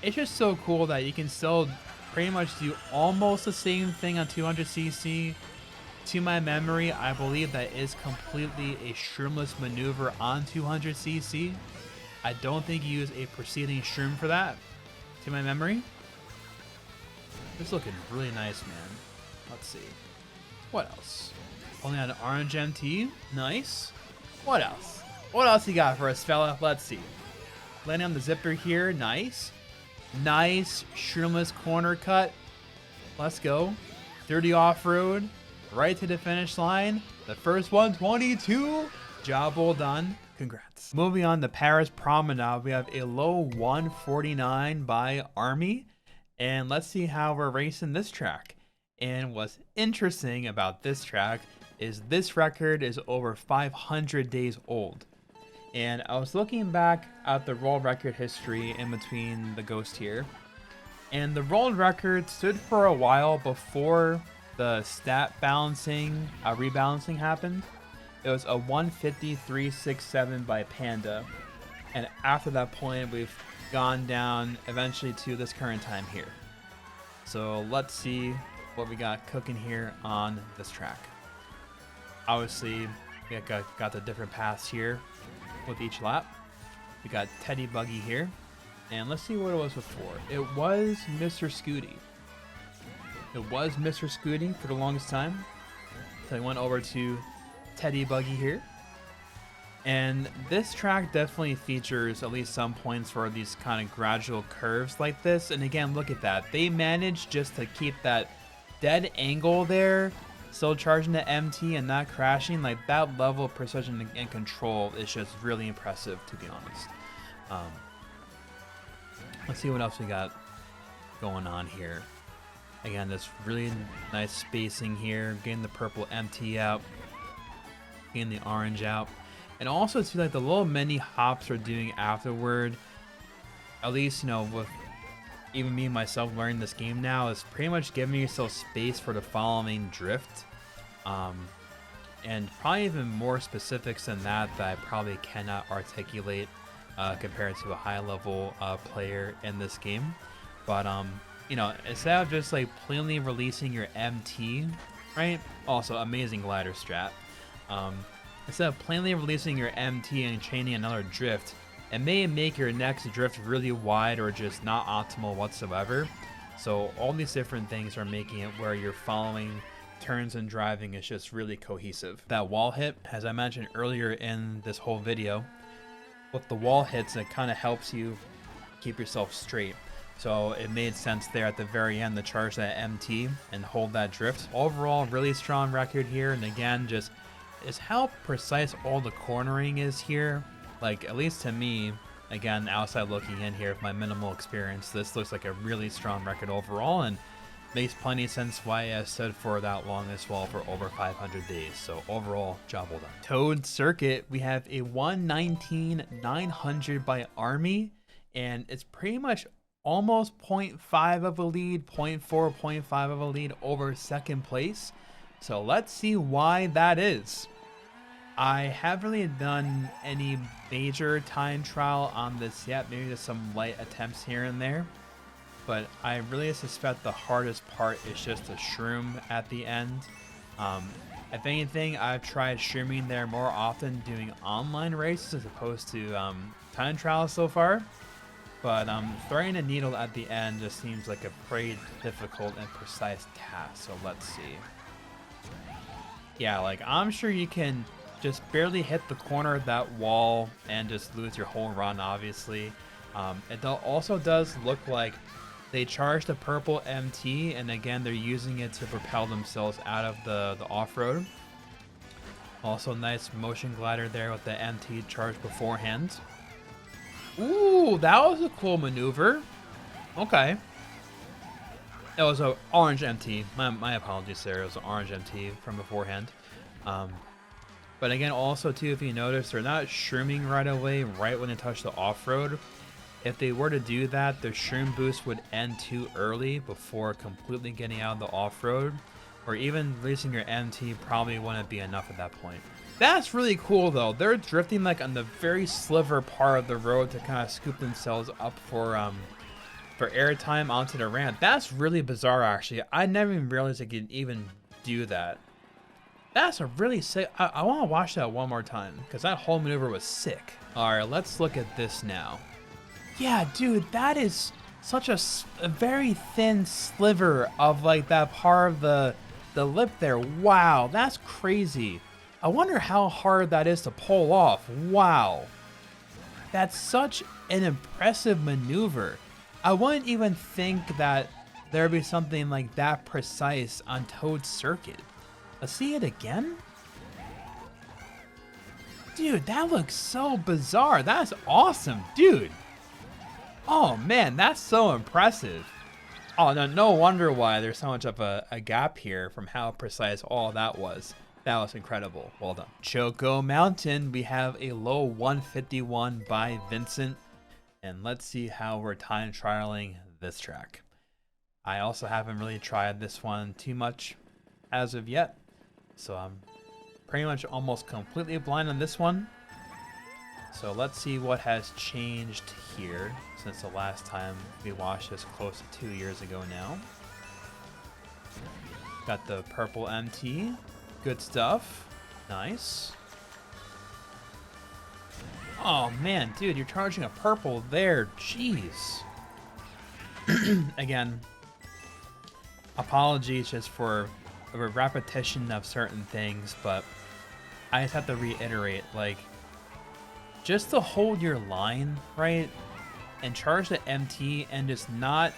It's just so cool that you can still pretty much do almost the same thing on 200cc. To my memory, I believe that is completely a shroomless maneuver on 200cc. I don't think you use a preceding shroom for that, to my memory. It's looking really nice, man. Let's see. What else? Only on an orange MT. Nice. What else? What else you got for us, fella? Let's see. Landing on the zipper here. Nice. Nice shroomless corner cut. Let's go. 30 off-road. Right to the finish line. The first 122. Job well done. Congrats. Moving on to Paris Promenade, we have a low 149 by Army. And let's see how we're racing this track. And what's interesting about this track is this record is over 500 days old. And I was looking back at the world record history in between the ghost here. And the world record stood for a while before the stat balancing, rebalancing happened. It was a 153.67 by Panda. And after that point, we've gone down eventually to this current time here. So let's see what we got cooking here on this track. Obviously, we got the different paths here with each lap. We got Teddy Buggy here. And let's see what it was before. It was Mr. Scooty. It was Mr. Scooty for the longest time. So I went over to Teddy Buggy here. And this track definitely features at least some points for these kind of gradual curves like this. And again, look at that. They managed just to keep that dead angle there, still charging the MT and not crashing. Like, that level of precision and control is just really impressive, to be honest. Let's see what else we got going on here. Again, this really nice spacing here, getting the purple MT out, getting the orange out. And also too, like the little mini hops we're doing afterward, at least, you know, with even me myself learning this game now, is pretty much giving yourself space for the following drift. And probably even more specifics than that I probably cannot articulate compared to a high level player in this game. But you know, instead of just like plainly releasing your MT, right? Also amazing glider strat. Instead of plainly releasing your MT and chaining another drift, it may make your next drift really wide or just not optimal whatsoever. So all these different things are making it where you're following turns and driving is just really cohesive. That wall hit, as I mentioned earlier in this whole video, with the wall hits, it kind of helps you keep yourself straight. So it made sense there at the very end to charge that MT and hold that drift. Overall, really strong record here. And again, just is how precise all the cornering is here. Like, at least to me, again, outside looking in here with my minimal experience, this looks like a really strong record overall, and makes plenty of sense why it has stood for that long as well for over 500 days. So overall, job well done. Toad Circuit, we have a 119.900 by Army, and it's pretty much almost 0.5 of a lead, 0.4, 0.5 of a lead over second place. So let's see why that is. I haven't really done any major time trial on this yet, maybe just some light attempts here and there. But I really suspect the hardest part is just the shroom at the end. If anything, I've tried shrooming there more often doing online races as opposed to time trials so far. But throwing a needle at the end just seems like a pretty difficult and precise task. So let's see. Yeah, like I'm sure you can just barely hit the corner of that wall and just lose your whole run, obviously. It also does look like they charged the purple MT, and again, they're using it to propel themselves out of the off-road. Also nice motion glider there with the MT charge beforehand. Ooh, that was a cool maneuver. Okay. It was an orange MT. My apologies there. It was an orange MT from beforehand. But again, also too, if you notice, they're not shrooming right away, right when they touch the off-road. If they were to do that, the shroom boost would end too early before completely getting out of the off-road. Or even releasing your MT probably wouldn't be enough at that point. That's really cool though. They're drifting like on the very sliver part of the road to kind of scoop themselves up for airtime onto the ramp. That's really bizarre actually. I never even realized they could even do that. That's a really sick. I want to watch that one more time because that whole maneuver was sick. All right, let's look at this now. Yeah, dude, that is such a very thin sliver of like that part of the lip there. Wow, that's crazy. I wonder how hard that is to pull off. Wow. That's such an impressive maneuver. I wouldn't even think that there'd be something like that precise on Toad's circuit. Let's see it again. Dude, that looks so bizarre. That's awesome, dude. Oh man, that's so impressive. Oh, no wonder why there's so much of a gap here from how precise all that was. That was incredible. Well done. Choco Mountain, we have a low 151 by Vincent. And let's see how we're time trialing this track. I also haven't really tried this one too much as of yet. So I'm pretty much almost completely blind on this one. So let's see what has changed here since the last time we watched this close to 2 years ago now. Got the purple MT. Good stuff. Nice. Oh man, dude, you're charging a purple there. Jeez. Again, apologies just for a repetition of certain things, but I just have to reiterate, like, just to hold your line, right, and charge the MT and just not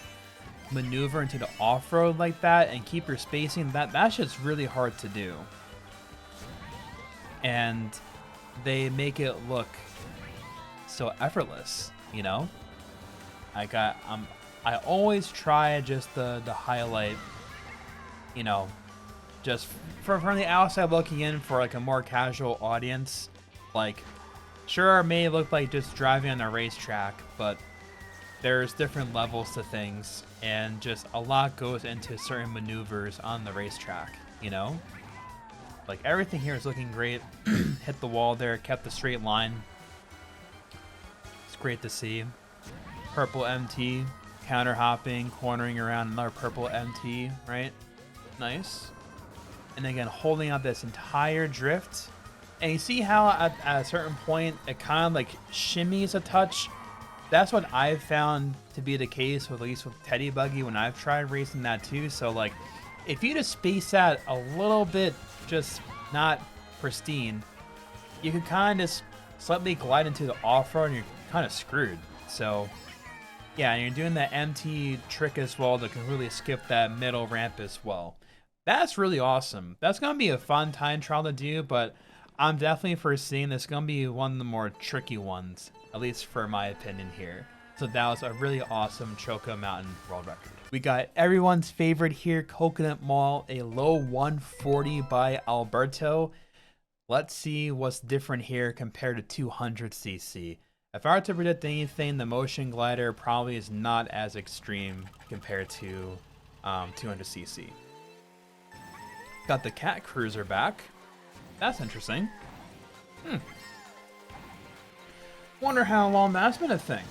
maneuver into the off-road like that and keep your spacing, that's just really hard to do. And they make it look so effortless, you know? I always try just the highlight, you know, just from the outside looking in for like a more casual audience. Like, sure, it may look like just driving on a racetrack, but there's different levels to things, and just a lot goes into certain maneuvers on the racetrack, you know? Like, everything here is looking great. Hit the wall there, kept the straight line. It's great to see. Purple MT, counter hopping, cornering around another purple MT, right? Nice. And again, holding out this entire drift. And you see how at a certain point, it kind of like shimmies a touch. That's what I've found to be the case, with, at least with Teddy Buggy, when I've tried racing that too. So like, if you just space that a little bit, just not pristine, you can kind of just slightly glide into the off-road and you're kind of screwed. So yeah, and you're doing that MT trick as well to completely skip that middle ramp as well. That's really awesome. That's going to be a fun time trial to do, but I'm definitely foreseeing this going to be one of the more tricky ones, at least for my opinion here. So that was a really awesome Choco Mountain world record. We got everyone's favorite here, Coconut Mall, a low 140 by Alberto. Let's see what's different here compared to 200cc. If I were to predict anything, the motion glider probably is not as extreme compared to 200cc. Got the Cat Cruiser back. That's interesting. Wonder how long that's been a thing.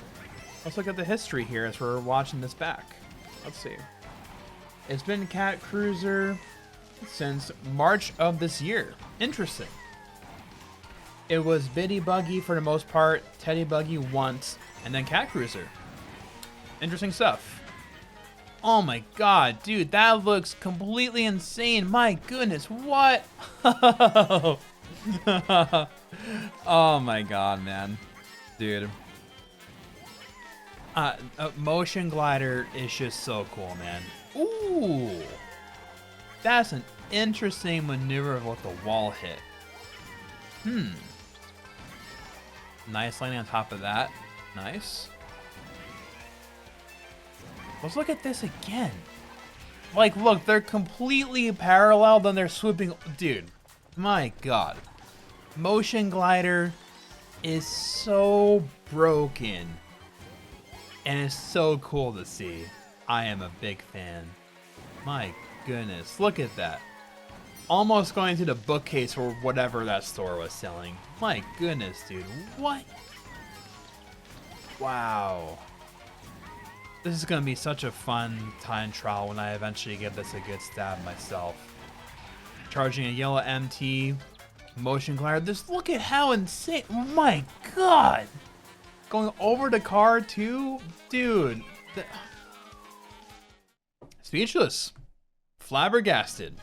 Let's look at the history here as we're watching this back. Let's see. It's been Cat Cruiser since March of this year. Interesting. It was Biddy Buggy for the most part, Teddy Buggy once, and then Cat Cruiser. Interesting stuff. Oh my god, dude, that looks completely insane. My goodness, what? Oh my god, man. Dude. Motion glider is just so cool, man. Ooh. That's an interesting maneuver with the wall hit. Nice landing on top of that. Nice. Let's look at this again. Like, look, they're completely parallel, then they're swooping. Dude, my God. Motion glider is so broken. And it's so cool to see. I am a big fan. My goodness, look at that. Almost going to the bookcase or whatever that store was selling. My goodness, dude. What? Wow. This is going to be such a fun time trial when I eventually give this a good stab myself. Charging a yellow MT. Motion glider. Just look at how insane. Oh my God. Going over the car too? Dude. Speechless. Flabbergasted.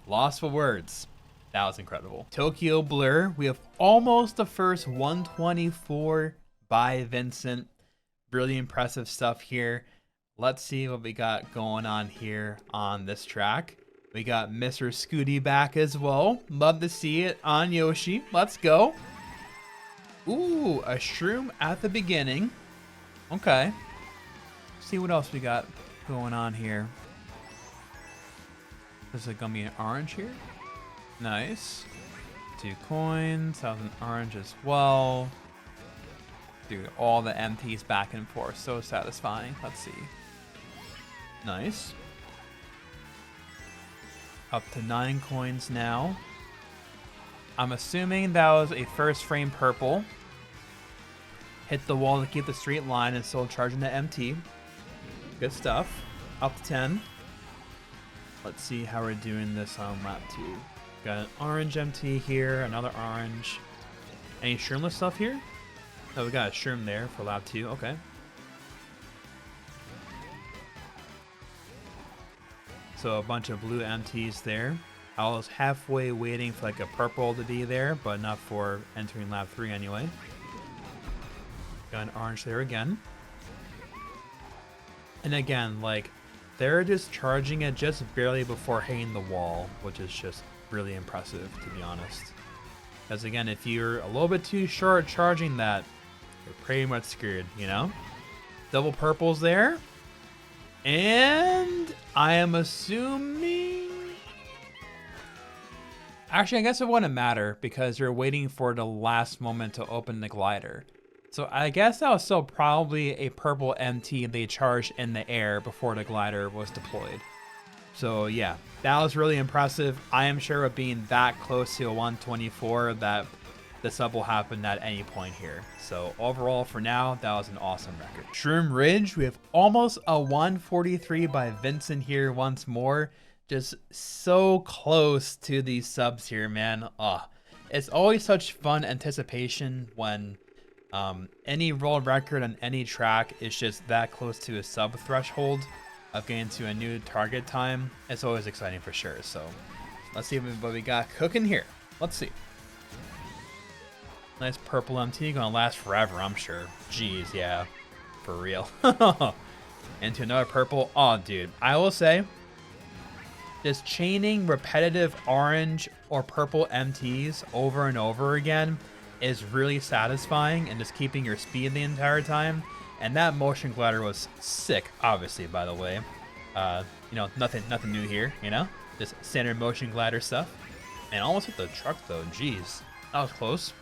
Lost for words. That was incredible. Tokyo Blur. We have almost the first 124 by Vincent. Really impressive stuff here. Let's see what we got going on here on this track. We got Mr. Scooty back as well. Love to see it on Yoshi. Let's go. Ooh, a shroom at the beginning. Okay. See what else we got going on here. Is it gonna be an orange here? Nice. 2 coins. That was an orange as well. Dude, all the MTs back and forth. So satisfying. Let's see. Nice. Up to 9 coins now. I'm assuming that was a first frame purple. Hit the wall to keep the straight line and still charging the MT. Good stuff. Up to 10. Let's see how we're doing this on lap 2. Got an orange MT here, another orange. Any shroomless stuff here? Oh, we got a shroom there for lap 2. Okay. So a bunch of blue MTs there. I was halfway waiting for like a purple to be there, but not for entering lap 3 anyway. Got an orange there again. And again, like, they're just charging it just barely before hitting the wall, which is just really impressive, to be honest. Because again, if you're a little bit too short charging that, you're pretty much screwed, you know? Double purples there. And I am assuming... Actually, I guess it wouldn't matter because you're waiting for the last moment to open the glider. So I guess that was still probably a purple MT they charged in the air before the glider was deployed. So yeah, that was really impressive. I am sure with being that close to a 124 that the sub will happen at any point here. So overall for now, that was an awesome record. Shroom Ridge, we have almost a 143 by Vincent here once more. Just so close to these subs here, man. It's always such fun anticipation when any world record on any track is just that close to a sub threshold of getting to a new target time. It's always exciting for sure. So let's see what we got cooking here. Let's see. Nice purple MT, gonna last forever, I'm sure. Jeez, yeah, for real. Into another purple. Oh, dude, I will say, just chaining repetitive orange or purple MTs over and over again is really satisfying and just keeping your speed the entire time. And that motion glider was sick, obviously, by the way. You know, nothing new here, you know? Just standard motion glider stuff. And almost hit the truck though, jeez. That was close.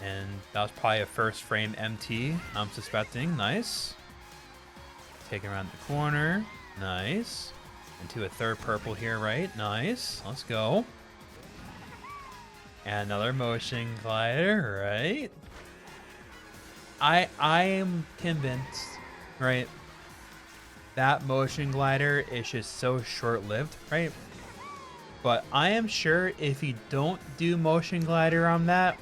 And that was probably a first frame MT, I'm suspecting. Nice. Taking around the corner. Nice. Into a third purple here, right? Nice. Let's go. And another motion glider, right? I am convinced, right? That motion glider is just so short-lived, right? But I am sure if you don't do motion glider on that,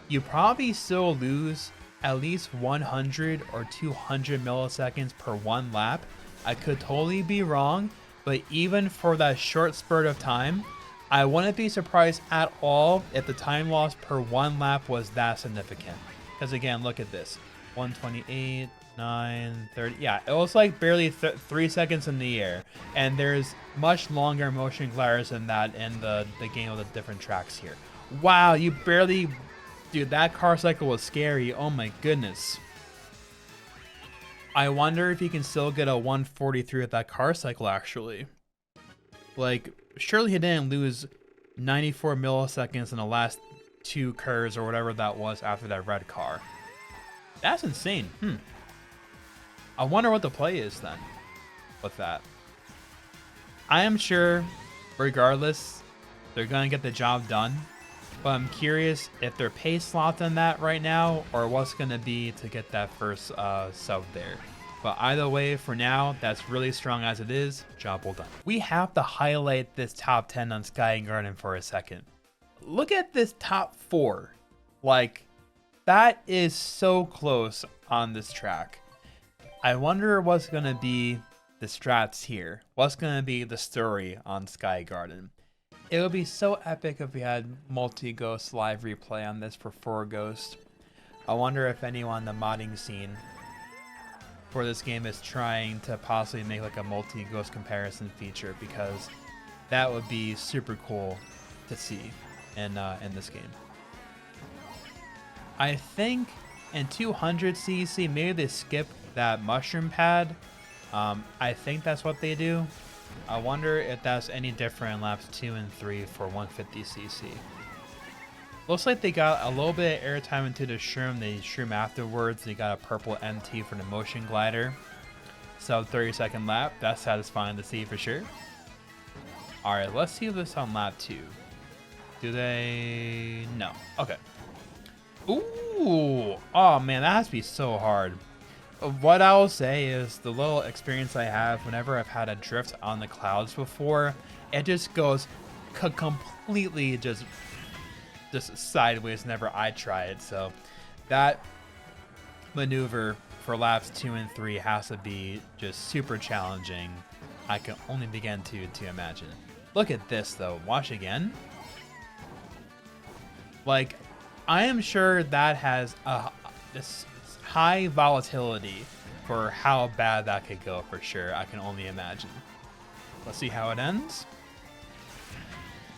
you probably still lose at least 100 or 200 milliseconds per one lap. I could totally be wrong, but even for that short spurt of time, I wouldn't be surprised at all if the time loss per one lap was that significant. Because again, look at this. 128, 9, 30. Yeah, it was like barely 3 seconds in the air. And there's much longer motion gliders than that in the game with the different tracks here. Wow, you barely... Dude, that car cycle was scary. Oh my goodness. I wonder if you can still get a 143 with that car cycle, actually. Like, surely he didn't lose 94 milliseconds in the last 2 curves or whatever that was after that red car. That's insane. I wonder what the play is then with that. I am sure, regardless, they're going to get the job done. But I'm curious if they're pace slots on that right now or what's going to be to get that first sub there. But either way, for now, that's really strong as it is. Job well done. We have to highlight this top 10 on Sky Garden for a second. Look at this top 4. Like, that is so close on this track. I wonder what's going to be the strats here. What's going to be the story on Sky Garden. It would be so epic if we had multi-ghost live replay on this for 4 Ghost. I wonder if anyone in the modding scene for this game is trying to possibly make like a multi-ghost comparison feature, because that would be super cool to see in this game. I think in 200cc maybe they skip that mushroom pad. I think that's what they do. I wonder if that's any different in laps 2 and 3 for 150cc. Looks like they got a little bit of airtime into the shroom. They shroom afterwards. They got a purple MT for the motion glider. Sub 30-second lap. That's satisfying to see for sure. Alright, let's see this on lap 2. Do they... No. Okay. Ooh! Oh man, that has to be so hard. What I will say is the little experience I have whenever I've had a drift on the clouds before, it just goes completely just sideways whenever I try it. So that maneuver for laps 2 and 3 has to be just super challenging. I can only begin to imagine. Look at this though. Watch again. Like, I am sure that has this high volatility for how bad that could go for sure. I can only imagine. Let's see how it ends.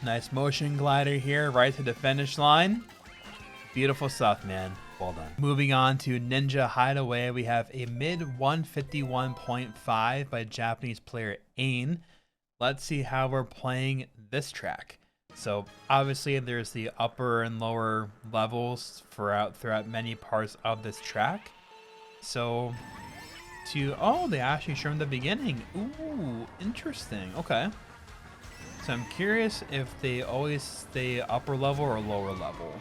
Nice motion glider here right to the finish line. Beautiful stuff, man. Well done. Moving on to Ninja Hideaway, we have a mid 151.5 by Japanese player Ain. Let's see how we're playing this track. So obviously there's the upper and lower levels throughout many parts of this track. So oh, they actually showed the beginning. Ooh, interesting. Okay. So I'm curious if they always stay upper level or lower level.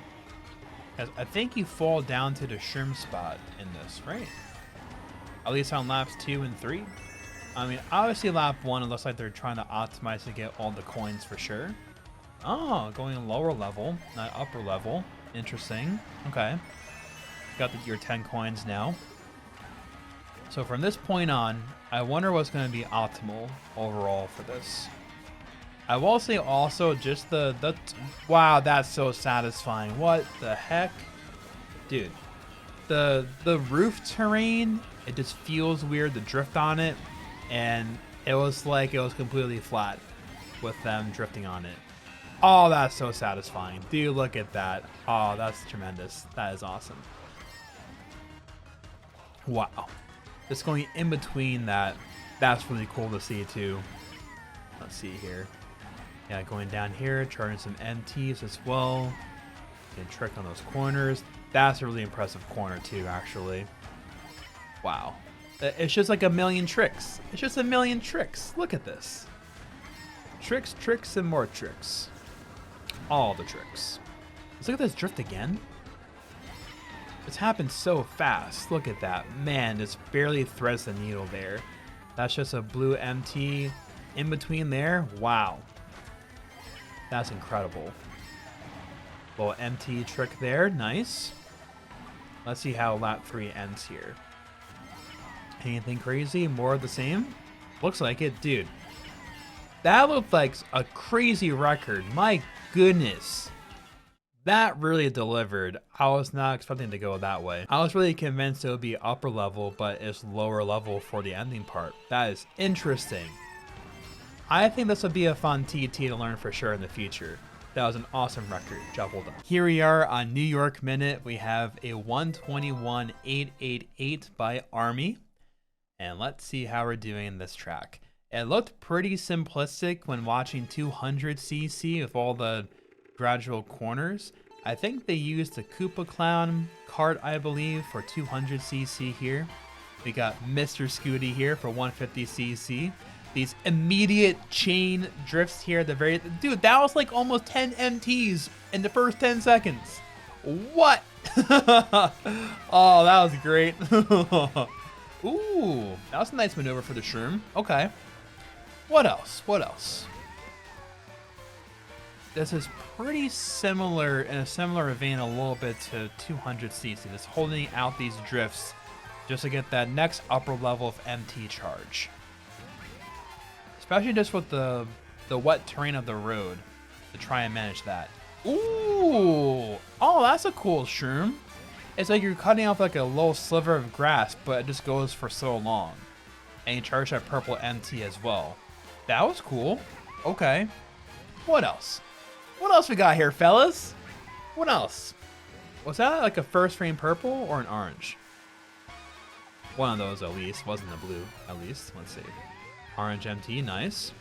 Because I think you fall down to the shroom spot in this, right? At least on laps 2 and 3. I mean, obviously lap 1, it looks like they're trying to optimize to get all the coins for sure. Oh, going lower level, not upper level. Interesting. Okay. Got your 10 coins now. So from this point on, I wonder what's going to be optimal overall for this. I will say also just wow, that's so satisfying. What the heck? Dude. The roof terrain, it just feels weird to drift on it. And it was like it was completely flat with them drifting on it. Oh, that's so satisfying. Dude, look at that. Oh, that's tremendous. That is awesome. Wow. Just going in between that, that's really cool to see too. Let's see here. Yeah, going down here, charging some MTs as well. Getting tricked on those corners. That's a really impressive corner too, actually. Wow. It's just like a million tricks. It's just a million tricks. Look at this. Tricks, tricks, and more tricks. All the tricks. Let's look at this drift again. It's happened so fast. Look at that. Man, just barely threads the needle there. That's just a blue MT in between there. Wow. That's incredible. Little MT trick there. Nice. Let's see how lap 3 ends here. Anything crazy? More of the same? Looks like it. Dude. That looked like a crazy record. My goodness. That really delivered. I was not expecting to go that way. I was really convinced it would be upper level, but it's lower level for the ending part. That is interesting. I think this would be a fun TT to learn for sure in the future. That was an awesome record. Job well done. Here we are on New York Minute. We have a 121.888 by Army. And let's see how we're doing in this track. It looked pretty simplistic when watching 200cc with all the gradual corners. I think they used the Koopa Clown cart, I believe, for 200cc here. We got Mr. Scooty here for 150cc. These immediate chain drifts here at the very... Dude, that was like almost 10 MTs in the first 10 seconds. What? Oh, that was great. Ooh, that was a nice maneuver for the Shroom. Okay. What else? What else? This is pretty similar, in a similar vein a little bit to 200cc. Just holding out these drifts just to get that next upper level of MT charge. Especially just with the wet terrain of the road to try and manage that. Ooh! Oh, that's a cool Shroom. It's like you're cutting off like a little sliver of grass, but it just goes for so long. And you charge that purple MT as well. That was cool. Okay. What else? What else we got here, fellas? What else? Was that like a first frame purple or an orange? One of those at least. Wasn't a blue, at least. Let's see. Orange MT, nice.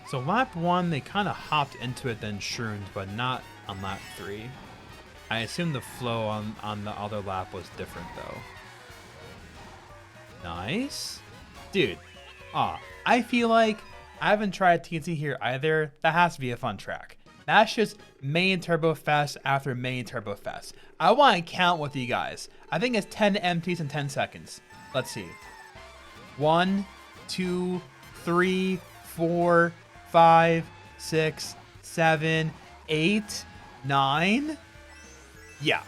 So lap 1, they kind of hopped into it then shroomed, but not on lap 3. I assume the flow on the other lap was different though. Nice. Dude, I feel like I haven't tried TNT here either. That has to be a fun track. That's just main turbo fest after main turbo fest. I want to count with you guys. I think it's 10 MTs in 10 seconds. Let's see. 1, 2, 3, 4, 5, 6, 7, 8, 9. Yeah.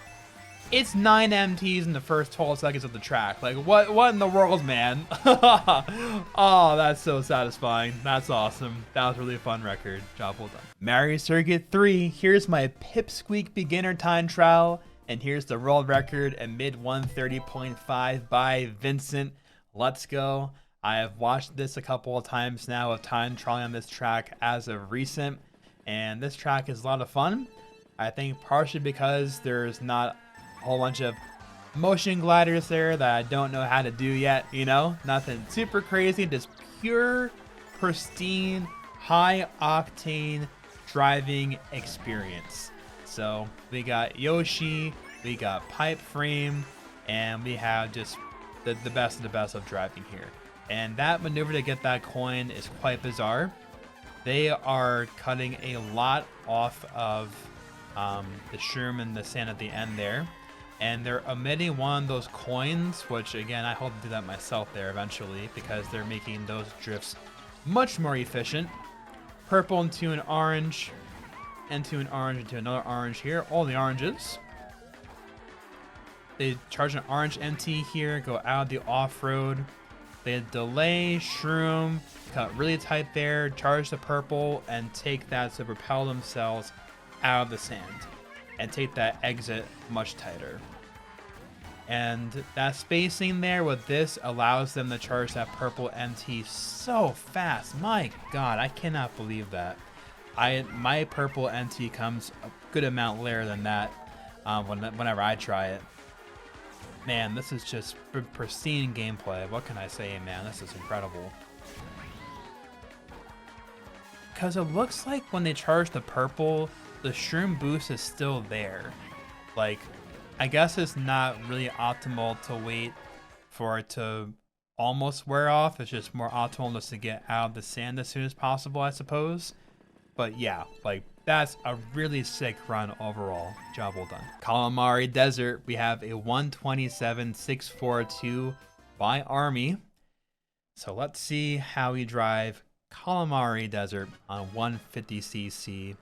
It's 9 MTs in the first 12 seconds of the track. Like, what in the world, man? Oh, that's so satisfying. That's awesome. That was really a fun record. Job well done. Mario Circuit 3. Here's my Pipsqueak beginner time trial. And here's the world record at mid 130.5 by Vincent. Let's go. I have watched this a couple of times now of time trialing on this track as of recent. And this track is a lot of fun. I think partially because there's not a whole bunch of motion gliders there that I don't know how to do yet, you know? Nothing super crazy, just pure, pristine, high octane driving experience. So we got Yoshi, we got Pipe Frame, and we have just the best of the best of driving here. And that maneuver to get that coin is quite bizarre. They are cutting a lot off of the shroom and the sand at the end there. And they're omitting one of those coins, which again, I hope to do that myself there eventually because they're making those drifts much more efficient. Purple into an orange, into an orange, into another orange here. All the oranges. They charge an orange MT here, go out of the off-road. They delay, shroom, cut really tight there, charge the purple, and take that to propel themselves out of the sand. And take that exit much tighter. And that spacing there with this allows them to charge that purple MT so fast. My God, I cannot believe that. My purple MT comes a good amount later than that whenever I try it. Man, this is just pristine gameplay. What can I say, man? This is incredible. Because it looks like when they charge the purple, the shroom boost is still there. Like, I guess it's not really optimal to wait for it to almost wear off. It's just more optimal just to get out of the sand as soon as possible, I suppose. But yeah, like, that's a really sick run overall. Job well done. Kalamari Desert, we have a 127.642 by Army. So let's see how we drive Kalamari Desert on 150cc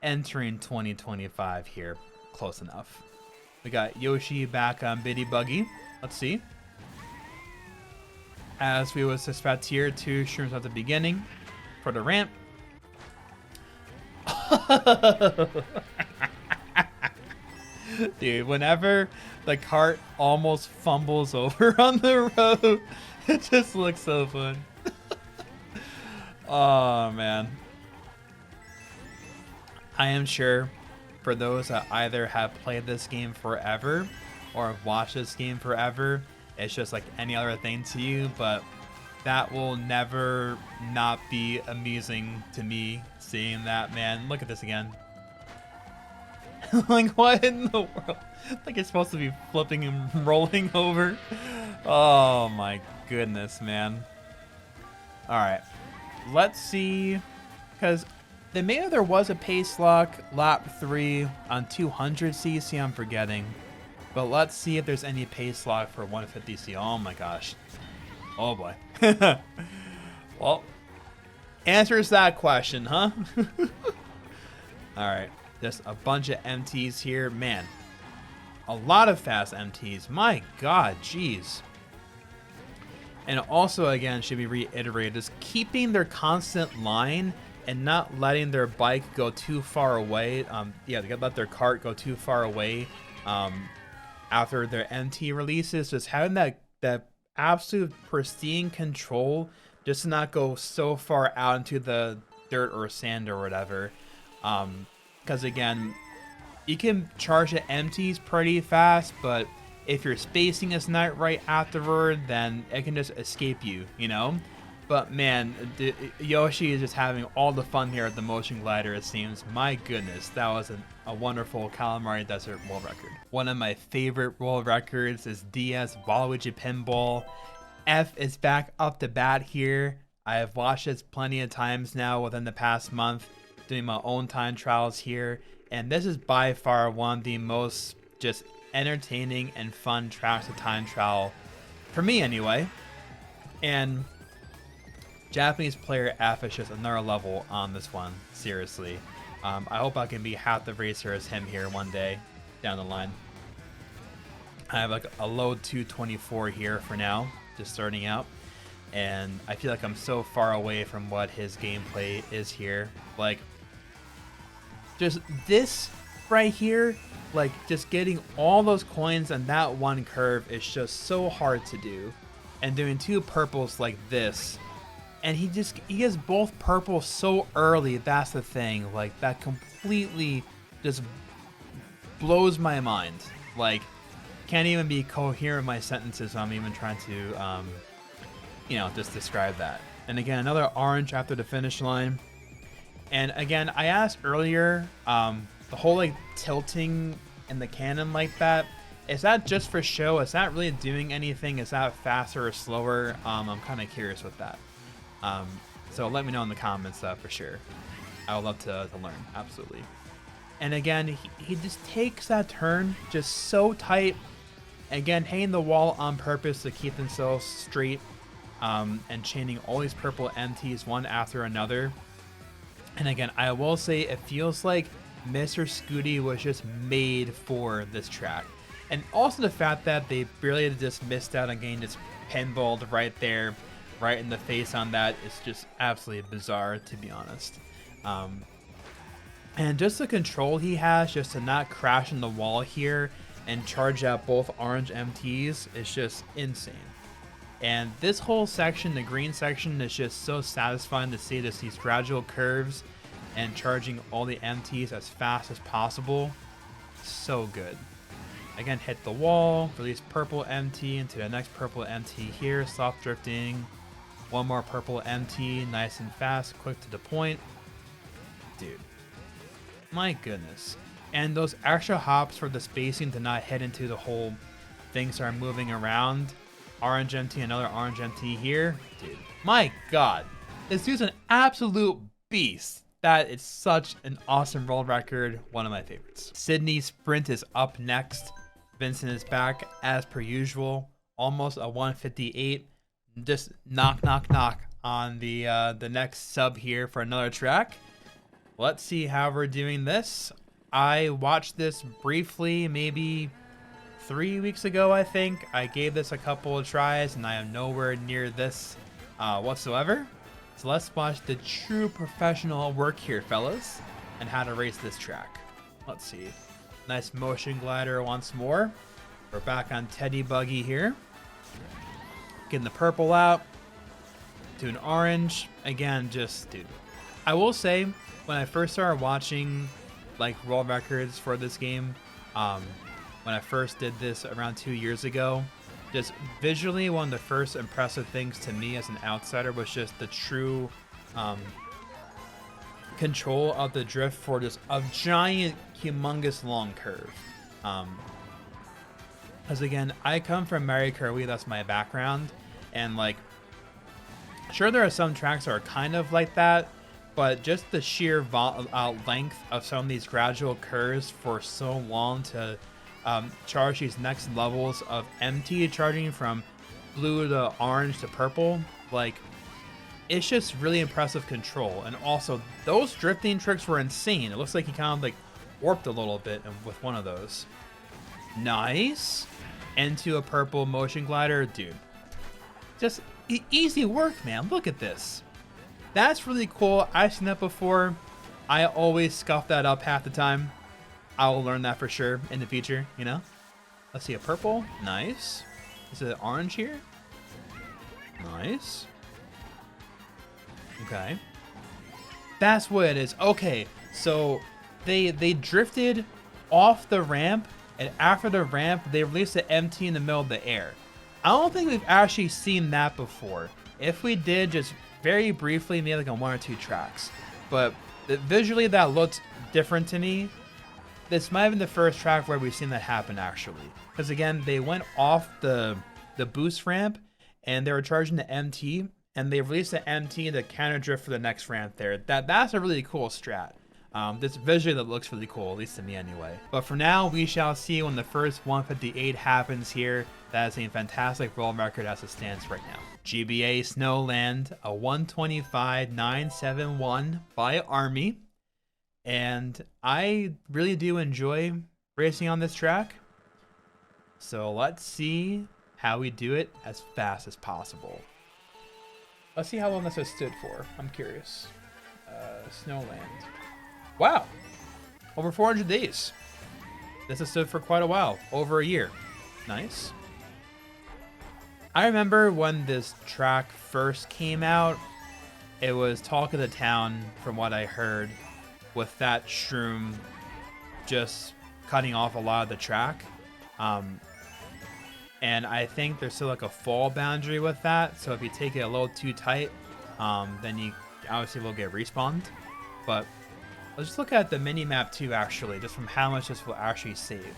entering 2025 here. Close enough. We got Yoshi back on Biddy Buggy. Let's see. As we would suspect here, 2 shrooms at the beginning for the ramp. Dude, whenever the cart almost fumbles over on the road, it just looks so fun. Oh, man. I am sure for those that either have played this game forever or have watched this game forever, it's just like any other thing to you, but that will never not be amusing to me seeing that, man. Look at this again. Like, what in the world? Like, it's supposed to be flipping and rolling over. Oh my goodness, man. Alright, let's see, because maybe there was a pace lock lap 3 on 200cc, I'm forgetting. But let's see if there's any pace lock for 150cc. Oh my gosh. Oh boy. Well, answers that question, huh? Alright, just a bunch of MTs here. Man, a lot of fast MTs. My god, jeez. And also, again, should be reiterated, is keeping their constant line and not letting their bike go too far away. Yeah, they let their cart go too far away after their MT releases. Just having that absolute pristine control, just to not go so far out into the dirt or sand or whatever. Because again, you can charge the MTs pretty fast, but if your spacing is not right afterward, then it can just escape you, you know? But man, Yoshi is just having all the fun here at the motion glider, it seems. My goodness, that was a wonderful Kalamari Desert world record. One of my favorite world records is DS Waluigi Pinball. F is back up to bat here. I have watched this plenty of times now within the past month, doing my own time trials here. And this is by far one of the most just entertaining and fun tracks to time trial, for me anyway. And Japanese player F is just another level on this one, seriously. I hope I can be half the racer as him here one day down the line. I have like a load 224 here for now, just starting out. And I feel like I'm so far away from what his gameplay is here. Like, just this right here, like just getting all those coins on that one curve is just so hard to do. And doing two purples like this, and he gets both purple so early. That's the thing. Like, that completely just blows my mind. Like, can't even be coherent in my sentences. So I'm even trying to, you know, just describe that. And again, another orange after the finish line. And again, I asked earlier, the whole like tilting in the cannon like that, is that just for show? Is that really doing anything? Is that faster or slower? I'm kind of curious with that. So let me know in the comments for sure. I would love to learn, absolutely. And again, he just takes that turn just so tight. Again, hitting the wall on purpose to keep themselves straight, and chaining all these purple MTs one after another. And again, I will say it feels like Mr. Scooty was just made for this track. And also the fact that they barely just missed out on getting just pinballed right there, right in the face on that, is just absolutely bizarre, to be honest. And just the control he has just to not crash in the wall here and charge out both orange MTs is just insane. And this whole section, the green section, is just so satisfying to see just these gradual curves and charging all the MTs as fast as possible. So good. Again, hit the wall, release purple MT into the next purple MT here, soft drifting. One more purple MT, nice and fast, quick to the point. Dude, my goodness. And those extra hops for the spacing to not hit into the whole thing start moving around. Orange MT, another orange MT here. Dude, my god. This dude's an absolute beast. That is such an awesome world record. One of my favorites. Sydney Sprint is up next. Vincent is back as per usual. Almost a 158. Just knock, knock, knock on the next sub here for another track. Let's see how we're doing this. I watched this briefly, maybe 3 weeks ago, I think. I gave this a couple of tries, and I am nowhere near this whatsoever. So let's watch the true professional work here, fellas. and how to race this track. Let's see. Nice motion glider once more. We're back on Teddy Buggy here. Getting the purple out. Doing orange. Again, just, dude. I will say, when I first started watching like world records for this game, when I first did this around 2 years ago, just visually one of the first impressive things to me as an outsider was just the true control of the drift for just a giant, humongous long curve. Because again, I come from Mario Kart Wii, that's my background, and like, sure there are some tracks that are kind of like that, but just the sheer length of some of these gradual curves for so long to charge these next levels of MT, charging from blue to orange to purple, like, it's just really impressive control. And also, those drifting tricks were insane. It looks like he kind of like warped a little bit with one of those. Nice. Into a purple motion glider, dude. Just easy work, man. Look at this. That's really cool. I've seen that before. I always scuff that up half the time. I will learn that for sure in the future, you know? Let's see, a purple. Nice. Is it orange here? Nice. Okay. That's what it is. Okay, so they drifted off the ramp, and after the ramp, they released the MT in the middle of the air. I don't think we've actually seen that before. If we did, just very briefly, maybe like on 1 or 2 tracks. But visually, that looked different to me. This might have been the first track where we've seen that happen, actually. Because again, they went off the boost ramp, and they were charging the MT, and they released the MT to counter drift for the next ramp there. That's a really cool strat. This visually that looks really cool, at least to me anyway. But for now, we shall see when the first 158 happens here. That is a fantastic world record as it stands right now. GBA Snow Land, a 125.971 by Army. And I really do enjoy racing on this track. So let's see how we do it as fast as possible. Let's see how long this has stood for. I'm curious. Snowland. Wow. Over 400 days. This has stood for quite a while. Over a year. Nice. I remember when this track first came out, it was talk of the town from what I heard, with that Shroom just cutting off a lot of the track. And I think there's still like a fall boundary with that. So if you take it a little too tight, then you obviously will get respawned. But let's just look at the mini map too, actually, just from how much this will actually save.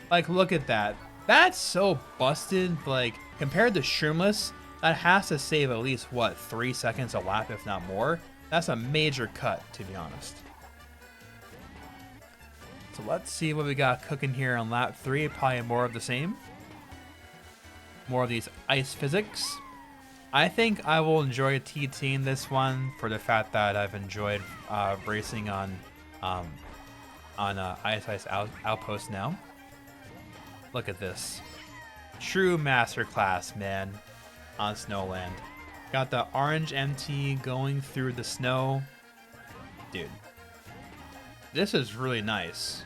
Like, look at that. That's so busted. Like, compared to Shroomless, that has to save at least, what, 3 seconds a lap, if not more. That's a major cut, to be honest. So let's see what we got cooking here on lap 3. Probably more of the same. More of these ice physics. I think I will enjoy TTing this one for the fact that I've enjoyed racing on Ice Outpost now. Look at this. True masterclass, man, on Snowland. Got the orange MT going through the snow. Dude, this is really nice.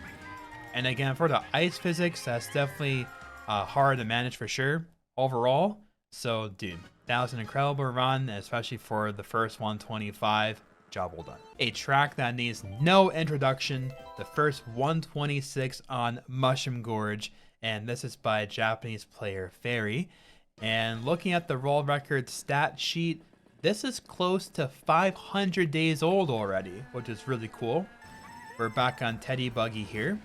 And again, for the ice physics, that's definitely hard to manage for sure overall. So, dude, that was an incredible run, especially for the first 125. Job well done. A track that needs no introduction. The first 126 on Mushroom Gorge. And this is by Japanese player Fairy. And looking at the world record stat sheet, this is close to 500 days old already, which is really cool. We're back on Teddy Buggy here.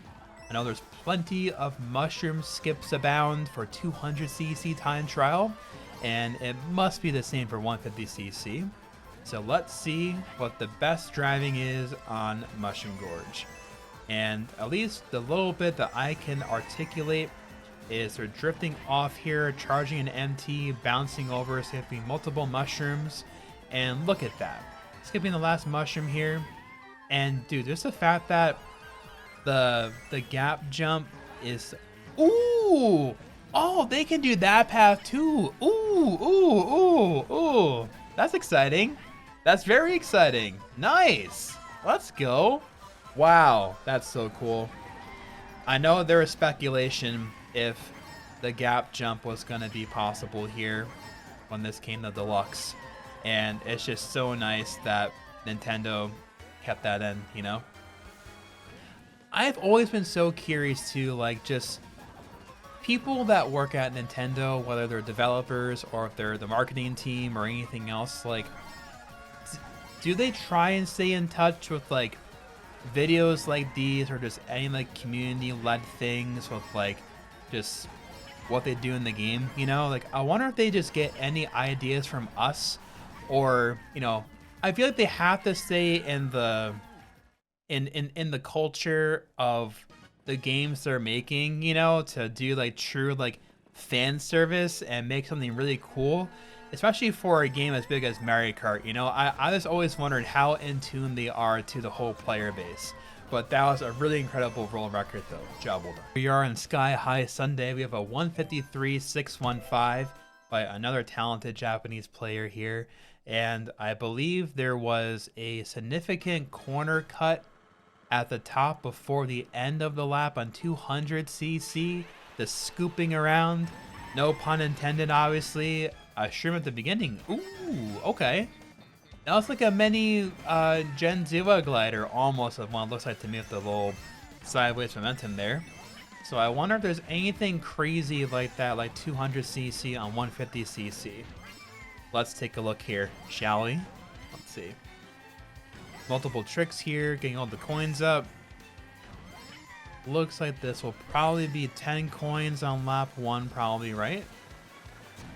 I know there's plenty of mushroom skips abound for 200cc time trial, and it must be the same for 150cc. So let's see what the best driving is on Mushroom Gorge. And at least the little bit that I can articulate is they're drifting off here, charging an MT, bouncing over, skipping multiple mushrooms, and look at that. Skipping the last mushroom here, and dude, just the fact that the gap jump is, ooh, oh, they can do that path too. Ooh, that's exciting. That's very exciting. Nice. Let's go. Wow, that's so cool. I know there was speculation if the gap jump was going to be possible here when this came to Deluxe. And it's just so nice that Nintendo kept that in, you know? I've always been so curious to, like, just people that work at Nintendo, whether they're developers or if they're the marketing team or anything else, like, do they try and stay in touch with, like, videos like these or just any, like, community-led things with, like, just what they do in the game, you know? Like, I wonder if they just get any ideas from us, or, you know, I feel like they have to stay in the in the culture of the games they're making, you know, to do like true like fan service and make something really cool, especially for a game as big as Mario Kart. You know, I just always wondered how in tune they are to the whole player base. But that was a really incredible world record though. Job well done. We are in Sky High Sundae. We have a 153.615 by another talented Japanese player here. And I believe there was a significant corner cut at the top before the end of the lap on 200cc. The scooping around. No pun intended, obviously. A shroom at the beginning. Ooh, okay. That was like a mini Gen Zero glider, almost of what it looks like to me with the little sideways momentum there. So I wonder if there's anything crazy like that, like 200cc on 150cc. Let's take a look here, shall we? Let's see. Multiple tricks here, getting all the coins up. Looks like this will probably be 10 coins on lap 1, probably, right?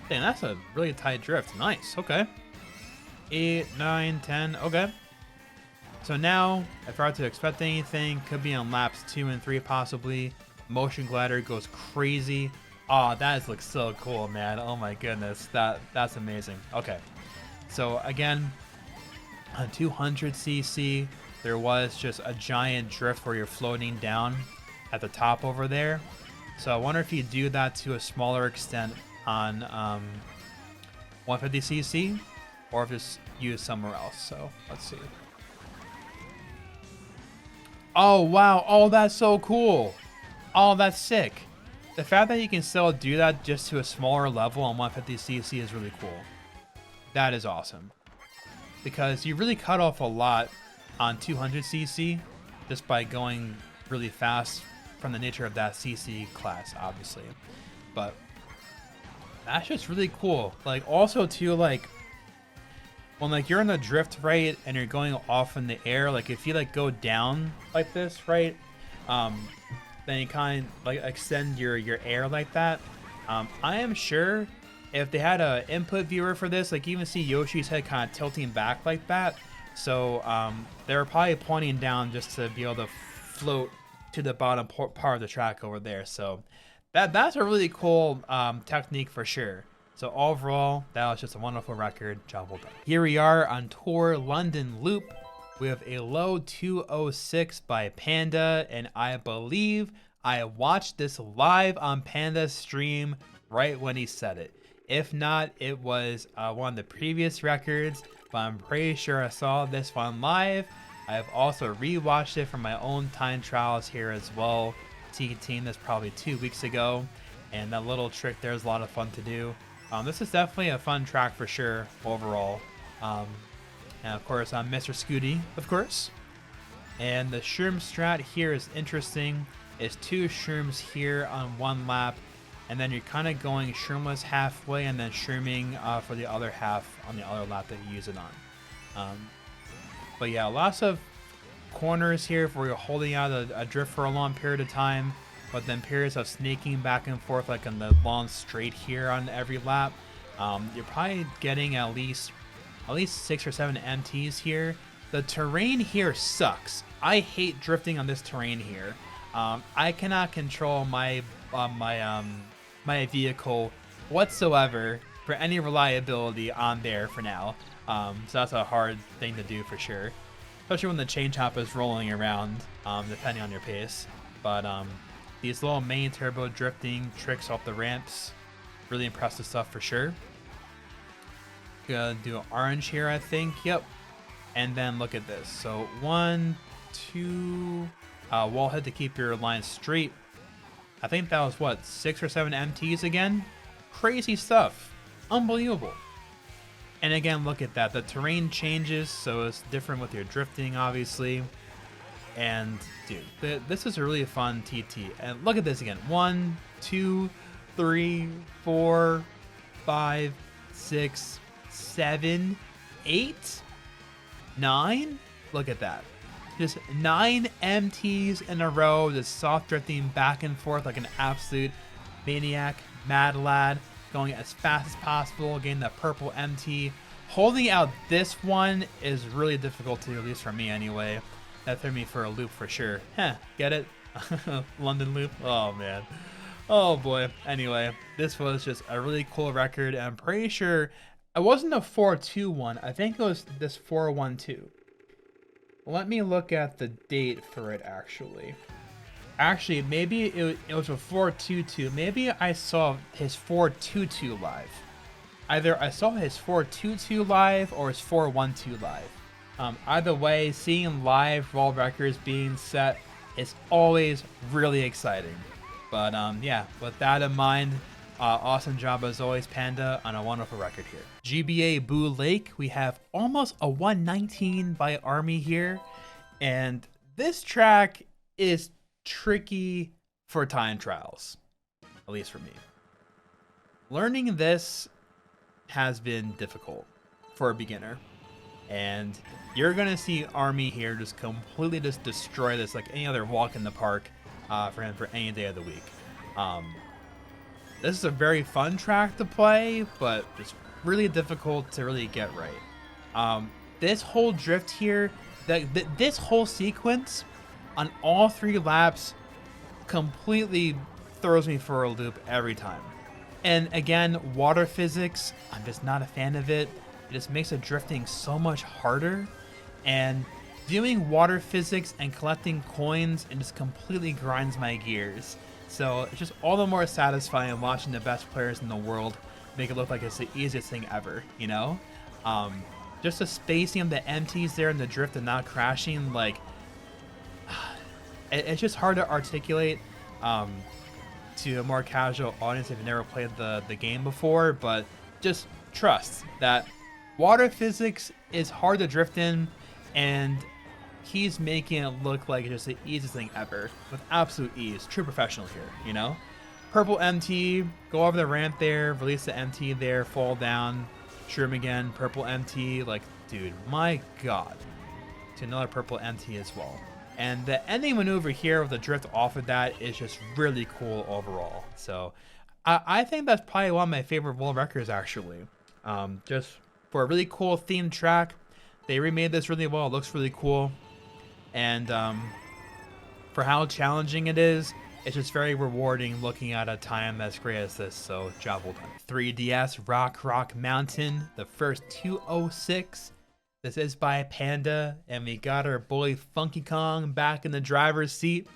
Dang, that's a really tight drift. Nice, okay. 8, 9, 10, okay. So now, if I were to expect anything, could be on laps 2 and 3 possibly. Motion glider goes crazy. Oh, that looks so cool, man. Oh my goodness, that's amazing. Okay, so again, on 200cc, there was just a giant drift where you're floating down at the top over there. So I wonder if you do that to a smaller extent on 150cc, or if it's used somewhere else. So let's see. Oh wow, oh that's so cool. Oh, that's sick. The fact that you can still do that just to a smaller level on 150cc is really cool. That is awesome. Because you really cut off a lot on 200cc just by going really fast from the nature of that cc class, obviously. But that's just really cool. Like also too, like when like you're in the drift, right, and you're going off in the air, like if you like go down like this, right, then you kind of like extend your air like that. I am sure if they had a input viewer for this, like you even see Yoshi's head kind of tilting back like that. So they were probably pointing down just to be able to float to the bottom part of the track over there. So that's a really cool technique for sure. So overall, that was just a wonderful record. Job well done. Here we are on Tour London Loop. We have a low 206 by Panda, and I believe I watched this live on Panda's stream right when he said it. If not, it was one of the previous records, but I'm pretty sure I saw this one live. I have also rewatched it from my own time trials here as well. TKTing this probably 2 weeks ago, and that little trick there is a lot of fun to do. This is definitely a fun track for sure overall. And of course, I'm Mr. Scooty, of course. And the shroom strat here is interesting. It's 2 shrooms here on 1 lap, and then you're kind of going shroomless halfway and then shrooming for the other half on the other lap that you use it on. But yeah, lots of corners here where you're holding out a drift for a long period of time, but then periods of snaking back and forth like on the long straight here on every lap. You're probably getting at least 6 or 7 MTs here. The terrain here sucks. I hate drifting on this terrain here. I cannot control my my vehicle whatsoever for any reliability on there for now. So that's a hard thing to do for sure, especially when the chain chop is rolling around, depending on your pace. But these little main turbo drifting tricks off the ramps, really impressive stuff for sure. Gonna do an orange here, I think. Yep. And then look at this. So 1, 2, wall head to keep your line straight. I think that was what, 6 or 7 MTs again? Crazy stuff. Unbelievable. And again, look at that. The terrain changes, so it's different with your drifting, obviously. And dude, this is a really fun TT. And look at this again. 1, 2, 3, 4, 5, 6, 7, 8, 9. Look at that. Just 9 MTs in a row, just soft drifting back and forth like an absolute maniac, mad lad, going as fast as possible, getting that purple MT. Holding out this one is really difficult to, at least for me anyway. That threw me for a loop for sure. Heh, get it? London loop? Oh man. Oh boy. Anyway, this was just a really cool record, and I'm pretty sure it wasn't a 4-2 one. I think it was this 4-1-2. Let me look at the date for it actually. Actually, maybe it was a 4-2-2. Maybe I saw his 4-2-2 live. Either I saw his 4-2-2 live or his 4-1-2 live. Either way, seeing live world records being set is always really exciting. But yeah, with that in mind, awesome job as always, Panda, on a wonderful record here. GBA Boo Lake, we have almost a 119 by Army here. And this track is tricky for time trials, at least for me. Learning this has been difficult for a beginner. And you're going to see Army here just completely just destroy this like any other walk in the park for him for any day of the week. This is a very fun track to play, but it's really difficult to really get right. This whole drift here, this whole sequence on all 3 laps completely throws me for a loop every time. And again, water physics, I'm just not a fan of it. It just makes the drifting so much harder. And doing water physics and collecting coins, it just completely grinds my gears. So it's just all the more satisfying watching the best players in the world make it look like it's the easiest thing ever, you know? Just the spacing of the MTs there and the drift and not crashing, like, it's just hard to articulate to a more casual audience if you've never played the game before, but just trust that water physics is hard to drift in, and he's making it look like it's just the easiest thing ever with absolute ease. True professional here, you know? Purple MT, go over the ramp there, release the MT there, fall down, shroom again, purple MT, like, dude, my god. To another purple MT as well. And the ending maneuver here with the drift off of that is just really cool overall. So I think that's probably one of my favorite world records actually. Just for a really cool themed track. They remade this really well. It looks really cool. And for how challenging it is, it's just very rewarding looking at a time as great as this. So job well done. 3DS Rock Mountain, the first 206. This is by Panda, and we got our boy Funky Kong back in the driver's seat.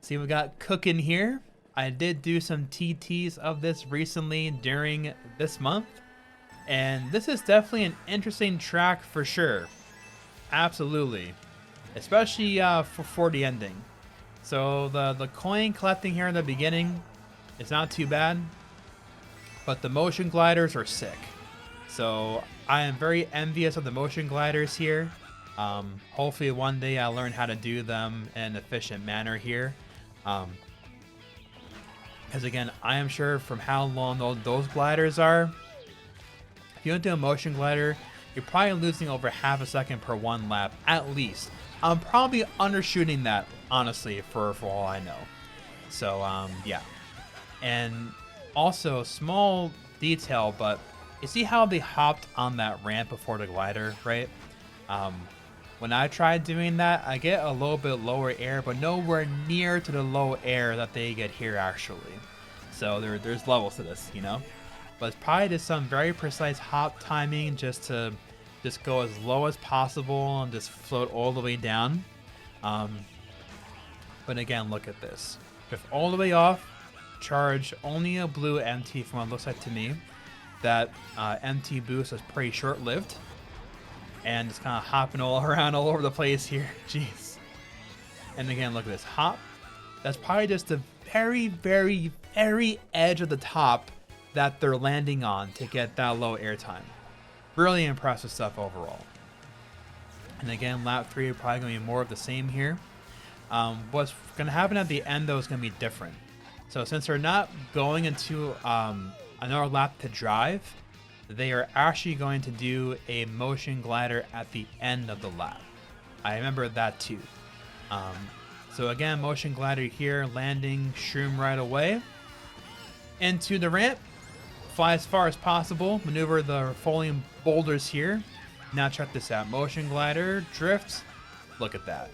See, we got cooking here. I did do some TTs of this recently during this month, and this is definitely an interesting track for sure. Absolutely, especially for the ending. So the coin collecting here in the beginning is not too bad, but the motion gliders are sick. So I am very envious of the motion gliders here. Hopefully one day I'll learn how to do them in an efficient manner here. Because again, I am sure from how long those gliders are, if you don't do a motion glider, you're probably losing over half a second per 1 lap at least. I'm probably undershooting that, honestly, for all I know. So yeah. And also, small detail, but you see how they hopped on that ramp before the glider, right? When I tried doing that, I get a little bit lower air, but nowhere near to the low air that they get here actually. So there's levels to this, you know? But it's probably just some very precise hop timing just to just go as low as possible and just float all the way down. But again, look at this. Drift all the way off, charge only a blue MT from what it looks like to me. That MT boost was pretty short-lived. and just kind of hopping all around all over the place here. Jeez. And again, look at this hop. That's probably just the very, very, very edge of the top that they're landing on to get that low airtime. Really impressive stuff overall. And again, lap 3 probably going to be more of the same here. What's going to happen at the end, though, is going to be different. So since they're not going into another lap to drive, they are actually going to do a motion glider at the end of the lap. I remember that too. So again, motion glider here, landing Shroom right away. Into the ramp, fly as far as possible, maneuver the falling boulders here. Now check this out, motion glider, drift, look at that.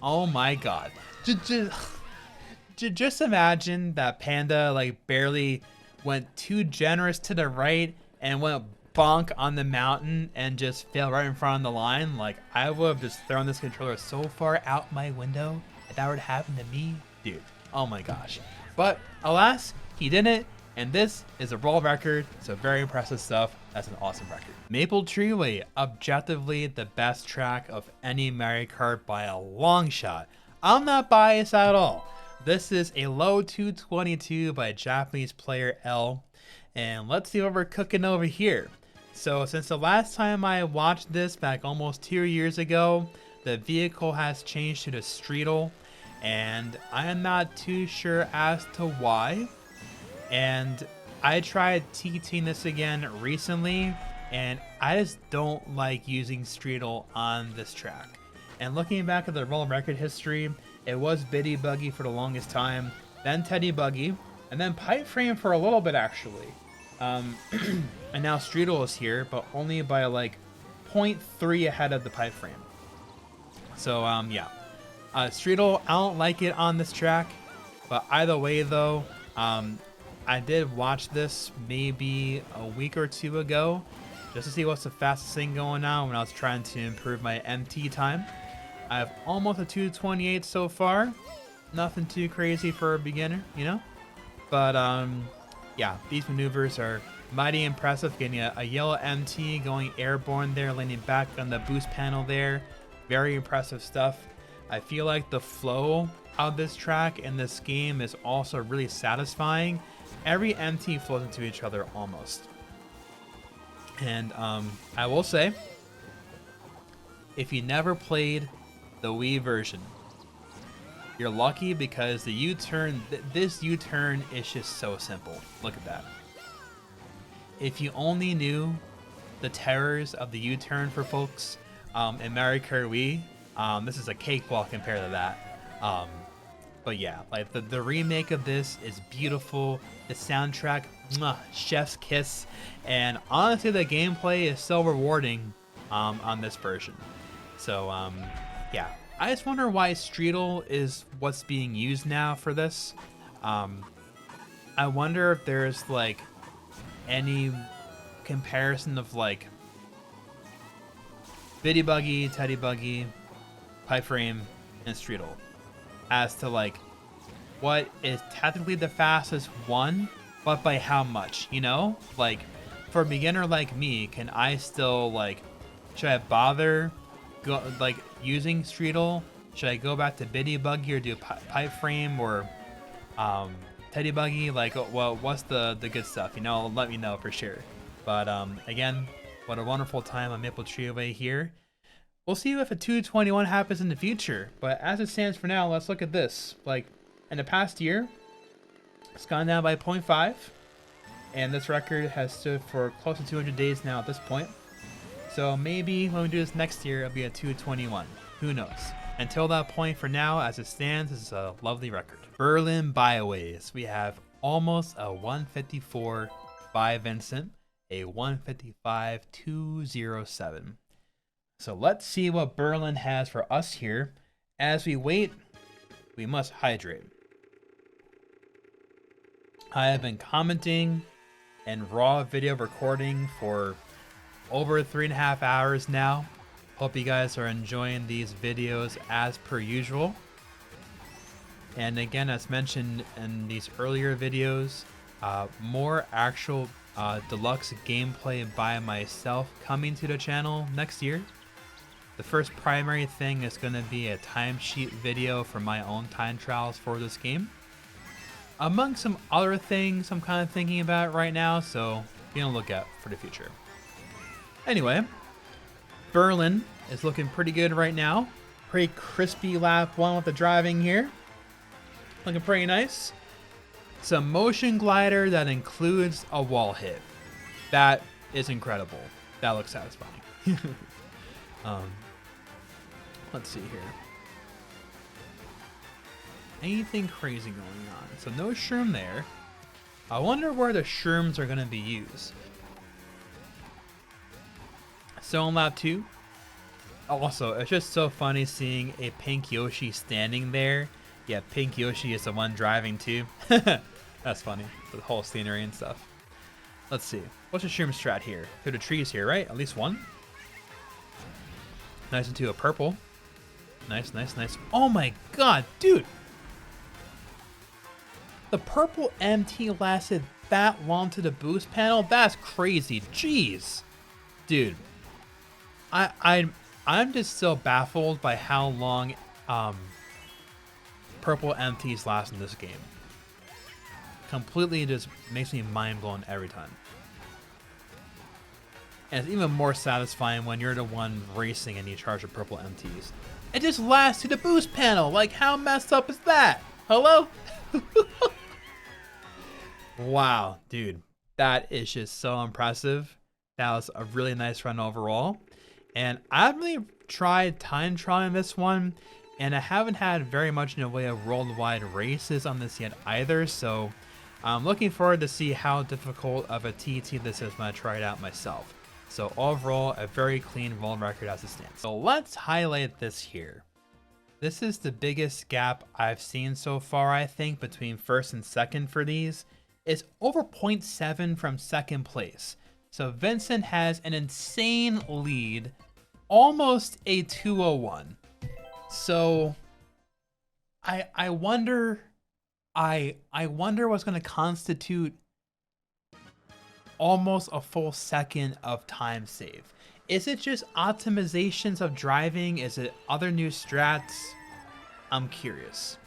Oh my god. Just imagine that Panda like barely went too generous to the right and went bonk on the mountain and just fell right in front of the line. Like, I would have just thrown this controller so far out my window if that would happen to me. Dude, oh my gosh. But alas, he didn't, and this is a world record, so very impressive stuff. That's an awesome record. Maple Treeway, objectively the best track of any Mario Kart by a long shot. I'm not biased at all. This is a low 222 by Japanese player L. And let's see what we're cooking over here. So since the last time I watched this back almost 2 years ago, the vehicle has changed to the Streetle, and I am not too sure as to why. And I tried TTing this again recently, and I just don't like using Streetle on this track. And looking back at the world record history, it was Biddy Buggy for the longest time, then Teddy Buggy, and then Pipe Frame for a little bit actually. And now Streetle is here, but only by like 0.3 ahead of the Pipe Frame. So yeah, Streetle, I don't like it on this track, but either way though, I did watch this maybe a week or two ago just to see what's the fastest thing going on when I was trying to improve my MT time. I have almost a 228 so far. Nothing too crazy for a beginner, you know? But yeah, these maneuvers are mighty impressive. Getting a yellow MT, going airborne there, landing back on the boost panel there. Very impressive stuff. I feel like the flow of this track and this game is also really satisfying. Every MT flows into each other almost. And I will say, if you never played the Wii version, you're lucky because the U-turn, this U-turn is just so simple. Look at that. If you only knew the terrors of the U-turn for folks in Mario Kart Wii, this is a cakewalk compared to that. But yeah, like the remake of this is beautiful. The soundtrack, mwah, chef's kiss. And honestly, the gameplay is so rewarding on this version. So yeah, I just wonder why Streetle is what's being used now for this. I wonder if there's like any comparison of like Biddy Buggy, Teddy Buggy, Pipe Frame, and Streetle as to like what is technically the fastest one, but by how much, you know? Like for a beginner like me, can I still like, should I bother like using Streetle? Should I go back to Biddy Buggy or do Pipe Frame or Teddy Buggy? Like, well, what's the good stuff? You know, let me know for sure. But again, what a wonderful time on Maple Treeway here. We'll see if a 221 happens in the future. But as it stands for now, let's look at this. Like, in the past year, it's gone down by 0.5. And this record has stood for close to 200 days now at this point. So maybe when we do this next year, it'll be a 221. Who knows? Until that point, for now, as it stands, this is a lovely record. Berlin Byways. We have almost a 154 by Vincent, a 155.207. So let's see what Berlin has for us here. As we wait, we must hydrate. I have been commenting and raw video recording for over 3.5 hours now. Hope you guys are enjoying these videos as per usual. And again, as mentioned in these earlier videos, more actual deluxe gameplay by myself coming to the channel next year. The first primary thing is going to be a timesheet video for my own time trials for this game. Among some other things I'm kind of thinking about right now, so be on the lookout for the future. Anyway, Berlin is looking pretty good right now. Pretty crispy lap 1 with the driving here. Looking pretty nice. It's a motion glider that includes a wall hit. That is incredible. That looks satisfying. Let's see here. Anything crazy going on? So no shroom there. I wonder where the shrooms are going to be used. So in lap 2. Also, it's just so funny seeing a pink Yoshi standing there. Yeah, pink Yoshi is the one driving too. That's funny. The whole scenery and stuff. Let's see. What's the shroom strat here? Through the trees here, right? At least one. Nice into a purple. Nice, nice, nice. Oh my god, dude! The purple MT lasted that long to the boost panel? That's crazy. Jeez. Dude. I'm just so baffled by how long purple MTs last in this game. Completely just makes me mind blown every time. And it's even more satisfying when you're the one racing and you charge a purple MTs. It just lasts to the boost panel. Like, how messed up is that? Hello? Wow, dude. That is just so impressive. That was a really nice run overall. And I haven't really tried time trialing this one. And I haven't had very much in the way of worldwide races on this yet either. So I'm looking forward to see how difficult of a TT this is when I try it out myself. So overall, a very clean world record as it stands. So let's highlight this here. This is the biggest gap I've seen so far, I think, between first and second for these. It's over 0.7 from second place. So Vincent has an insane lead, almost a 201. So I wonder what's going to constitute almost a full second of time save. Is it just optimizations of driving? Is it other new strats? I'm curious.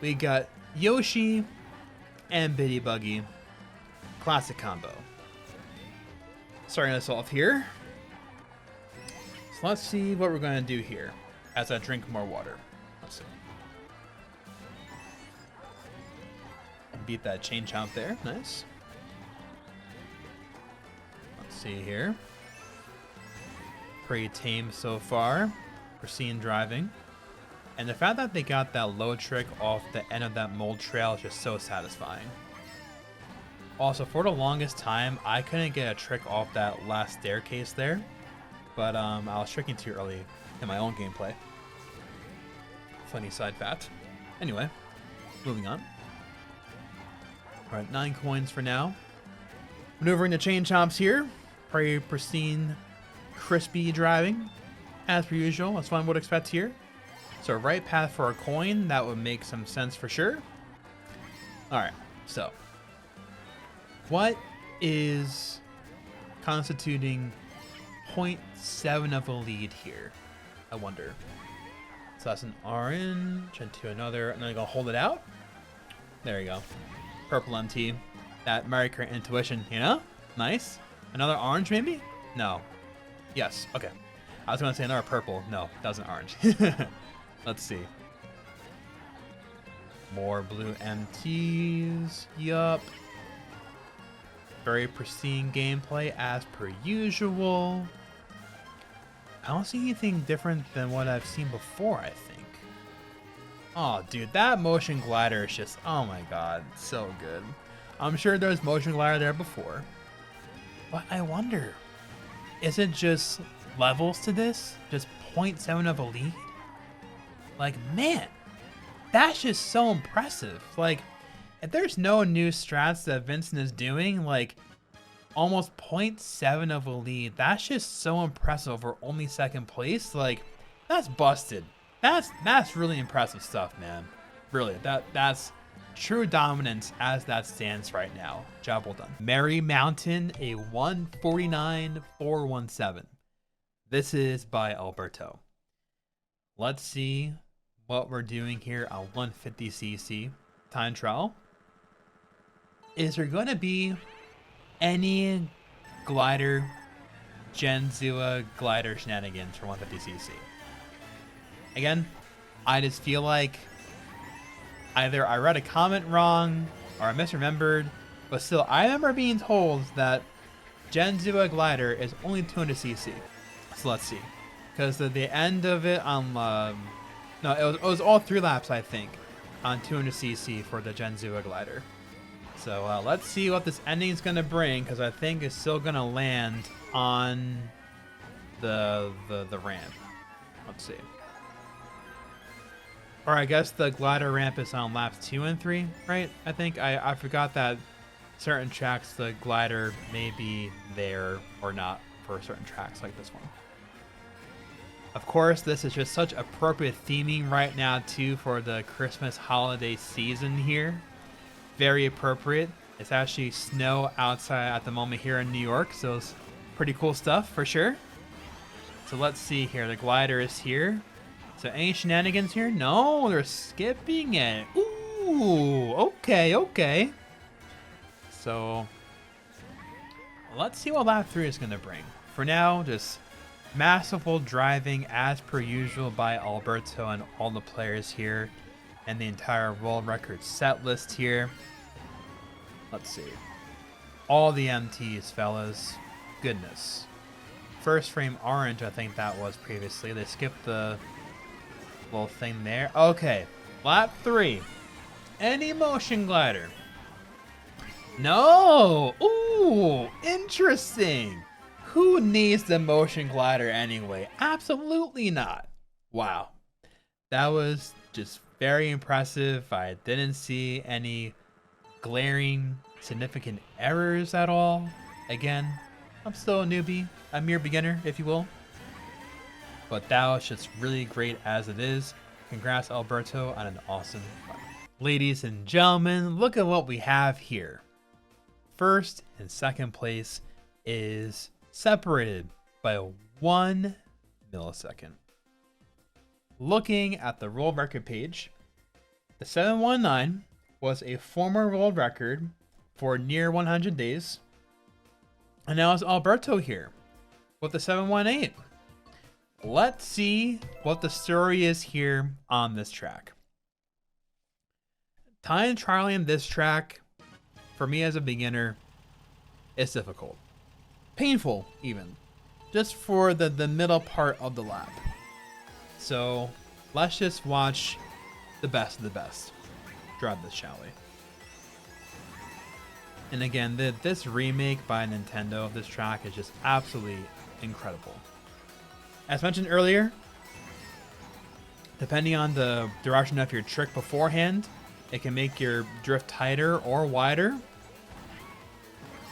We got Yoshi and Bitty Buggy. Classic combo. Starting us off here. So let's see what we're going to do here as I drink more water. Let's see. Beat that chain chomp there. Nice. Let's see here. Pretty tame so far. Pristine driving. And the fact that they got that low trick off the end of that mold trail is just so satisfying. Also, for the longest time, I couldn't get a trick off that last staircase there. But I was tricking too early in my own gameplay. Funny side fact. Anyway, moving on. Alright, 9 coins for now. Maneuvering the chain chomps here. Pretty pristine, crispy driving. As per usual, as one would expect here. So right path for a coin, that would make some sense for sure. Alright, so. What is constituting 0.7 of a lead here? I wonder. So that's an orange into another, and then I'm gonna hold it out. There you go. Purple MT. That Mario Kart intuition, you know? Nice. Another orange maybe? No. Yes, okay. I was gonna say another purple. No, that was an orange. Let's see. More blue MTs. Yup. Very pristine gameplay as per usual. I don't see anything different than what I've seen before, I think. Oh, dude, that motion glider is just, oh my god, so good. I'm sure there's motion glider there before. But I wonder, is it just levels to this? Just 0.7 of a lead? Like, man, that's just so impressive. Like, if there's no new strats that Vincent is doing, like, almost 0.7 of a lead, that's just so impressive over only second place. Like, that's busted. That's really impressive stuff, man. Really, that's true dominance as that stands right now. Job well done. Merry Mountain, a 149.417. This is by Alberto. Let's see what we're doing here on 150cc time trial. Is there going to be any glider, Genzua glider shenanigans for 150cc? Again, I just feel like either I read a comment wrong or I misremembered, but still, I remember being told that Genzua glider is only 200cc. So let's see. Because the end of it on, no, it was all 3 laps, I think, on 200cc for the Genzua glider. So let's see what this ending is going to bring, because I think it's still going to land on the ramp. Let's see. Or I guess the glider ramp is on laps 2 and 3, right? I think I forgot that certain tracks the glider may be there or not for certain tracks like this one. Of course, this is just such appropriate theming right now too for the Christmas holiday season here. Very appropriate. It's actually snow outside at the moment here in New York, so it's pretty cool stuff for sure. So let's see here. The glider is here. So any shenanigans here? No, they're skipping it. Ooh, okay. So let's see what lap 3 is going to bring. For now, just masterful driving as per usual by Alberto and all the players here and the entire world record set list here. Let's see. All the MTs, fellas. Goodness. First frame orange, I think that was previously. They skipped the little thing there. Okay, lap 3. Any motion glider? No! Ooh, interesting. Who needs the motion glider anyway? Absolutely not. Wow. That was just very impressive. I didn't see any glaring significant errors at all. Again, I'm still a newbie, a mere beginner, if you will. But that was just really great as it is. Congrats, Alberto, on an awesome run. Ladies and gentlemen, look at what we have here. First and second place is separated by 1 millisecond. Looking at the world record page, the 719 was a former world record for near 100 days. And now it's Alberto here with the 718. Let's see what the story is here on this track. Time trialing this track, for me as a beginner, is difficult. Painful, even. Just for the middle part of the lap. So, let's just watch the best of the best. Drive this, shall we? And again, this remake by Nintendo of this track is just absolutely incredible. As mentioned earlier, depending on the direction of your trick beforehand, it can make your drift tighter or wider.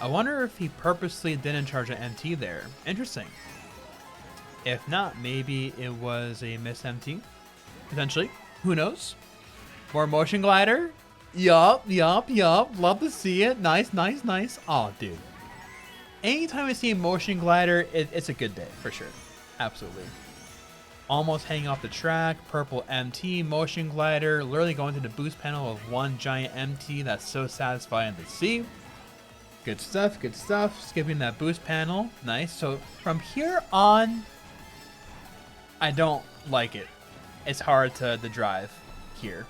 I wonder if he purposely didn't charge an MT there. Interesting. If not, maybe it was a missed MT. Potentially. Who knows? More motion glider? Yup. Love to see it. Nice. Oh, dude. Anytime I see a motion glider, it's a good day, for sure. Absolutely. Almost hanging off the track. Purple MT, motion glider. Literally going to the boost panel of one giant MT. That's so satisfying to see. Good stuff. Skipping that boost panel. Nice. So from here on, I don't like it. It's hard to drive here.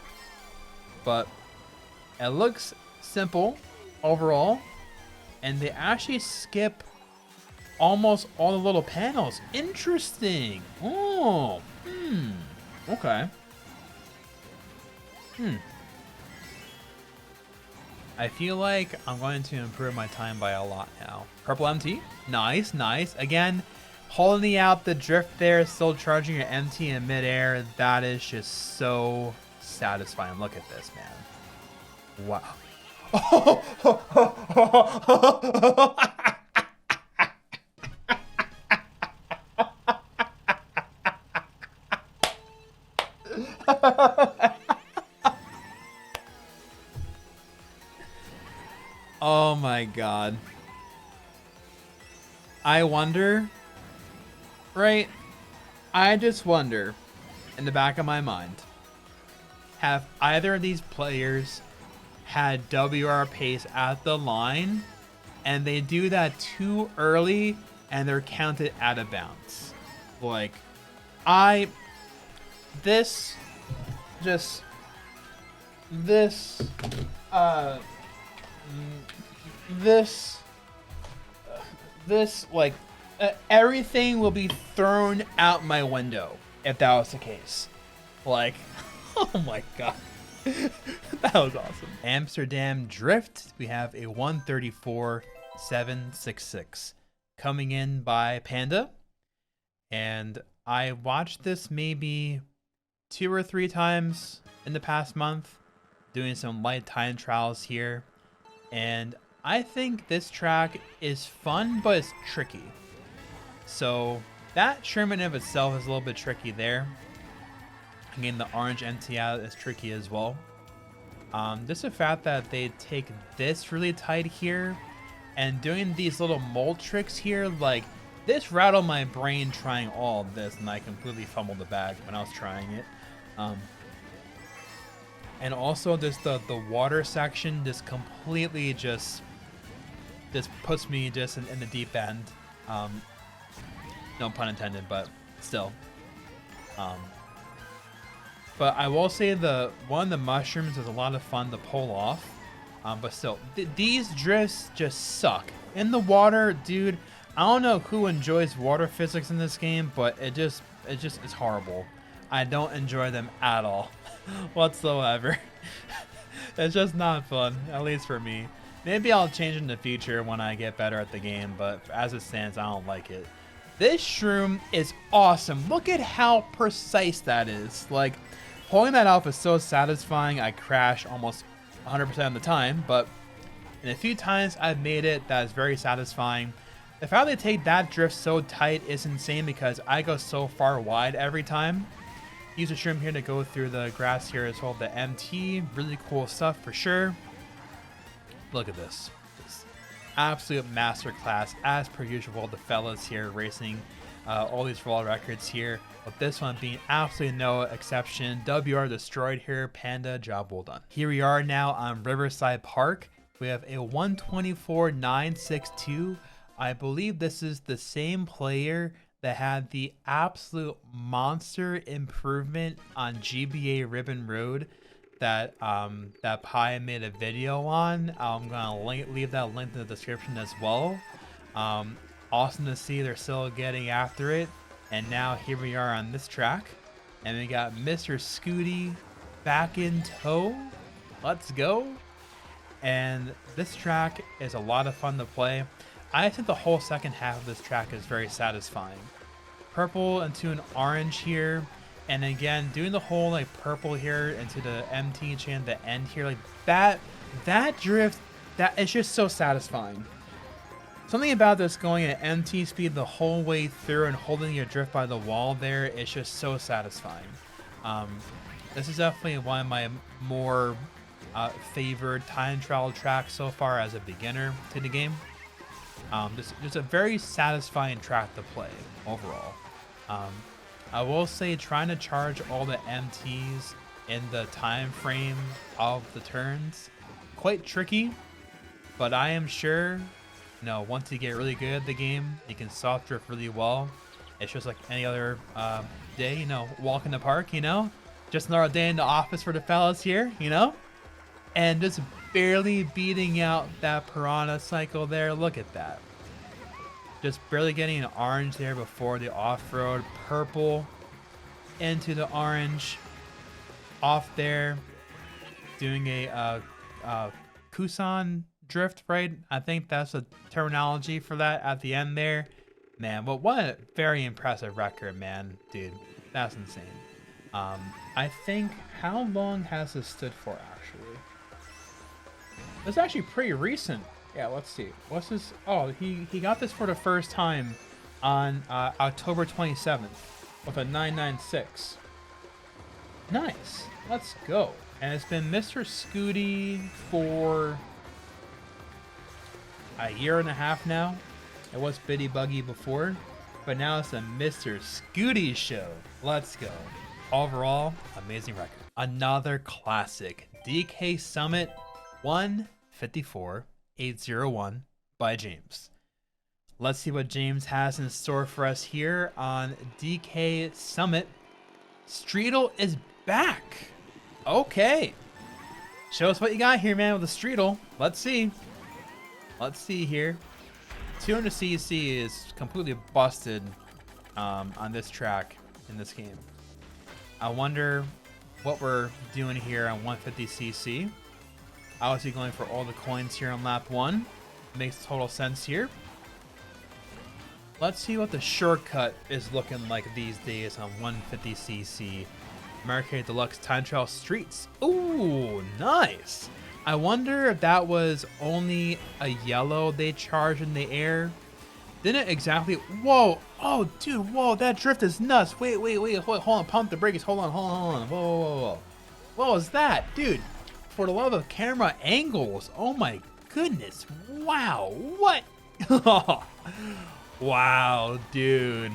But it looks simple overall. And they actually skip almost all the little panels. Interesting. Oh. Okay. I feel like I'm going to improve my time by a lot now. Purple MT. Nice. Again, holding out the drift there, still charging your MT in midair. That is just so satisfying. Look at this, man. Wow. Oh my god. I wonder, right? I just wonder, in the back of my mind, have either of these players had WR pace at the line, and they do that too early, and they're counted out of bounds? Like, this, like, everything will be thrown out my window if that was the case. Like, oh my god. That was awesome. Amsterdam Drift, we have a 134.766 coming in by Panda. And I watched this maybe 2 or 3 times in the past month, doing some light time trials here. And I think this track is fun, but it's tricky. So that Sherman of itself is a little bit tricky there. Again, the orange MT out is tricky as well. Just the fact that they take this really tight here and doing these little mole tricks here, like, this rattled my brain trying all of this, and I completely fumbled the bag when I was trying it. And also just the water section just completely just puts me just in the deep end. No pun intended, but still. But I will say one of the mushrooms is a lot of fun to pull off. But still, these drifts just suck. In the water, dude, I don't know who enjoys water physics in this game, but it just is horrible. I don't enjoy them at all whatsoever. It's just not fun, at least for me. Maybe I'll change in the future when I get better at the game, but as it stands, I don't like it. This shroom is awesome. Look at how precise that is. Like, pulling that off is so satisfying. I crash almost 100% of the time, but in a few times I've made it, that is very satisfying. The fact they take that drift so tight is insane because I go so far wide every time. Use a shroom here to go through the grass here as well. The MT, really cool stuff for sure. Look at this. Just absolute masterclass as per usual. The fellas here racing all these world records here, but this one being absolutely no exception. WR destroyed here. Panda, job well done. Here we are now on Riverside Park. We have a 124.962. I believe this is the same player that had the absolute monster improvement on GBA Ribbon Road that that Pi made a video on. I'm gonna leave that link in the description as well. Awesome to see they're still getting after it. And now here we are on this track, and we got Mr. Scooty back in tow. Let's go. And this track is a lot of fun to play. I think the whole second half of this track is very satisfying. Purple into an orange here, and again doing the whole like purple here into the MT chain, the end here, like that drift, that is just so satisfying. Something about this going at MT speed the whole way through and holding your drift by the wall there is just so satisfying. This is definitely one of my more favored time trial tracks so far as a beginner to the game. Just a very satisfying track to play overall. I will say trying to charge all the MTs in the time frame of the turns, quite tricky, but I am sure, you know, once you get really good at the game, you can soft drift really well. It's just like any other day, you know, walk in the park, you know, just another day in the office for the fellas here, you know, and just barely beating out that piranha cycle there. Look at that. Just barely getting an orange there before the off-road. Purple into the orange. Off there. Doing a Kusan drift, right? I think that's the terminology for that at the end there. Man, but what a very impressive record, man. Dude, that's insane. I think, how long has this stood for, actually? It's actually pretty recent. Yeah, let's see. What's this? Oh, he got this for the first time on October 27th with a 996. Nice. Let's go. And it's been Mr. Scooty for a year and a half now. It was Bitty Buggy before, but now it's a Mr. Scooty show. Let's go. Overall, amazing record. Another classic. DK Summit 154801 by James. Let's see what James has in store for us here on DK Summit. Streetle is back. Okay. Show us what you got here, man, with the Streetle. Let's see. Let's see here. 200cc is completely busted on this track in this game. I wonder what we're doing here on 150cc. Obviously going for all the coins here on lap 1. Makes total sense here. Let's see what the shortcut is looking like these days on 150cc Mario Kart Deluxe Time Trial Streets. Ooh, nice. I wonder if that was only a yellow they charged in the air. Didn't exactly. Whoa. Oh, dude. Whoa, that drift is nuts. Wait. Hold on. Pump the brakes. Hold on. Whoa. What was that? Dude, for the love of camera angles. Oh, my goodness. Wow. What? Wow, dude.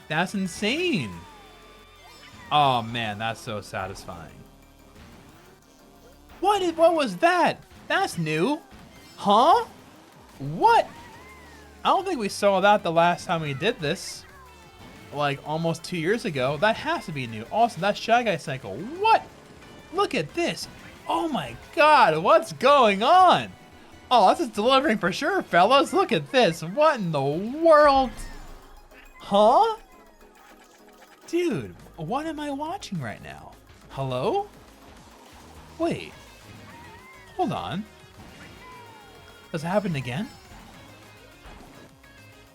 That's insane. Oh, man. That's so satisfying. What was that? That's new. Huh? What? I don't think we saw that the last time we did this. Like almost 2 years ago. That has to be new. Also, that Shy Guy cycle. What? Look at this. Oh my god, what's going on? Oh, this is delivering for sure, fellas. Look at this. What in the world? Huh? Dude, what am I watching right now? Hello? Wait. Hold on. Does it happen again?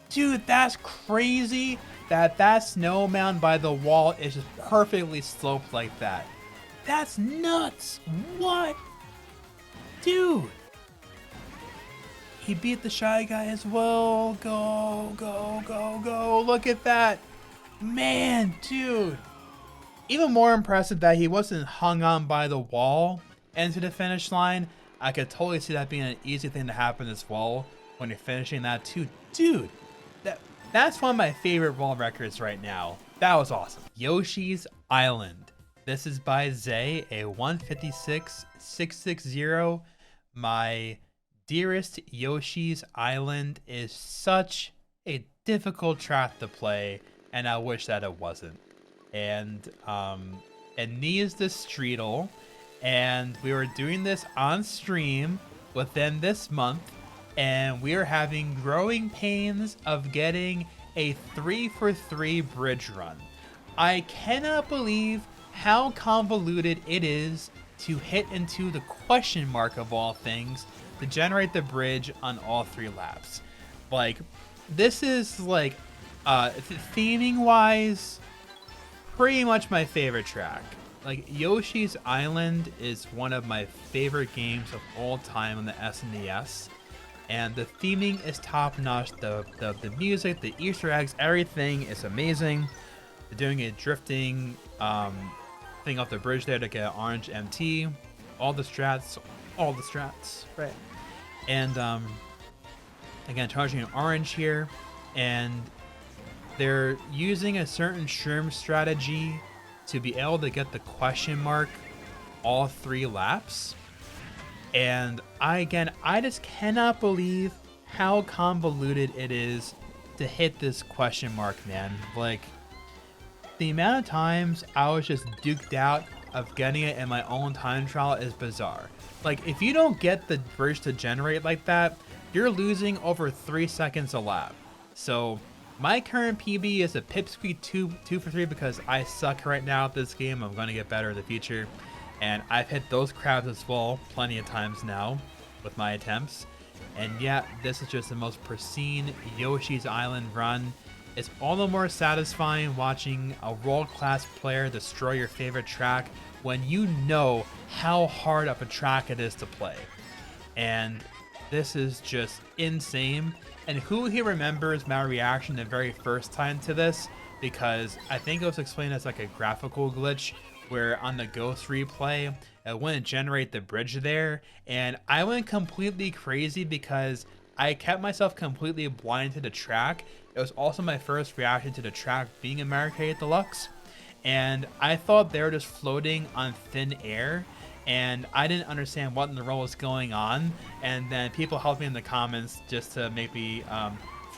Dude, that's crazy that snow mountain by the wall is just perfectly sloped like that. That's nuts. What? Dude. He beat the Shy Guy as well. Go. Look at that. Man, dude. Even more impressive that he wasn't hung on by the wall into the finish line. I could totally see that being an easy thing to happen as well when you're finishing that too. Dude, that's one of my favorite world records right now. That was awesome. Yoshi's Island. This is by Zay, a 156.660. My dearest Yoshi's Island is such a difficult track to play, and I wish that it wasn't. And it needs the Streetle, and we were doing this on stream within this month, and we are having growing pains of getting a 3-for-3 bridge run. I cannot believe how convoluted it is to hit into the question mark of all things to generate the bridge on all 3 laps. Like, this is like theming wise pretty much my favorite track. Like, Yoshi's Island is one of my favorite games of all time on the SNES, and the theming is top notch. The music, the Easter eggs, everything is amazing. They're doing a drifting thing off the bridge there to get an orange MT. All the strats, right? And again, charging an orange here, and they're using a certain shroom strategy to be able to get the question mark all 3 laps. And I just cannot believe how convoluted it is to hit this question mark, man. Like, the amount of times I was just duked out of getting it in my own time trial is bizarre. Like, if you don't get the bridge to generate like that, you're losing over 3 seconds a lap. So my current PB is a pipsqueak 2-for-3 because I suck right now at this game. I'm going to get better in the future. And I've hit those crowds as well plenty of times now with my attempts. And yeah, this is just the most pristine Yoshi's Island run. It's all the more satisfying watching a world-class player destroy your favorite track when you know how hard of a track it is to play. And this is just insane. And who here remembers my reaction the very first time to this? Because I think it was explained as like a graphical glitch where on the Ghost replay, it wouldn't generate the bridge there. And I went completely crazy because I kept myself completely blind to the track. It was also my first reaction to the track being in Mario Kart 8 Deluxe. And I thought they were just floating on thin air. And I didn't understand what in the world was going on. And then people helped me in the comments just to make me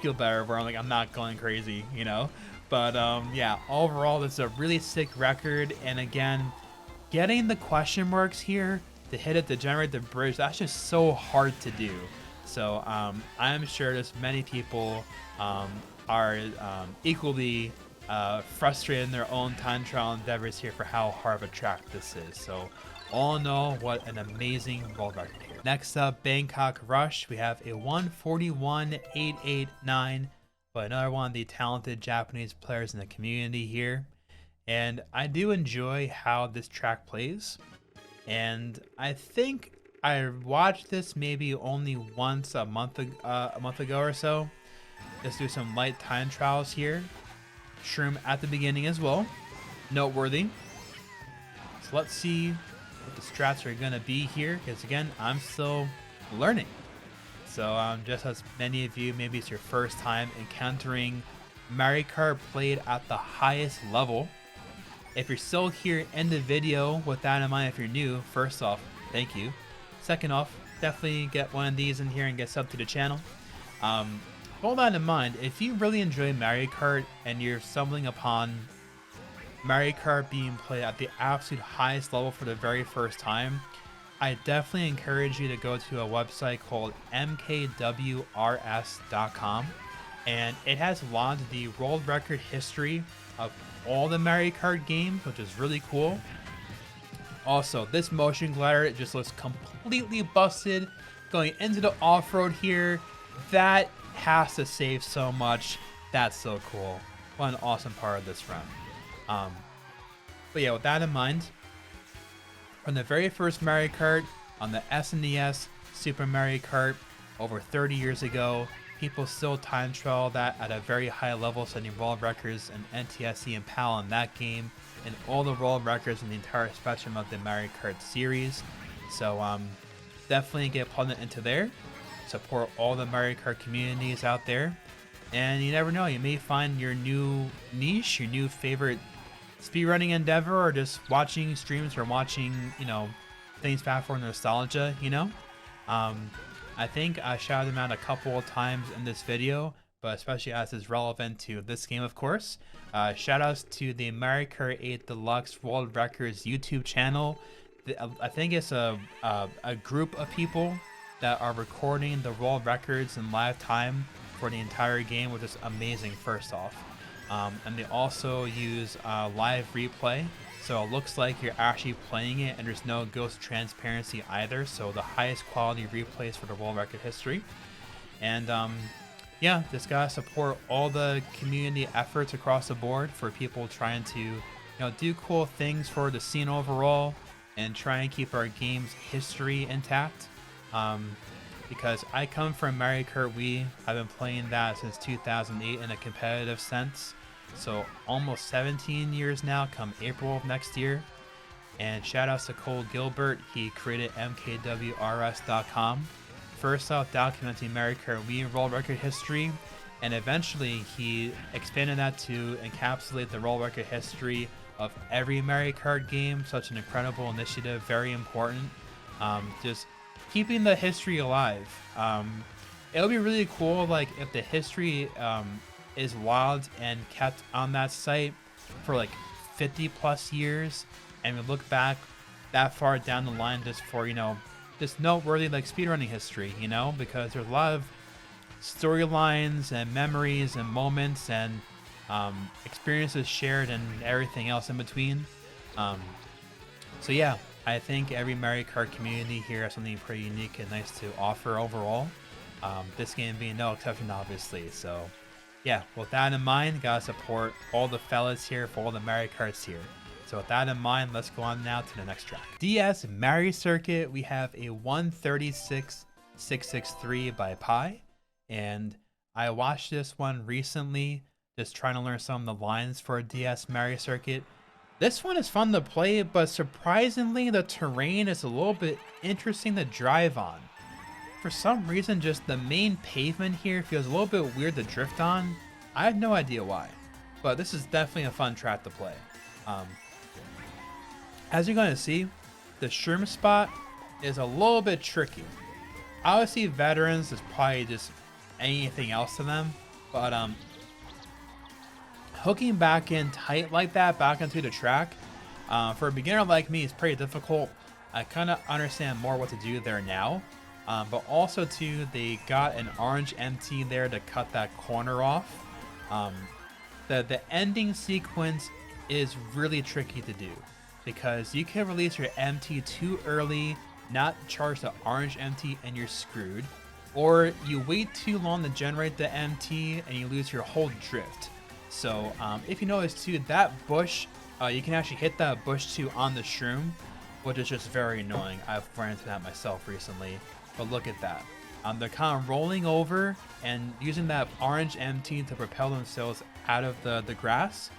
feel better, where I'm like, I'm not going crazy, you know? But yeah, overall, this is a really sick record. And again, getting the question marks here to hit it to generate the bridge, that's just so hard to do. So I'm sure there's many people are equally frustrated in their own time trial endeavors here for how hard of a track this is. So all in all, what an amazing world record here. Next up, Bangkok Rush. We have a 141.889 by another one of the talented Japanese players in the community here. And I do enjoy how this track plays. And I think I watched this maybe only once a month ago or so. Let's do some light time trials here. Shroom at the beginning as well. Noteworthy. So let's see what the strats are going to be here, because again, I'm still learning. So just as many of you, maybe it's your first time encountering Mario Kart played at the highest level. If you're still here in the video with that in mind, if you're new, first off, thank you. Second off, definitely get one of these in here and get sub to the channel. Hold that in mind, if you really enjoy Mario Kart and you're stumbling upon Mario Kart being played at the absolute highest level for the very first time, I definitely encourage you to go to a website called mkwrs.com, and it has logged the world record history of all the Mario Kart games, which is really cool. Also, this motion glider, it just looks completely busted. Going into the off-road here, that has to save so much. That's so cool. What an awesome part of this run. But yeah, with that in mind, from the very first Mario Kart on the SNES, Super Mario Kart, over 30 years ago, people still time trial that at a very high level, setting world records in NTSC and PAL in that game, and all the world records in the entire spectrum of the Mario Kart series. So definitely get plugged into there. Support all the Mario Kart communities out there. And you never know, you may find your new niche, your new favorite speedrunning endeavor, or just watching streams or watching, you know, things back for nostalgia, you know. I think I shouted them out a couple of times in this video, but especially as it's relevant to this game, of course. Shout outs to the Mario Kart 8 Deluxe World Records YouTube channel. I think it's a group of people that are recording the world records in live time for the entire game, which is amazing, first off. And they also use live replay, so it looks like you're actually playing it and there's no ghost transparency either, so the highest quality replays for the world record history. And yeah, just gotta support all the community efforts across the board for people trying to, you know, do cool things for the scene overall and try and keep our game's history intact. Because I come from Mario Kart Wii. I've been playing that since 2008 in a competitive sense. So almost 17 years now, come April of next year. And shout outs to Cole Gilbert. He created mkwrs.com. First off, documenting Mario Kart Wii world record history. And eventually he expanded that to encapsulate the world record history of every Mario Kart game. Such an incredible initiative, very important. Just keeping the history alive. It'll be really cool, like, if the history is wild and kept on that site for like 50 plus years, and we look back that far down the line just for, you know, just noteworthy like speedrunning history, you know, because there's a lot of storylines and memories and moments and experiences shared and everything else in between. So yeah, I think every Mario Kart community here has something pretty unique and nice to offer overall. This game being no exception, obviously. So yeah, with that in mind, gotta support all the fellas here for all the Mario Karts here. So with that in mind, let's go on now to the next track. DS Mario Circuit, we have a 136.663 by Pi. And I watched this one recently, just trying to learn some of the lines for a DS Mario Circuit. This one is fun to play, but surprisingly, the terrain is a little bit interesting to drive on. for some reason, just the main pavement here feels a little bit weird to drift on. I have no idea why, but this is definitely a fun track to play. As you're going to see, the shroom spot is a little bit tricky. Obviously, veterans is probably just anything else to them, but hooking back in tight like that back into the track, for a beginner like me, is pretty difficult. I kind of understand more what to do there now, but also too, they got an orange MT there to cut that corner off. The ending sequence is really tricky to do because you can release your MT too early, not charge the orange MT, and you're screwed, or you wait too long to generate the MT and you lose your whole drift. So if you notice too, that bush, you can actually hit that bush too on the shroom, which is just very annoying. I've run into that myself recently, but look at that. They're kind of rolling over and using that orange MT to propel themselves out of the grass,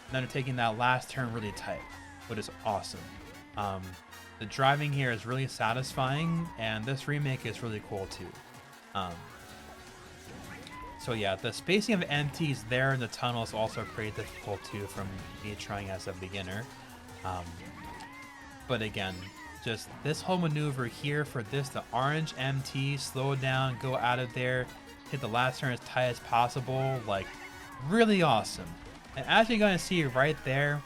and then they're taking that last turn really tight, which is awesome. The driving here is really satisfying, and this remake is really cool too. So yeah, the spacing of MTs there in the tunnel is also pretty difficult too from me trying as a beginner. But again, just this whole maneuver here for this, the orange MT, slow down, go out of there, hit the last turn as tight as possible, like really awesome. And as you're going to see right there,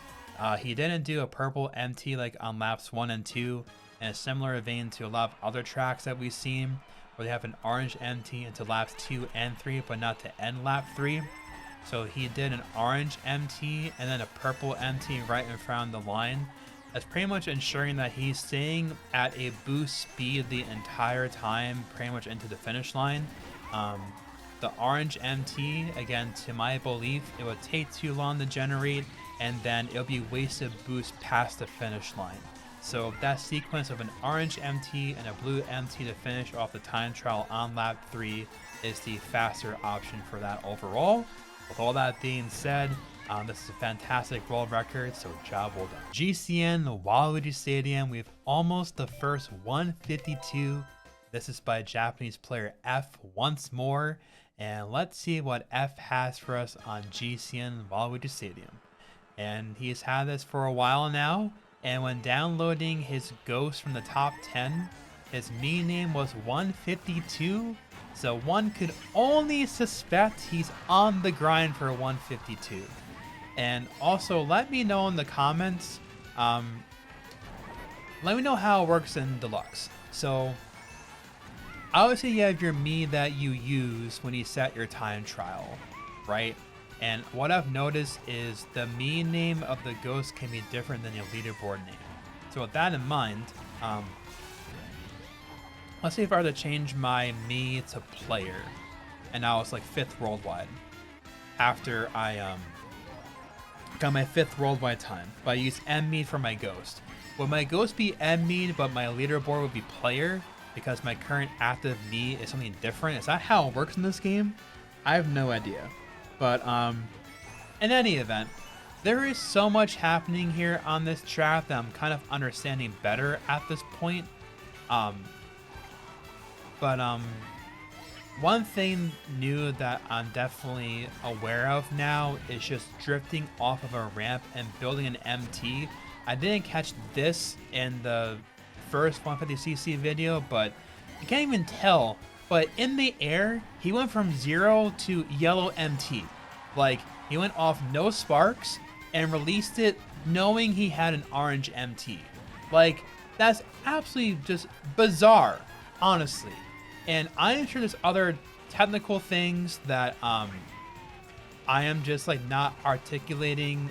he didn't do a purple MT like on laps 1 and 2, in a similar vein to a lot of other tracks that we've seen, where they have an orange MT into laps 2 and 3, but not to end lap 3. So he did an orange MT and then a purple MT right in front of the line. That's pretty much ensuring that he's staying at a boost speed the entire time, pretty much into the finish line. The orange MT, again, to my belief, it would take too long to generate, and then it'll be wasted boost past the finish line. So that sequence of an orange MT and a blue MT to finish off the time trial on lap 3 is the faster option for that overall. With all that being said, this is a fantastic world record, so job well done. GCN Waluigi Stadium, we have almost the first 152. This is by Japanese player F once more, and let's see what F has for us on GCN Waluigi Stadium. And he's had this for a while now, and when downloading his ghost from the top 10, his me name was 152, so one could only suspect he's on the grind for 152. And also, let me know in the comments, let me know how it works in Deluxe. So, obviously you have your me that you use when you set your time trial, right? And what I've noticed is the me name of the ghost can be different than your leaderboard name. So with that in mind, let's see if I were to change my me to player, and now it's like 5th worldwide. After I got my 5th worldwide time, but I use M-me for my ghost. Would my ghost be M-me, but my leaderboard would be player because my current active me is something different? Is that how it works in this game? I have no idea. But in any event, there is so much happening here on this track that I'm kind of understanding better at this point. One thing new that I'm definitely aware of now is just drifting off of a ramp and building an MT. I didn't catch this in the first 150cc video, but you can't even tell. But in the air, he went from 0 to yellow MT. Like, he went off no sparks and released it knowing he had an orange MT. Like, that's absolutely just bizarre, honestly. And I'm sure there's other technical things that I am just like not articulating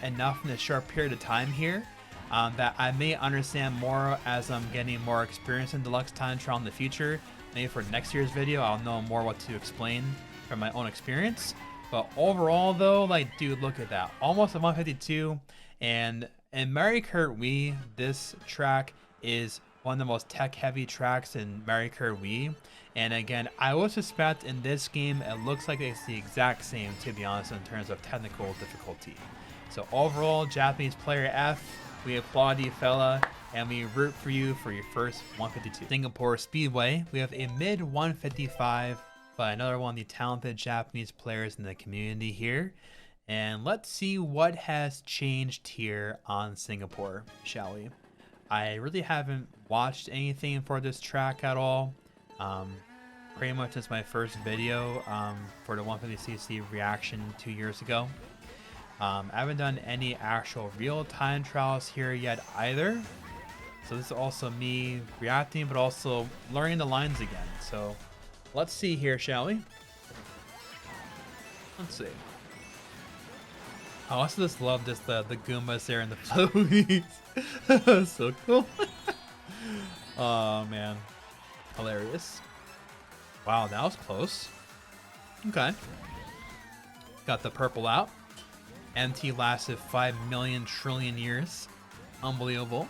enough in a short period of time here, that I may understand more as I'm getting more experience in Deluxe Time Trial in the future. Maybe for next year's video, I'll know more what to explain from my own experience. But overall though, like, dude, look at that. Almost a 152. And in Mario Kart Wii, this track is one of the most tech-heavy tracks in Mario Kart Wii. And again, I would suspect in this game, it looks like it's the exact same, to be honest, in terms of technical difficulty. So overall, Japanese player F, We applaud you, fella, and we root for you for your first 152. Singapore Speedway, we have a mid 155 by another one of the talented Japanese players in the community here. And let's see what has changed here on Singapore, shall we? I really haven't watched anything for this track at all. Pretty much since my first video for the 150cc reaction 2 years ago. I haven't done any actual real-time trials here yet either. So this is also me reacting, but also learning the lines again. So let's see here, shall we? Let's see. I also just love this the Goombas there and the floaties. So cool. Oh man, hilarious. Wow, that was close. Okay. Got the purple out. MT lasted 5 million trillion years. Unbelievable.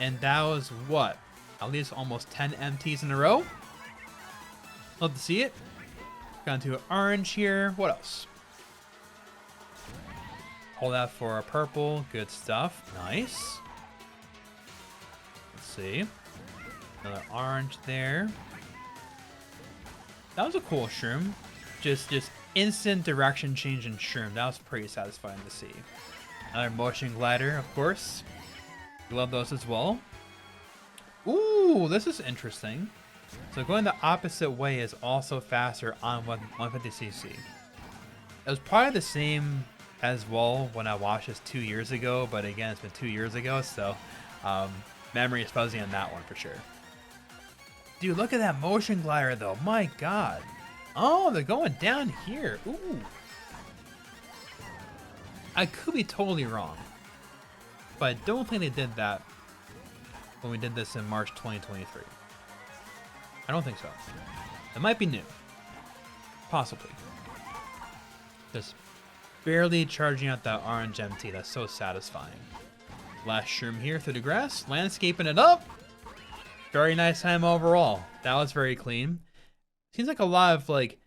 And that was what? At least almost 10 MTs in a row? Love to see it. Got into an orange here. What else? Hold that for a purple. Good stuff. Nice. Let's see. Another orange there. That was a cool shroom. Just instant direction change in shroom. That was pretty satisfying to see. Another motion glider, of course. We love those as well. Ooh, this is interesting. So going the opposite way is also faster on 150cc. It was probably the same as well when I watched this 2 years ago, but again, it's been 2 years ago, so memory is fuzzy on that one for sure. Dude, look at that motion glider though. My god. Oh, they're going down here. Ooh. I could be totally wrong, but I don't think they did that when we did this in March 2023. I don't think so. It might be new. Possibly. Just barely charging out that orange MT. That's so satisfying. Last shroom here through the grass. Landscaping it up. Very nice time overall. That was very clean. Seems like a lot of like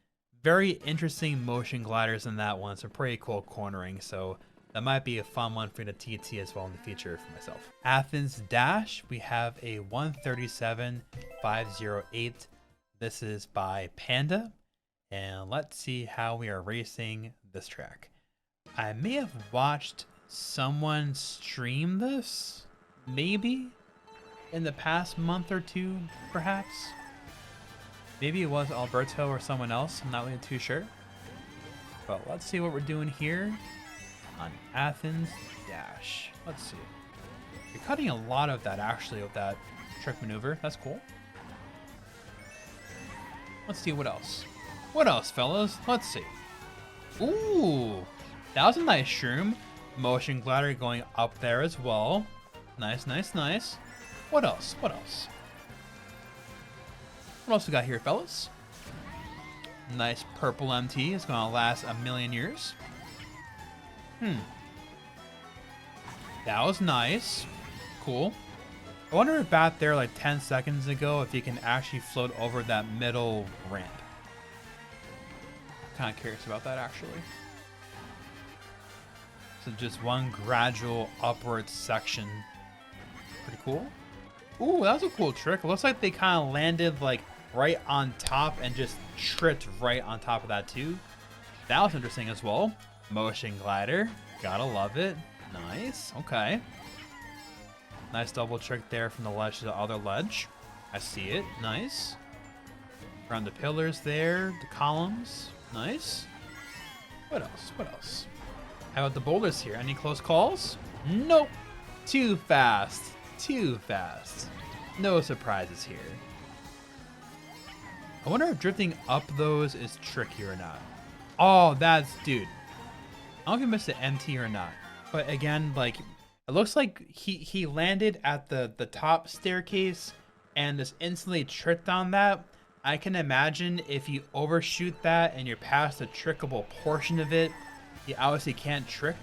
very interesting motion gliders in that one. Some pretty cool cornering. So that might be a fun one for the TT as well in the future for myself. Athens Dash. We have a 137.508. This is by Panda. And let's see how we are racing this track. I may have watched someone stream this, maybe, in the past month or two, perhaps. Maybe it was Alberto or someone else, I'm not really too sure. But let's see what we're doing here on Athens Dash. Let's see. You're cutting a lot of that, actually, of that trick maneuver. That's cool. Let's see what else. What else, fellas? Let's see. Ooh, that was a nice shroom. Motion glider going up there as well. Nice, nice, nice. What else? What else? What else we got here, fellas? Nice purple MT. It's gonna last a million years. That was nice. Cool. I wonder if back there like 10 seconds ago, if you can actually float over that middle ramp. Kind of curious about that, actually. So just one gradual upward section. Pretty cool. Ooh, that was a cool trick. It looks like they kind of landed like right on top and just tripped right on top of that too. That was interesting as well. Motion glider. Gotta love it. Nice. Okay. Nice double trick there from the ledge to the other ledge. I see it. Nice. Around the pillars there. The columns. Nice. What else? What else? How about the boulders here? Any close calls? Nope. Too fast. Too fast. No surprises here. I wonder if drifting up those is tricky or not. Oh, that's... Dude. I don't know if you missed the MT or not. But again, like... It looks like he landed at the top staircase and just instantly tricked on that. I can imagine if you overshoot that and you're past the trickable portion of it, you obviously can't trick.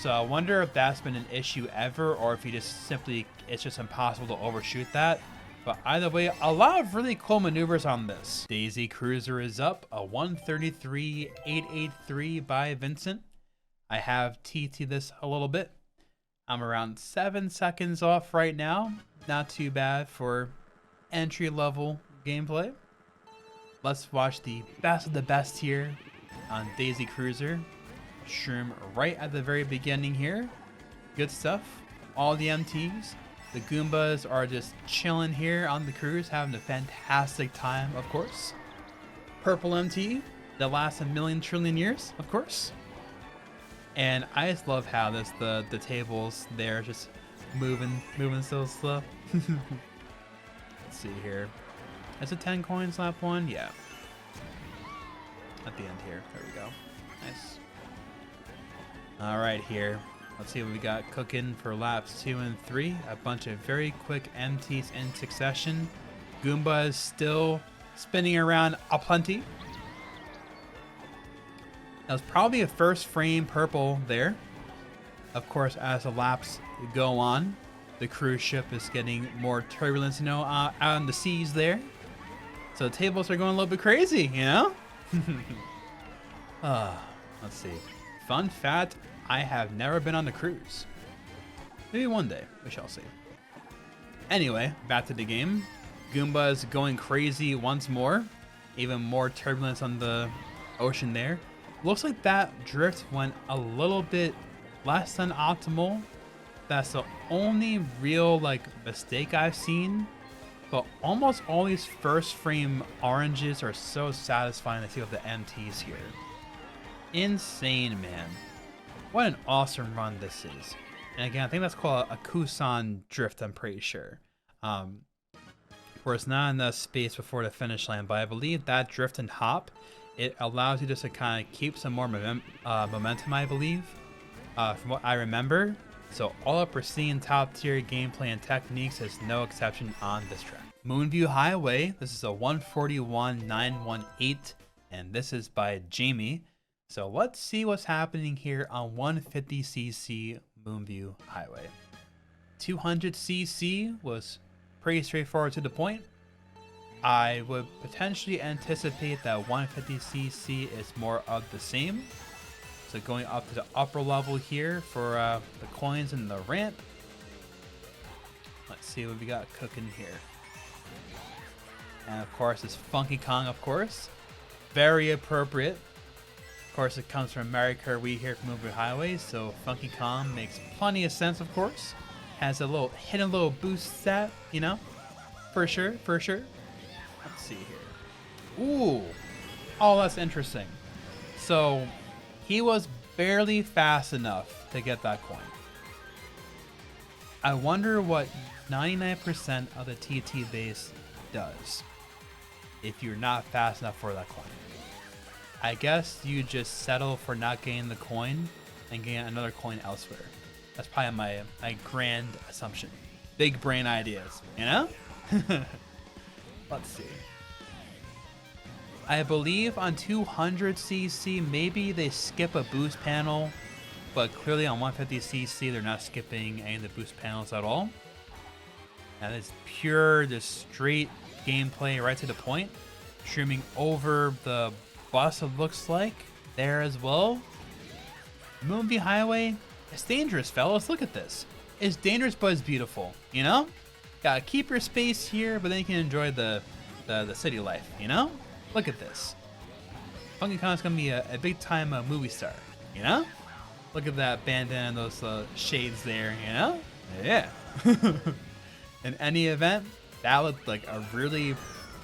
So I wonder if that's been an issue ever, or if you just simply, it's just impossible to overshoot that. But either way, a lot of really cool maneuvers on this. Daisy Cruiser is up, a 133.883 by Vincent. I have TT this a little bit. I'm around 7 seconds off right now. Not too bad for entry-level gameplay. Let's watch the best of the best here on Daisy Cruiser. Shroom right at the very beginning here. Good stuff. All the MTs. The Goombas are just chilling here on the cruise, having a fantastic time, of course. Purple MT that lasts a million trillion years, of course. And I just love how the tables there just moving so slow. Let's see here. Is it 10 coins lap one? Yeah. At the end here. There we go. Nice. All right, here. Let's see what we got cooking for laps 2 and 3. A bunch of very quick MTs in succession. Goomba is still spinning around aplenty. That was probably a first frame purple there. Of course, as the laps go on, the cruise ship is getting more turbulence, out on the seas there. So the tables are going a little bit crazy, Let's see. Fun fact, I have never been on the cruise. Maybe one day, we shall see. Anyway, back to the game. Goomba's going crazy once more. Even more turbulence on the ocean there. Looks like that drift went a little bit less than optimal. That's the only real mistake I've seen. But almost all these first frame oranges are so satisfying to see with the MTs here. Insane, man. What an awesome run this is. And again, I think that's called a Kusan drift, I'm pretty sure. Where it's not enough space before the finish line, but I believe that drift and hop, it allows you just to kind of keep some more momentum, I believe, from what I remember. So all up pristine top tier gameplay and techniques is no exception on this track. Moonview Highway, this is a 141.918, and this is by Jamie. So let's see what's happening here on 150cc Moonview Highway. 200cc was pretty straightforward to the point. I would potentially anticipate that 150cc is more of the same. So going up to the upper level here for the coins and the ramp. Let's see what we got cooking here. And of course, it's Funky Kong, of course. Very appropriate. Of course, it comes from Mario Kart Wii here from Moonview Highway, so Funky Kong makes plenty of sense, of course. Has a little hidden little boost stat, for sure. Let's see here. Ooh, oh, that's interesting. So he was barely fast enough to get that coin. I wonder what 99% of the TT base does if you're not fast enough for that coin. I guess you just settle for not getting the coin and getting another coin elsewhere. That's probably my grand assumption. Big brain ideas, Let's see. I believe on 200cc, maybe they skip a boost panel, but clearly on 150cc, they're not skipping any of the boost panels at all. That is pure, just straight gameplay right to the point. Streaming over the bus, it looks like, there as well. Moonview Highway, it's dangerous, fellas. Look at this. It's dangerous, but it's beautiful, Gotta keep your space here, but then you can enjoy the city life, Look at this. Funky Kong's gonna be a big time movie star, Look at that bandana and those shades there, Yeah. In any event, that looked like a really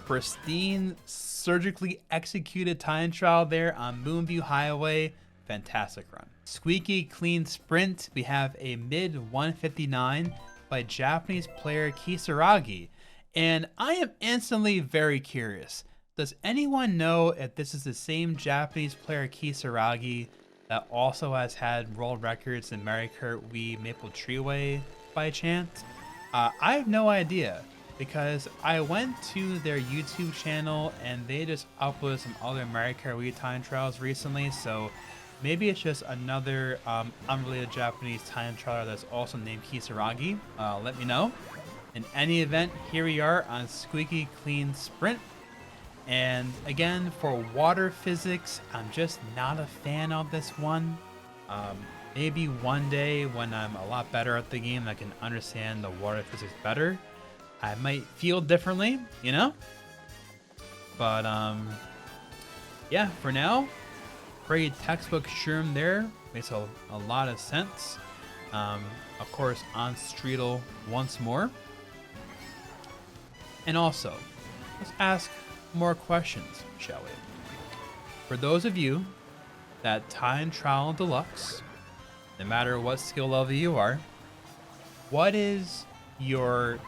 pristine, surgically executed time trial there on Moonview Highway. Fantastic run. Squeaky clean sprint. We have a mid 159 by Japanese player Kisaragi. And I am instantly very curious. Does anyone know if this is the same Japanese player Kisaragi that also has had world records in Mario Kart Wii Maple Treeway by chance? I have no idea, because I went to their YouTube channel and they just uploaded some other Mario Kart Wii time trials recently, so maybe it's just another unrelated Japanese time trial that's also named Kisaragi. Let me know. In any event, here we are on Squeaky Clean Sprint. And again, for water physics, I'm just not a fan of this one. Maybe one day when I'm a lot better at the game, I can understand the water physics better, I might feel differently, you know? But, yeah, for now, pretty textbook Shroom there. Makes a lot of sense. Of course, on Streetle once more. And also, let's ask more questions, shall we? For those of you that time trial Deluxe, no matter what skill level you are, what is your...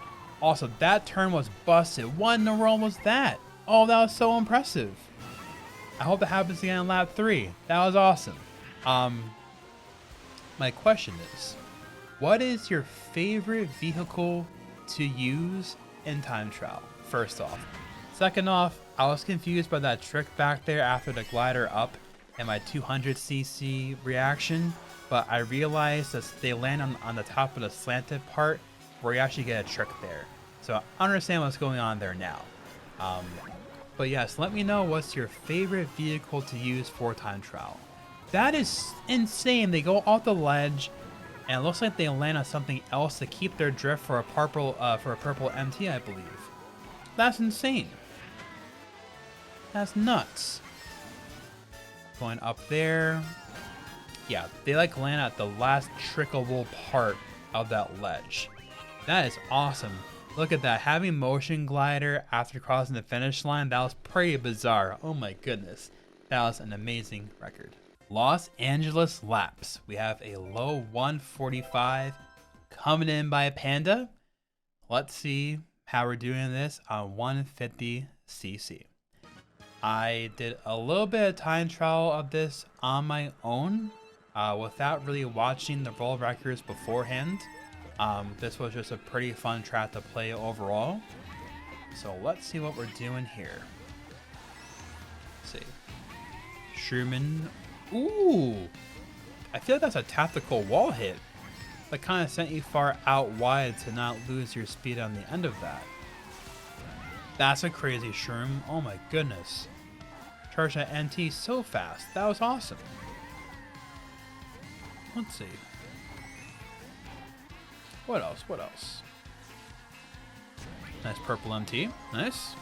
Also, that turn was busted. What in the world was that? Oh, that was so impressive. I hope it happens again in lap 3. That was awesome. My question is, what is your favorite vehicle to use in time trial? First off. Second off, I was confused by that trick back there after the glider up and my 200cc reaction, but I realized that they land on the top of the slanted part where you actually get a trick there. So I understand what's going on there now. But yes, let me know what's your favorite vehicle to use for time trial. That is insane. They go off the ledge, and it looks like they land on something else to keep their drift for a purple MT, I believe. That's insane. That's nuts. Going up there. Yeah, they like land at the last trickable part of that ledge. That is awesome. Look at that, having motion glider after crossing the finish line, that was pretty bizarre. Oh my goodness. That was an amazing record. Los Angeles laps. We have a low 145 coming in by Panda. Let's see how we're doing this on 150cc. I did a little bit of time trial of this on my own without really watching the world records beforehand. This was just a pretty fun track to play overall. So let's see what we're doing here. Let's see. Schumann. Ooh! I feel like that's a tactical wall hit. That kind of sent you far out wide to not lose your speed on the end of that. That's a crazy Shroom. Oh my goodness. Charged that NT so fast. That was awesome. Let's see. What else? What else? Nice purple MT. Nice.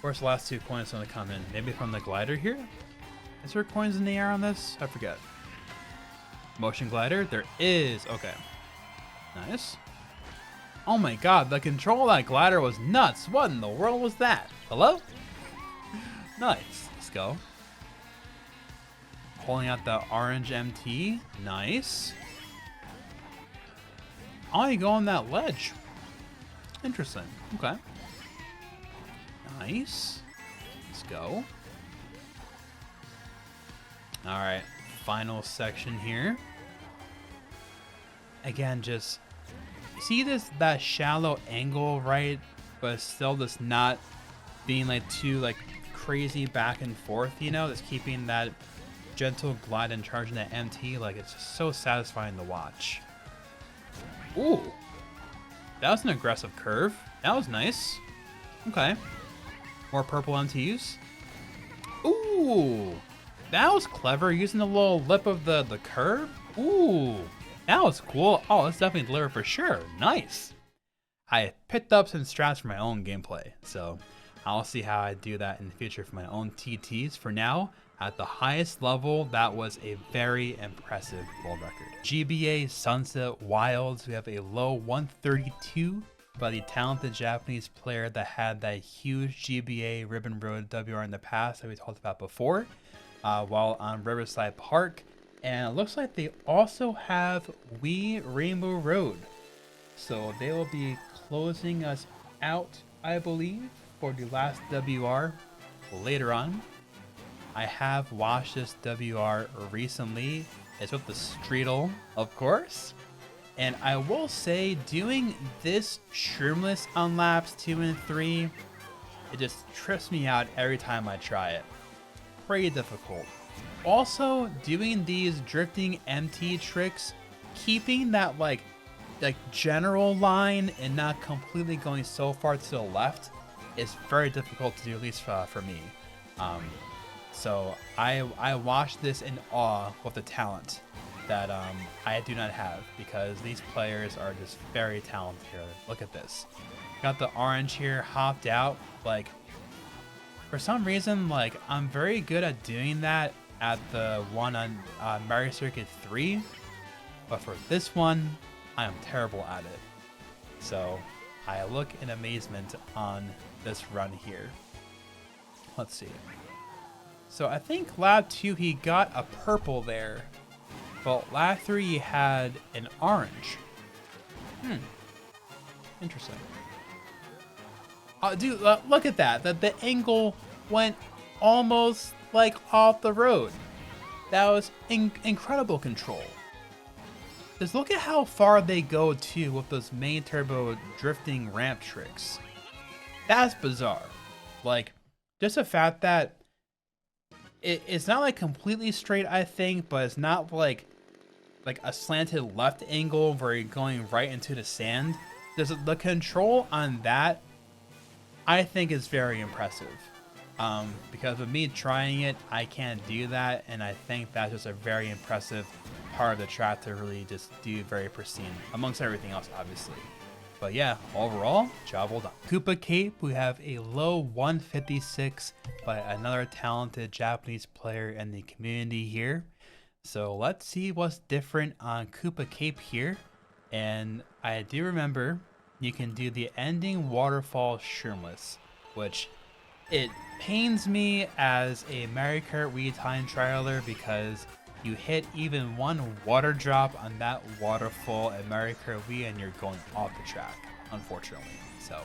Where's the last 2 coins going to come in? Maybe from the glider here? Is there coins in the air on this? I forget. Motion glider? There is. Okay. Nice. Oh my god, the control of that glider was nuts. What in the world was that? Hello? Nice. Let's go. Pulling out the orange MT. Nice. Oh, you go on that ledge. Interesting. Okay. Nice. Let's go. Alright. Final section here. Again, just see that shallow angle, right? But still just not being like too like crazy back and forth, you know? Just keeping that gentle glide and charging that MT. Like, it's just so satisfying to watch. Ooh. That was an aggressive curve. That was nice. Okay. More purple MTs. Ooh. That was clever, using the little lip of the curve. Ooh. That was cool. Oh, that's definitely delivered for sure. Nice. I picked up some strats for my own gameplay, so I'll see how I do that in the future for my own TTs. For now, at the highest level, that was a very impressive world record. GBA Sunset Wilds, we have a low 132 by the talented Japanese player that had that huge GBA Ribbon Road WR in the past that we talked about before, while on Riverside Park. And it looks like they also have Wii Rainbow Road. So they will be closing us out, I believe, for the last WR later on. I have watched this WR recently. It's with the Streetle, of course. And I will say, doing this Shroomless on laps 2 and 3, it just trips me out every time I try it. Pretty difficult. Also, doing these drifting MT tricks, keeping that like general line and not completely going so far to the left is very difficult to do, at least for me. So I watched this in awe with the talent that I do not have, because these players are just very talented here. Look at this. Got the orange here hopped out. Like, for some reason, like, I'm very good at doing that at the one on Mario Circuit 3, but for this one, I am terrible at it. So I look in amazement on this run here. Let's see. So I think lap 2 he got a purple there, but lap 3 he had an orange. Interesting. Dude, look at that. The angle went almost like off the road. That was incredible control. Just look at how far they go too with those main turbo drifting ramp tricks. That's bizarre. Like, just the fact that it's not like completely straight, I think, but it's not like a slanted left angle where you're going right into the sand. The control on that, I think, is very impressive. Because with me trying it, I can't do that, and I think that's just a very impressive part of the track to really just do very pristine, amongst everything else, obviously. But yeah, overall, job well done. Koopa Cape, we have a low 156 by another talented Japanese player in the community here. So let's see what's different on Koopa Cape here. And I do remember you can do the ending waterfall shroomless, which it pains me as a Mario Kart Wii time trialer, because you hit even one water drop on that waterfall at Mario Kart Wii and you're going off the track, unfortunately. So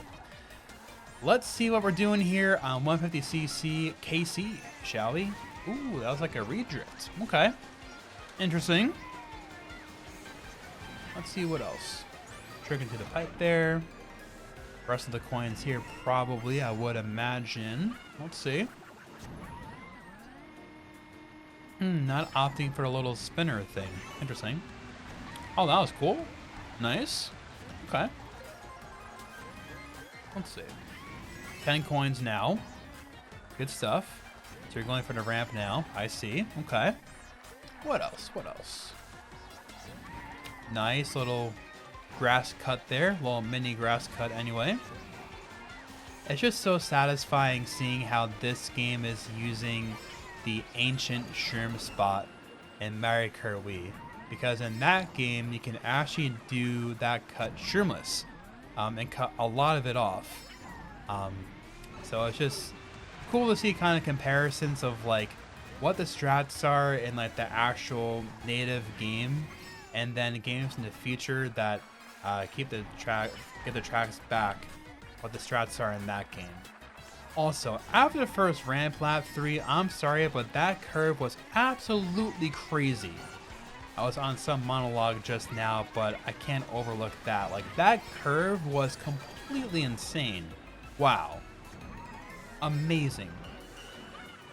let's see what we're doing here on 150cc KC, shall we? Ooh, that was like a redrift. Okay, interesting. Let's see what else. Trick into the pipe there. Rest of the coins here, probably, I would imagine. Let's see. Not opting for a little spinner thing. Interesting. Oh, that was cool. Nice. Okay. Let's see. 10 coins now. Good stuff. So you're going for the ramp now. I see. Okay. What else? What else? Nice little grass cut there. Little mini grass cut anyway. It's just so satisfying seeing how this game is using the ancient shroom spot in Mario Kart Wii, because in that game you can actually do that cut shroomless and cut a lot of it off. So it's just cool to see kind of comparisons of like what the strats are in like the actual native game, and then games in the future that get the tracks back what the strats are in that game. Also, after the first ramp lap 3, I'm sorry, but that curve was absolutely crazy. I was on some monologue just now, but I can't overlook that. Like, that curve was completely insane. Wow. Amazing.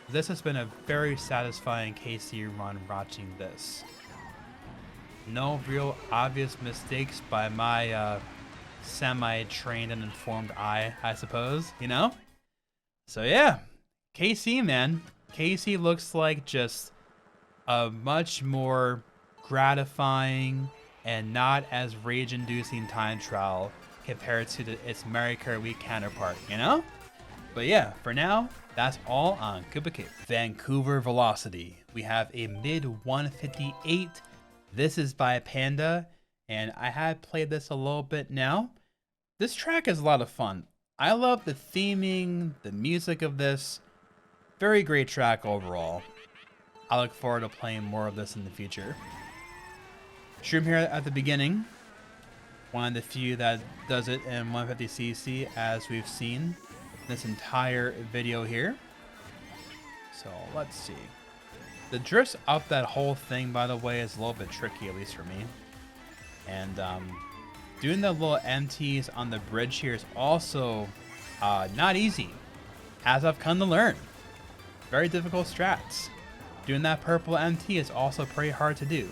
This has been a very satisfying KC run watching this. No real obvious mistakes by my semi-trained and informed eye, I suppose, you know? So yeah, KC, man. KC looks like just a much more gratifying and not as rage-inducing time trial compared to its Mario Kart Wii counterpart, you know? But yeah, for now, that's all on Koopa Cape. Vancouver Velocity. We have a mid 158. This is by Panda, and I had played this a little bit now. This track is a lot of fun. I love the theming, the music of this. Very great track overall. I look forward to playing more of this in the future. Shroom here at the beginning. One of the few that does it in 150cc, as we've seen this entire video here. So let's see. The drifts up that whole thing, by the way, is a little bit tricky, at least for me. And doing the little MTs on the bridge here is also not easy, as I've come to learn. Very difficult strats. Doing that purple MT is also pretty hard to do.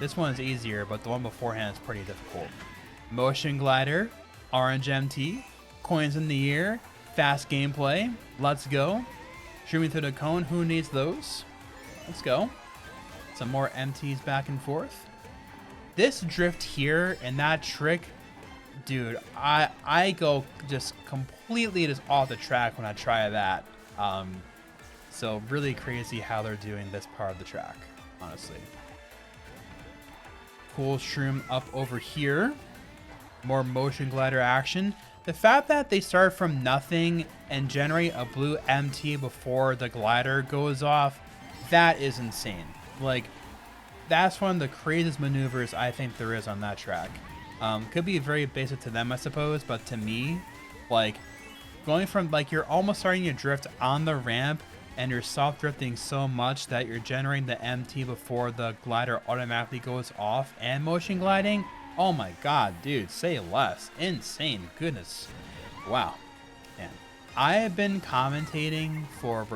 This one is easier, but the one beforehand is pretty difficult. Motion glider, orange MT, coins in the air, fast gameplay. Let's go. Shooting through the cone, who needs those? Let's go. Some more MTs back and forth. This drift here and that trick, dude, I go just completely just off the track when I try that. So really crazy how they're doing this part of the track, honestly. Cool shroom up over here. More motion glider action. The fact that they start from nothing and generate a blue MT before the glider goes off, that is insane. Like, that's one of the craziest maneuvers I think there is on that track. Could be very basic to them, I suppose, but to me, like, going from, like, you're almost starting to drift on the ramp and you're soft drifting so much that you're generating the MT before the glider automatically goes off and motion gliding. Oh my god, dude, say less. Insane. Goodness. Wow. Man. I have been commentating for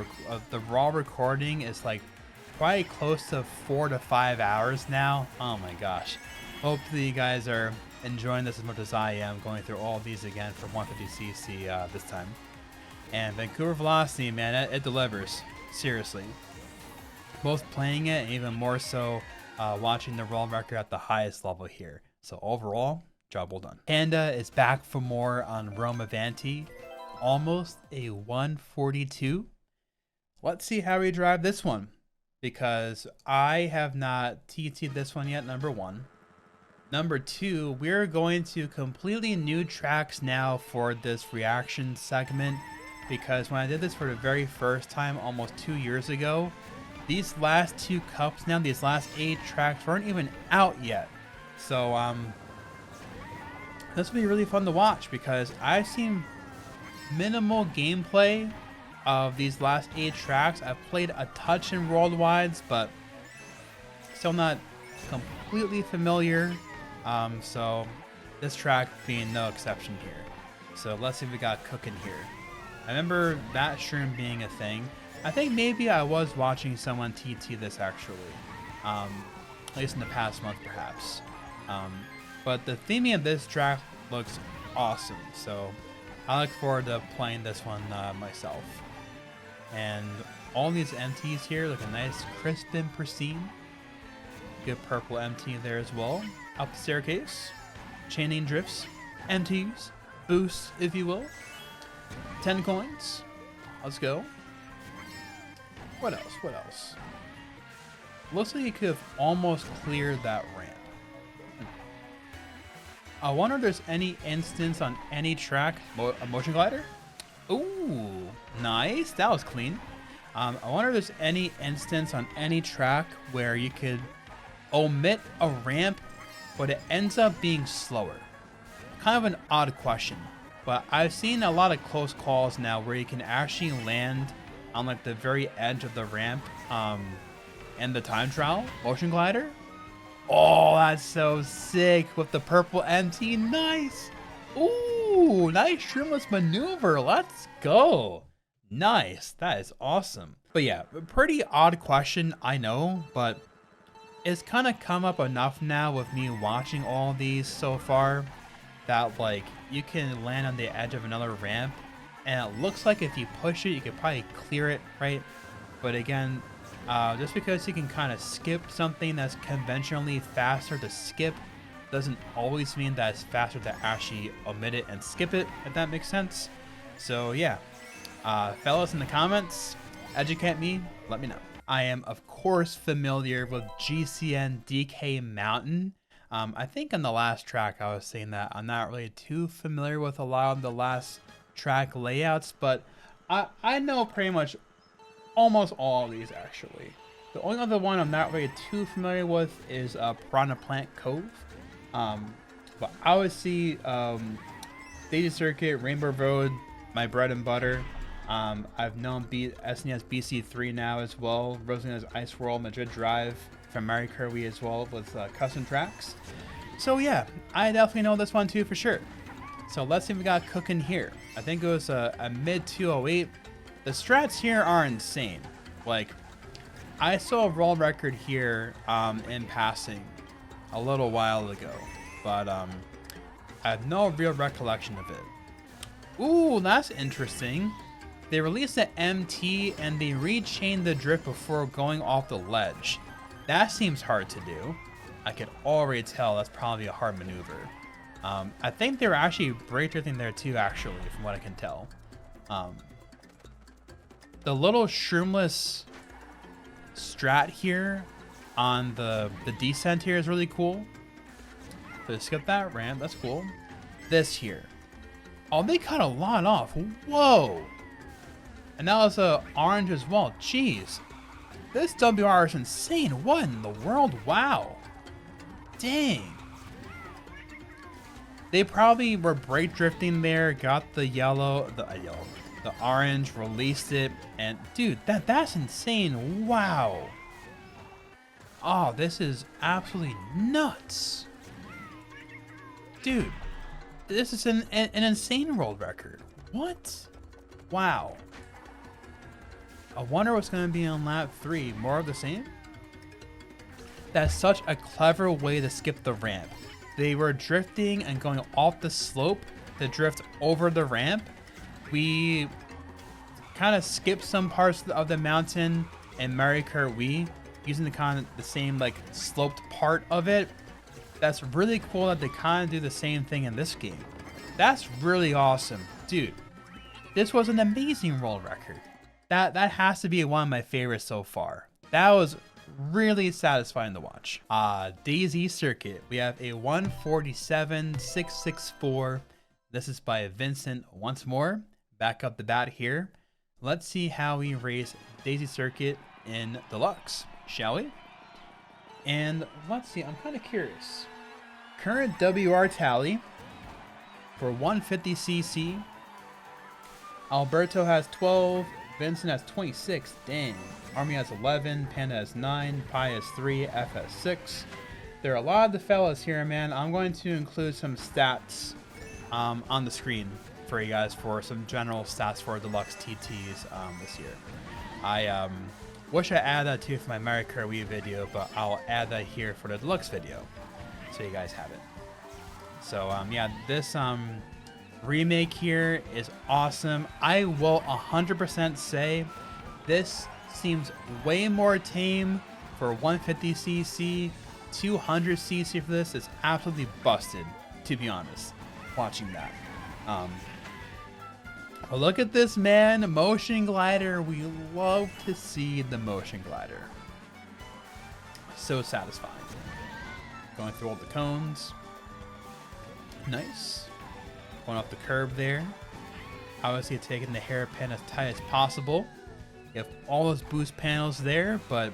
the raw recording is like probably close to 4 to 5 hours now. Oh my gosh. Hopefully you guys are enjoying this as much as I am, going through all of these again for 150cc this time. And Vancouver Velocity, man, it delivers. Seriously. Both playing it and even more so watching the world record at the highest level here. So overall, job well done. Panda is back for more on Rome Avanti. Almost a 142. Let's see how we drive this one, because I have not TT'd this one yet, number one. Number two, we're going to completely new tracks now for this reaction segment, because when I did this for the very first time almost 2 years ago, these last 2 cups now, these last 8 tracks weren't even out yet. So this will be really fun to watch, because I've seen minimal gameplay of these last 8 tracks. I've played a touch in Worldwides, but still not completely familiar. So this track being no exception here. So let's see if we got cooking here. I remember that shroom being a thing. I think maybe I was watching someone TT this actually, at least in the past month perhaps. But the theming of this track looks awesome, so I look forward to playing this one myself. And all these MTs here look a nice crisp and pristine. Good purple MT there as well. Up the staircase, chaining drifts, MTs, boosts if you will. 10 coins. Let's go. What else? What else? Looks like you could have almost cleared that ramp. I wonder if there's any instance on any track. A motion glider? Ooh, nice. That was clean. I wonder if there's any instance on any track where you could omit a ramp, but it ends up being slower. Kind of an odd question, but I've seen a lot of close calls now where you can actually land on like the very edge of the ramp and the time trial motion glider. Oh, that's so sick with the purple MT. Nice. Ooh, nice shroomless maneuver. Let's go. Nice. That is awesome. But yeah, pretty odd question, I know, but it's kind of come up enough now with me watching all these so far that like you can land on the edge of another ramp and it looks like if you push it you could probably clear it, right? But again, just because you can kind of skip something that's conventionally faster to skip doesn't always mean that it's faster to actually omit it and skip it, if that makes sense. So yeah, fellas in the comments, educate me, let me know. I am of course familiar with GCN DK Mountain. I think in the last track I was saying that I'm not really too familiar with a lot of the last track layouts, but I know pretty much almost all of these actually. The only other one I'm not really too familiar with is Piranha Plant Cove. But I would see Daisy Circuit, Rainbow Road, my bread and butter. I've known SNES BC3 now as well. Rosalina's Ice World, Madrid Drive from Mario Kart Wii as well with custom tracks. So yeah, I definitely know this one too for sure. So let's see if we got cooking here. I think it was a mid 208. The strats here are insane. Like, I saw a world record here in passing a little while ago, but I have no real recollection of it. Ooh, that's interesting. They released the MT and they rechained the drift before going off the ledge. That seems hard to do. I could already tell that's probably a hard maneuver. I think they were actually brake drifting there too, actually, from what I can tell. The little shroomless strat here on the descent here is really cool. So skip that ramp, that's cool. This here. Oh, they cut a lot off. Whoa! And that was orange as well. Jeez. This WR is insane. What in the world? Wow. Dang. They probably were brake drifting there, got the the orange, released it, and dude, that's insane. Wow. Oh, this is absolutely nuts. Dude, this is an insane world record. What? Wow. I wonder what's going to be on lap 3. More of the same? That's such a clever way to skip the ramp. They were drifting and going off the slope to drift over the ramp. We kind of skipped some parts of the mountain in Mario Kart Wii, using the same like sloped part of it. That's really cool that they kind of do the same thing in this game. That's really awesome. Dude, this was an amazing world record. That has to be one of my favorites so far. That was really satisfying to watch. Daisy Circuit. We have a 147.664. This is by Vincent once more. Back up the bat here. Let's see how we race Daisy Circuit in Deluxe, shall we? And let's see, I'm kind of curious. Current WR tally for 150cc. Alberto has 12. Vincent has 26. Dang. Army has 11. Panda has 9. Pi has 3. F has 6. There are a lot of the fellas here, man. I'm going to include some stats on the screen for you guys for some general stats for Deluxe TTs this year. I wish I added that too for my Mario Kart Wii video, but I'll add that here for the Deluxe video so you guys have it. So yeah, this remake here is awesome. I will 100% say this seems way more tame for 150cc. 200cc for this is absolutely busted, to be honest, watching that. But look at this, man. Motion glider. We love to see the motion glider. So satisfying. Going through all the cones. Nice. Going off the curb there. Obviously taking the hairpin as tight as possible. You have all those boost panels there, but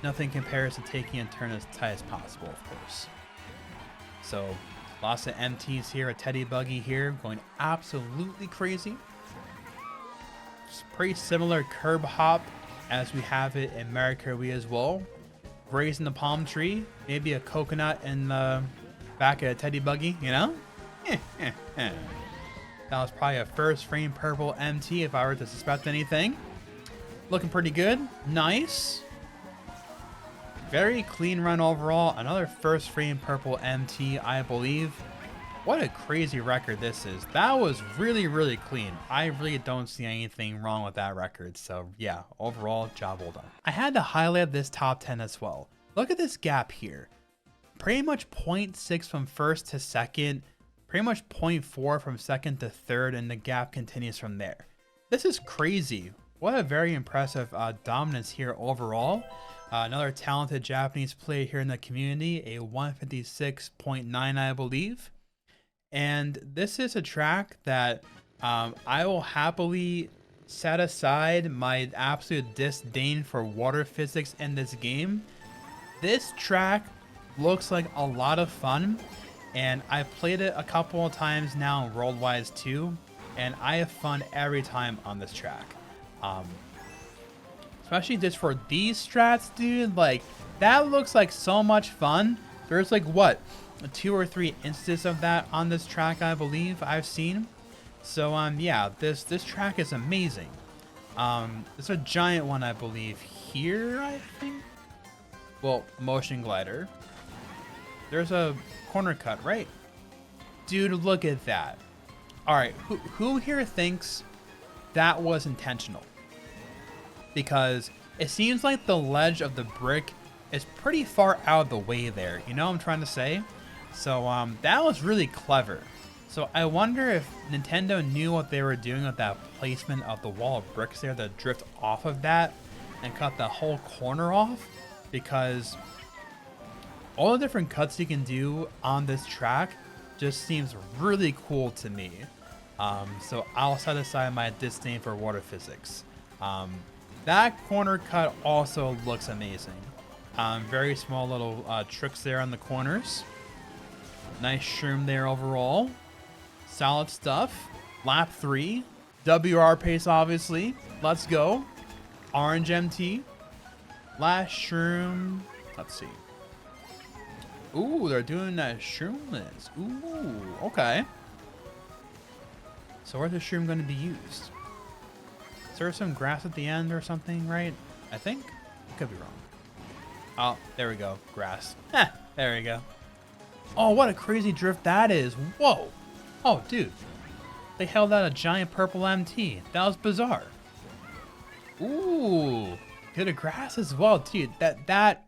nothing compares to taking a turn as tight as possible, of course. So lots of MTs here, a teddy buggy here, going absolutely crazy. It's pretty similar curb hop as we have it in Mario Kart Wii as well. Grazing the palm tree, maybe a coconut in the back of a teddy buggy, you know? That was probably a first frame purple MT if I were to suspect anything. Looking pretty good. Nice. Very clean run overall. Another first frame purple MT, I believe. What a crazy record this is. That was really, really clean. I really don't see anything wrong with that record. So yeah, overall, job well done. I had to highlight this top 10 as well. Look at this gap here. Pretty much 0.6 from first to second. Pretty much 0.4 from second to third, and the gap continues from there. This is crazy. What a very impressive dominance here overall. Another talented Japanese player here in the community, a 156.9, I believe. And this is a track that I will happily set aside my absolute disdain for water physics in this game. This track looks like a lot of fun, and I've played it a couple of times now in Worldwide too, and I have fun every time on this track. Especially just for these strats, dude. Like, that looks like so much fun. There's like, what, 2 or 3 instances of that on this track, I believe I've seen. So yeah, this track is amazing. There's a giant one, I believe, here, I think. Well, motion glider. There's a corner cut, right? Dude, look at that. All right, who here thinks that was intentional? Because it seems like the ledge of the brick is pretty far out of the way there. You know what I'm trying to say? So that was really clever. So I wonder if Nintendo knew what they were doing with that placement of the wall of bricks there to drift off of that and cut the whole corner off, because all the different cuts you can do on this track just seems really cool to me. So I'll set aside my disdain for water physics. That corner cut also looks amazing. Very small little tricks there on the corners. Nice shroom there overall. Solid stuff. Lap 3. WR pace, obviously. Let's go. Orange MT. Last shroom. Let's see. Ooh, they're doing that shroom list. Ooh, okay. So where's the shroom going to be used? Is there some grass at the end or something, right? I think. Could be wrong. Oh, there we go. Grass. There we go. Oh, what a crazy drift that is. Whoa. Oh, dude. They held out a giant purple MT. That was bizarre. Ooh. Good grass as well, dude. That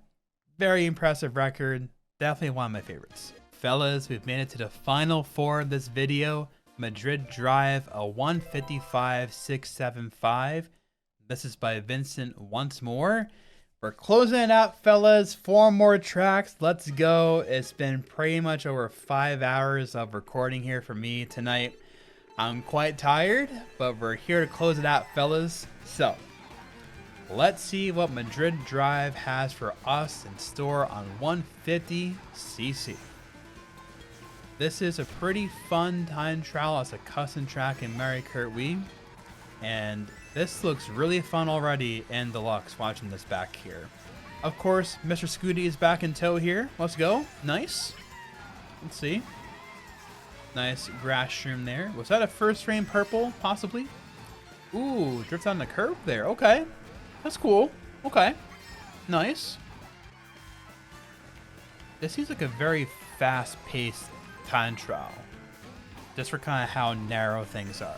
very impressive record. Definitely one of my favorites. Fellas, we've made it to the final 4 of this video. Madrid Drive, a 155.675. This is by Vincent once more. We're closing it out, fellas. 4 more tracks. Let's go. It's been pretty much over 5 hours of recording here for me tonight. I'm quite tired, but we're here to close it out, fellas. So, let's see what Madrid Drive has for us in store on 150cc. This is a pretty fun time trial as a custom track in Mario Kart Wii. And this looks really fun already in Deluxe watching this back here. Of course, Mr. Scooty is back in tow here. Let's go. Nice. Let's see. Nice grass shroom there. Was that a first frame purple, possibly? Ooh, drift on the curb there. Okay. That's cool. Okay. Nice. This seems like a very fast-paced time trial. Just for kind of how narrow things are,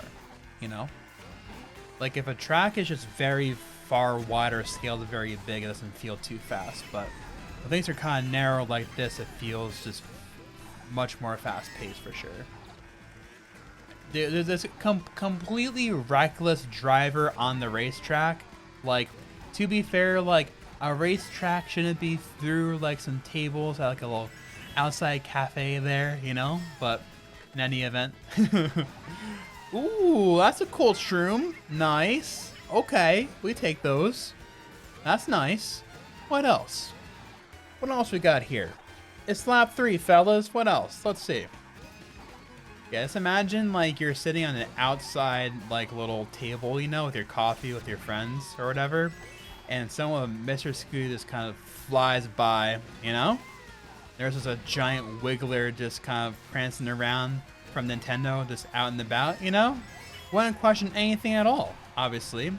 you know? Like if a track is just very far wide or scaled very big, it doesn't feel too fast. But when things are kind of narrow like this, it feels just much more fast-paced for sure. There's this completely reckless driver on the racetrack. Like, to be fair, like a racetrack shouldn't be through like some tables at like a little outside cafe there, you know? But in any event. Ooh, that's a cool shroom. Nice. Okay, we take those. That's nice. What else? What else we got here? It's lap 3, fellas. What else? Let's see. Yeah, just imagine like you're sitting on an outside like little table, you know, with your coffee with your friends or whatever, and someone with Mr. Scooty just kind of flies by, you know? There's just a giant wiggler just kind of prancing around from Nintendo, just out and about, you know? Wouldn't question anything at all, obviously.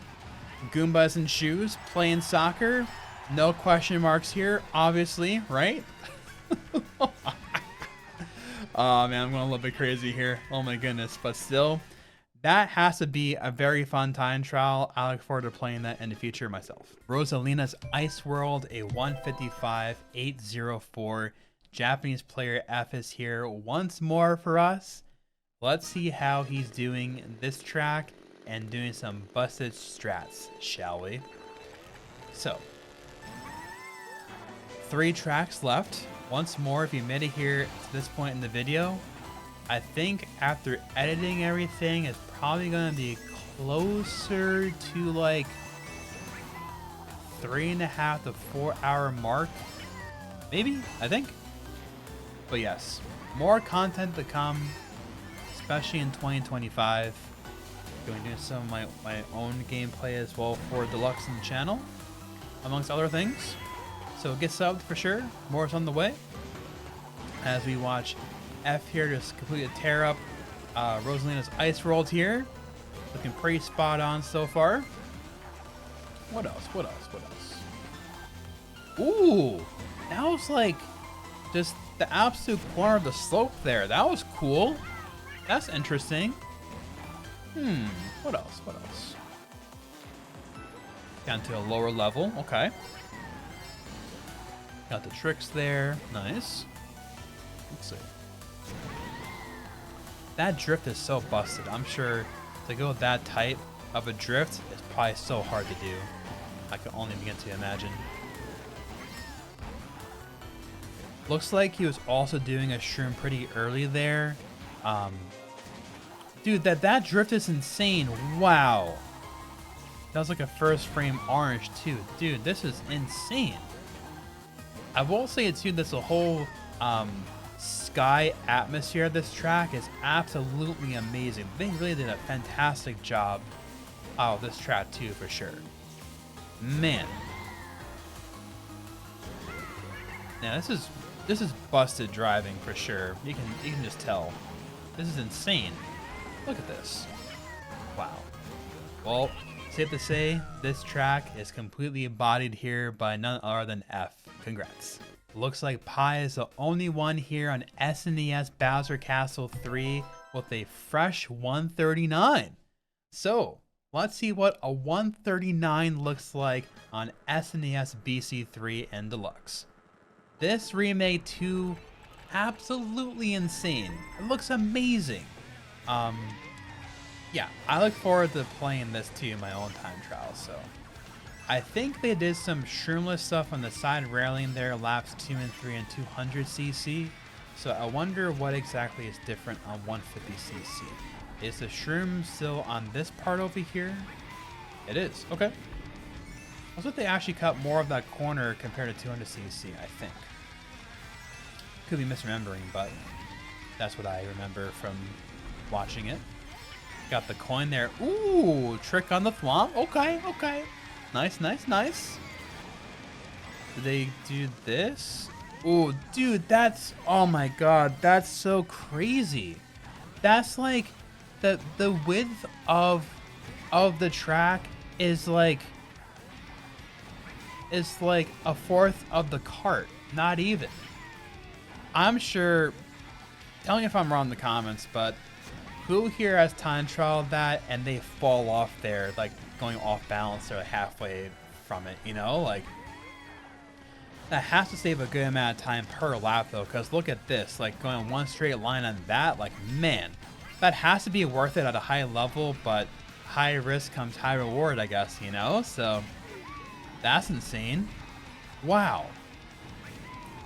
Goombas in shoes, playing soccer, no question marks here, obviously, right? Oh man, I'm going a little bit crazy here. Oh my goodness, but still, that has to be a very fun time trial. I look forward to playing that in the future myself. Rosalina's Ice World, a 155.804. Japanese player F is here once more for us. Let's see how he's doing this track and doing some busted strats, shall we? So, 3 tracks left. Once more, if you made it here to this point in the video, I think after editing everything, it's probably going to be closer to like 3.5 to 4 hour mark. Maybe, I think. But yes, more content to come, especially in 2025. Going to do some of my own gameplay as well for Deluxe on the channel, amongst other things. So get subbed for sure. More is on the way. As we watch F here just completely tear up Rosalina's Ice World here. Looking pretty spot on so far. What else? What else? What else? Ooh, that was like just the absolute corner of the slope there. That was cool. That's interesting. What else? What else? Down to a lower level. Okay. Got the tricks there. Nice. Let's see. That drift is so busted. I'm sure to go that type of a drift is probably so hard to do. I can only begin to imagine. Looks like he was also doing a shroom pretty early there. Dude, that drift is insane. Wow. That was like a first frame orange too. Dude, this is insane. I will say too, this whole sky atmosphere of this track is absolutely amazing. They really did a fantastic job of this track too, for sure. Man. Now this is busted driving for sure. You can just tell. This is insane. Look at this. Wow. Well, safe to say, this track is completely embodied here by none other than F. Congrats. Looks like Pi is the only one here on SNES Bowser Castle 3 with a fresh 139. So, let's see what a 139 looks like on SNES BC3 and Deluxe. This remake too, absolutely insane. It looks amazing. Yeah, I look forward to playing this too in my own time trial. So I think they did some shroomless stuff on the side railing there, laps 2 and 3 and 200cc. So I wonder what exactly is different on 150cc. Is the shroom still on this part over here? It is. Okay. Looks like they actually cut more of that corner compared to 200cc, I think. Could be misremembering, but that's what I remember from watching it. Got the coin there. Ooh, trick on the thwomp. Okay, okay. Nice, nice, nice. Did they do this? Ooh, dude, that's, oh my god, that's so crazy. That's like the width of the track is like a fourth of the cart. Not even. I'm sure, tell me if I'm wrong in the comments, but who here has time trial that and they fall off there, like going off balance or halfway from it, you know? Like, that has to save a good amount of time per lap though, because look at this, like going one straight line on that, like, man, that has to be worth it at a high level, but high risk comes high reward, I guess, you know? So that's insane. Wow.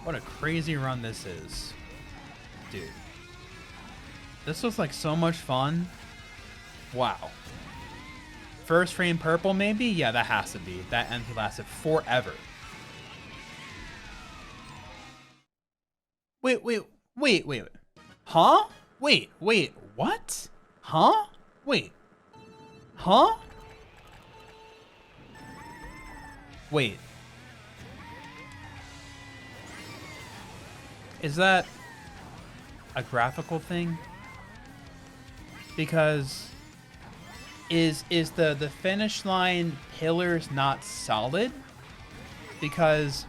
What a crazy run this is. Dude. This was like so much fun. Wow. First frame purple maybe? Yeah, that has to be. That empty lasted forever. Wait. Huh? Wait, what? Huh? Wait. Huh? Wait. Is that a graphical thing? Because is the finish line pillars not solid? Because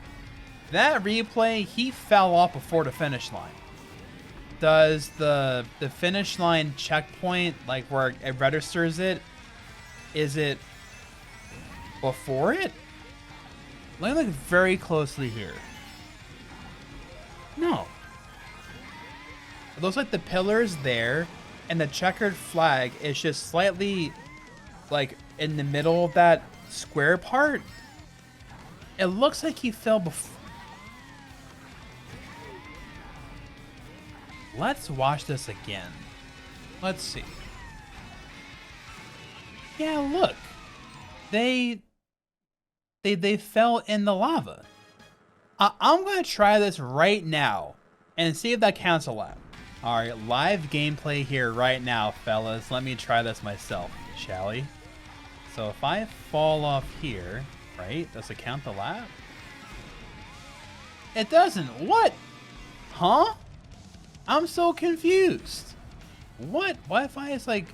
that replay, he fell off before the finish line. Does the finish line checkpoint, like where it registers it, is it before it? Let me look very closely here. No. It looks like the pillar's there, and the checkered flag is just slightly, like, in the middle of that square part. It looks like he fell before. Let's watch this again. Let's see. Yeah, look. They fell in the lava. I'm going to try this right now and see if that counts a lap. All right, live gameplay here right now, fellas. Let me try this myself, shall we? So if I fall off here, right, does it count the lap? It doesn't. What? Huh? I'm so confused. What? What if I just like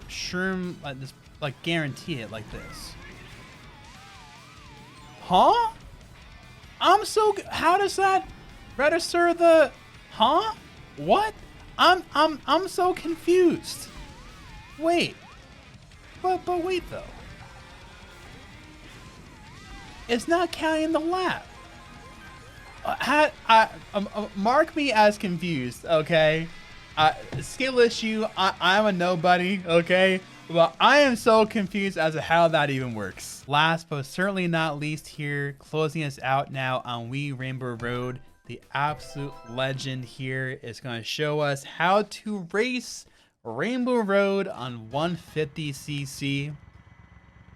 shroom, like this, like guarantee it like this? Huh? I'm so, how does that register the, huh? What? I'm so confused. Wait. But wait though. It's not counting the lap. Mark me as confused, okay? Skill issue, I'm a nobody, okay? But I am so confused as to how that even works. Last but certainly not least here, closing us out now on Wii Rainbow Road, the absolute legend here is going to show us how to race Rainbow Road on 150cc.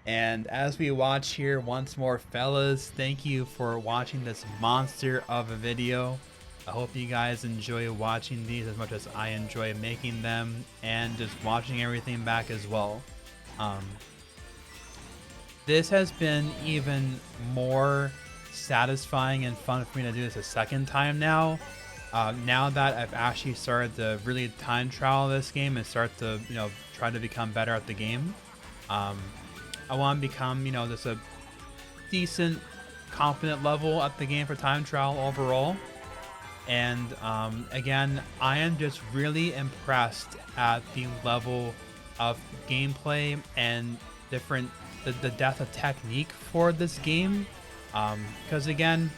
And as we watch here once more, fellas, thank you for watching this monster of a video. I hope you guys enjoy watching these as much as I enjoy making them and just watching everything back as well. This has been even more satisfying and fun for me to do this a second time now. Now that I've actually started to really time trial this game and start to, try to become better at the game. I want to become, just a decent, confident level at the game for time trial overall. And again, I am just really impressed at the level of gameplay and the depth of technique for this game. Because again,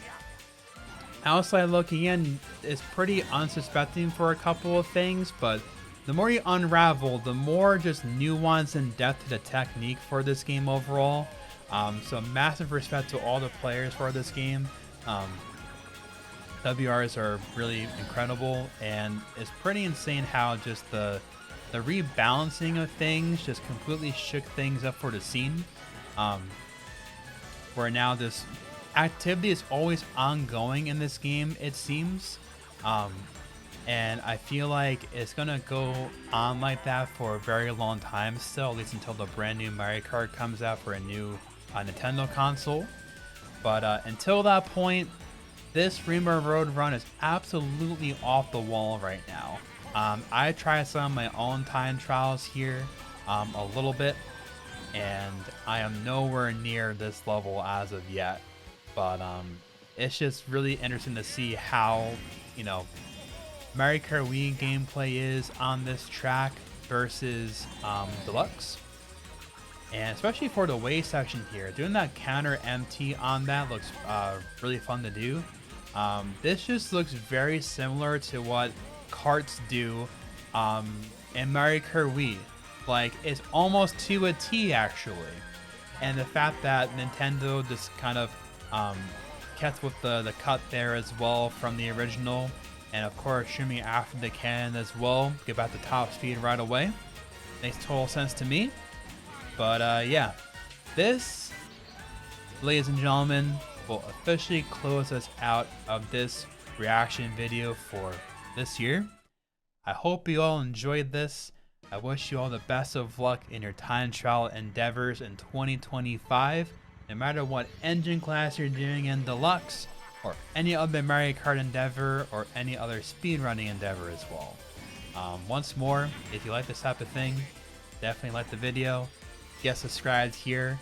outside looking in, it's pretty unsuspecting for a couple of things, but the more you unravel, the more just nuance and depth to the technique for this game overall. So massive respect to all the players for this game. WRs are really incredible, and it's pretty insane how just the rebalancing of things just completely shook things up for the scene. Where now this activity is always ongoing in this game, it seems. And I feel like it's gonna go on like that for a very long time still, at least until the brand new Mario Kart comes out for a new Nintendo console. But until that point, this Rainbow Road run is absolutely off the wall right now. I tried some of my own time trials here a little bit, and I am nowhere near this level as of yet. But it's just really interesting to see how, Mario Kart Wii gameplay is on this track versus Deluxe. And especially for the way section here, doing that counter MT on that looks really fun to do. This just looks very similar to what karts do in Mario Kart Wii. Like, it's almost to a T actually. And the fact that Nintendo just kind of kept with the cut there as well from the original. And of course, shooting after the cannon as well. Get back to top speed right away. Makes total sense to me. But yeah, this, ladies and gentlemen, will officially close us out of this reaction video for this year. I hope you all enjoyed this. I wish you all the best of luck in your time trial endeavors in 2025. No matter what engine class you're doing in Deluxe, or any other Mario Kart endeavor, or any other speedrunning endeavor as well. Once more, if you like this type of thing, definitely like the video. Get subscribed here.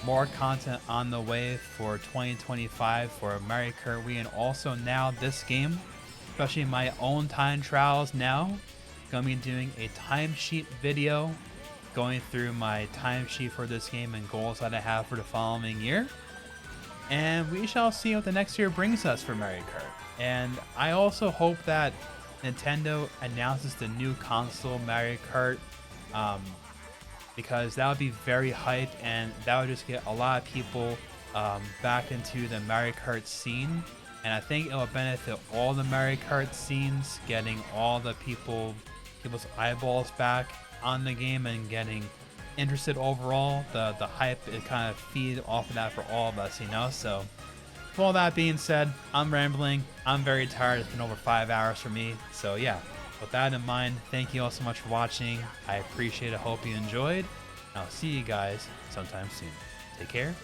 More content on the way for 2025 for Mario Kart Wii, and also now this game, especially my own time trials now. Gonna be doing a timesheet video, going through my timesheet for this game and goals that I have for the following year. And we shall see what the next year brings us for Mario Kart. And I also hope that Nintendo announces the new console Mario Kart, because that would be very hyped, and that would just get a lot of people back into the Mario Kart scene. And I think it will benefit all the Mario Kart scenes, getting all the people's eyeballs back on the game and getting interested overall. The hype, it kind of feed off of that for all of us, So with all that being said, I'm rambling. I'm very tired. It's been over 5 hours for me. So yeah, with that in mind, thank you all so much for watching. I appreciate it. Hope you enjoyed. I'll see you guys sometime soon. Take care.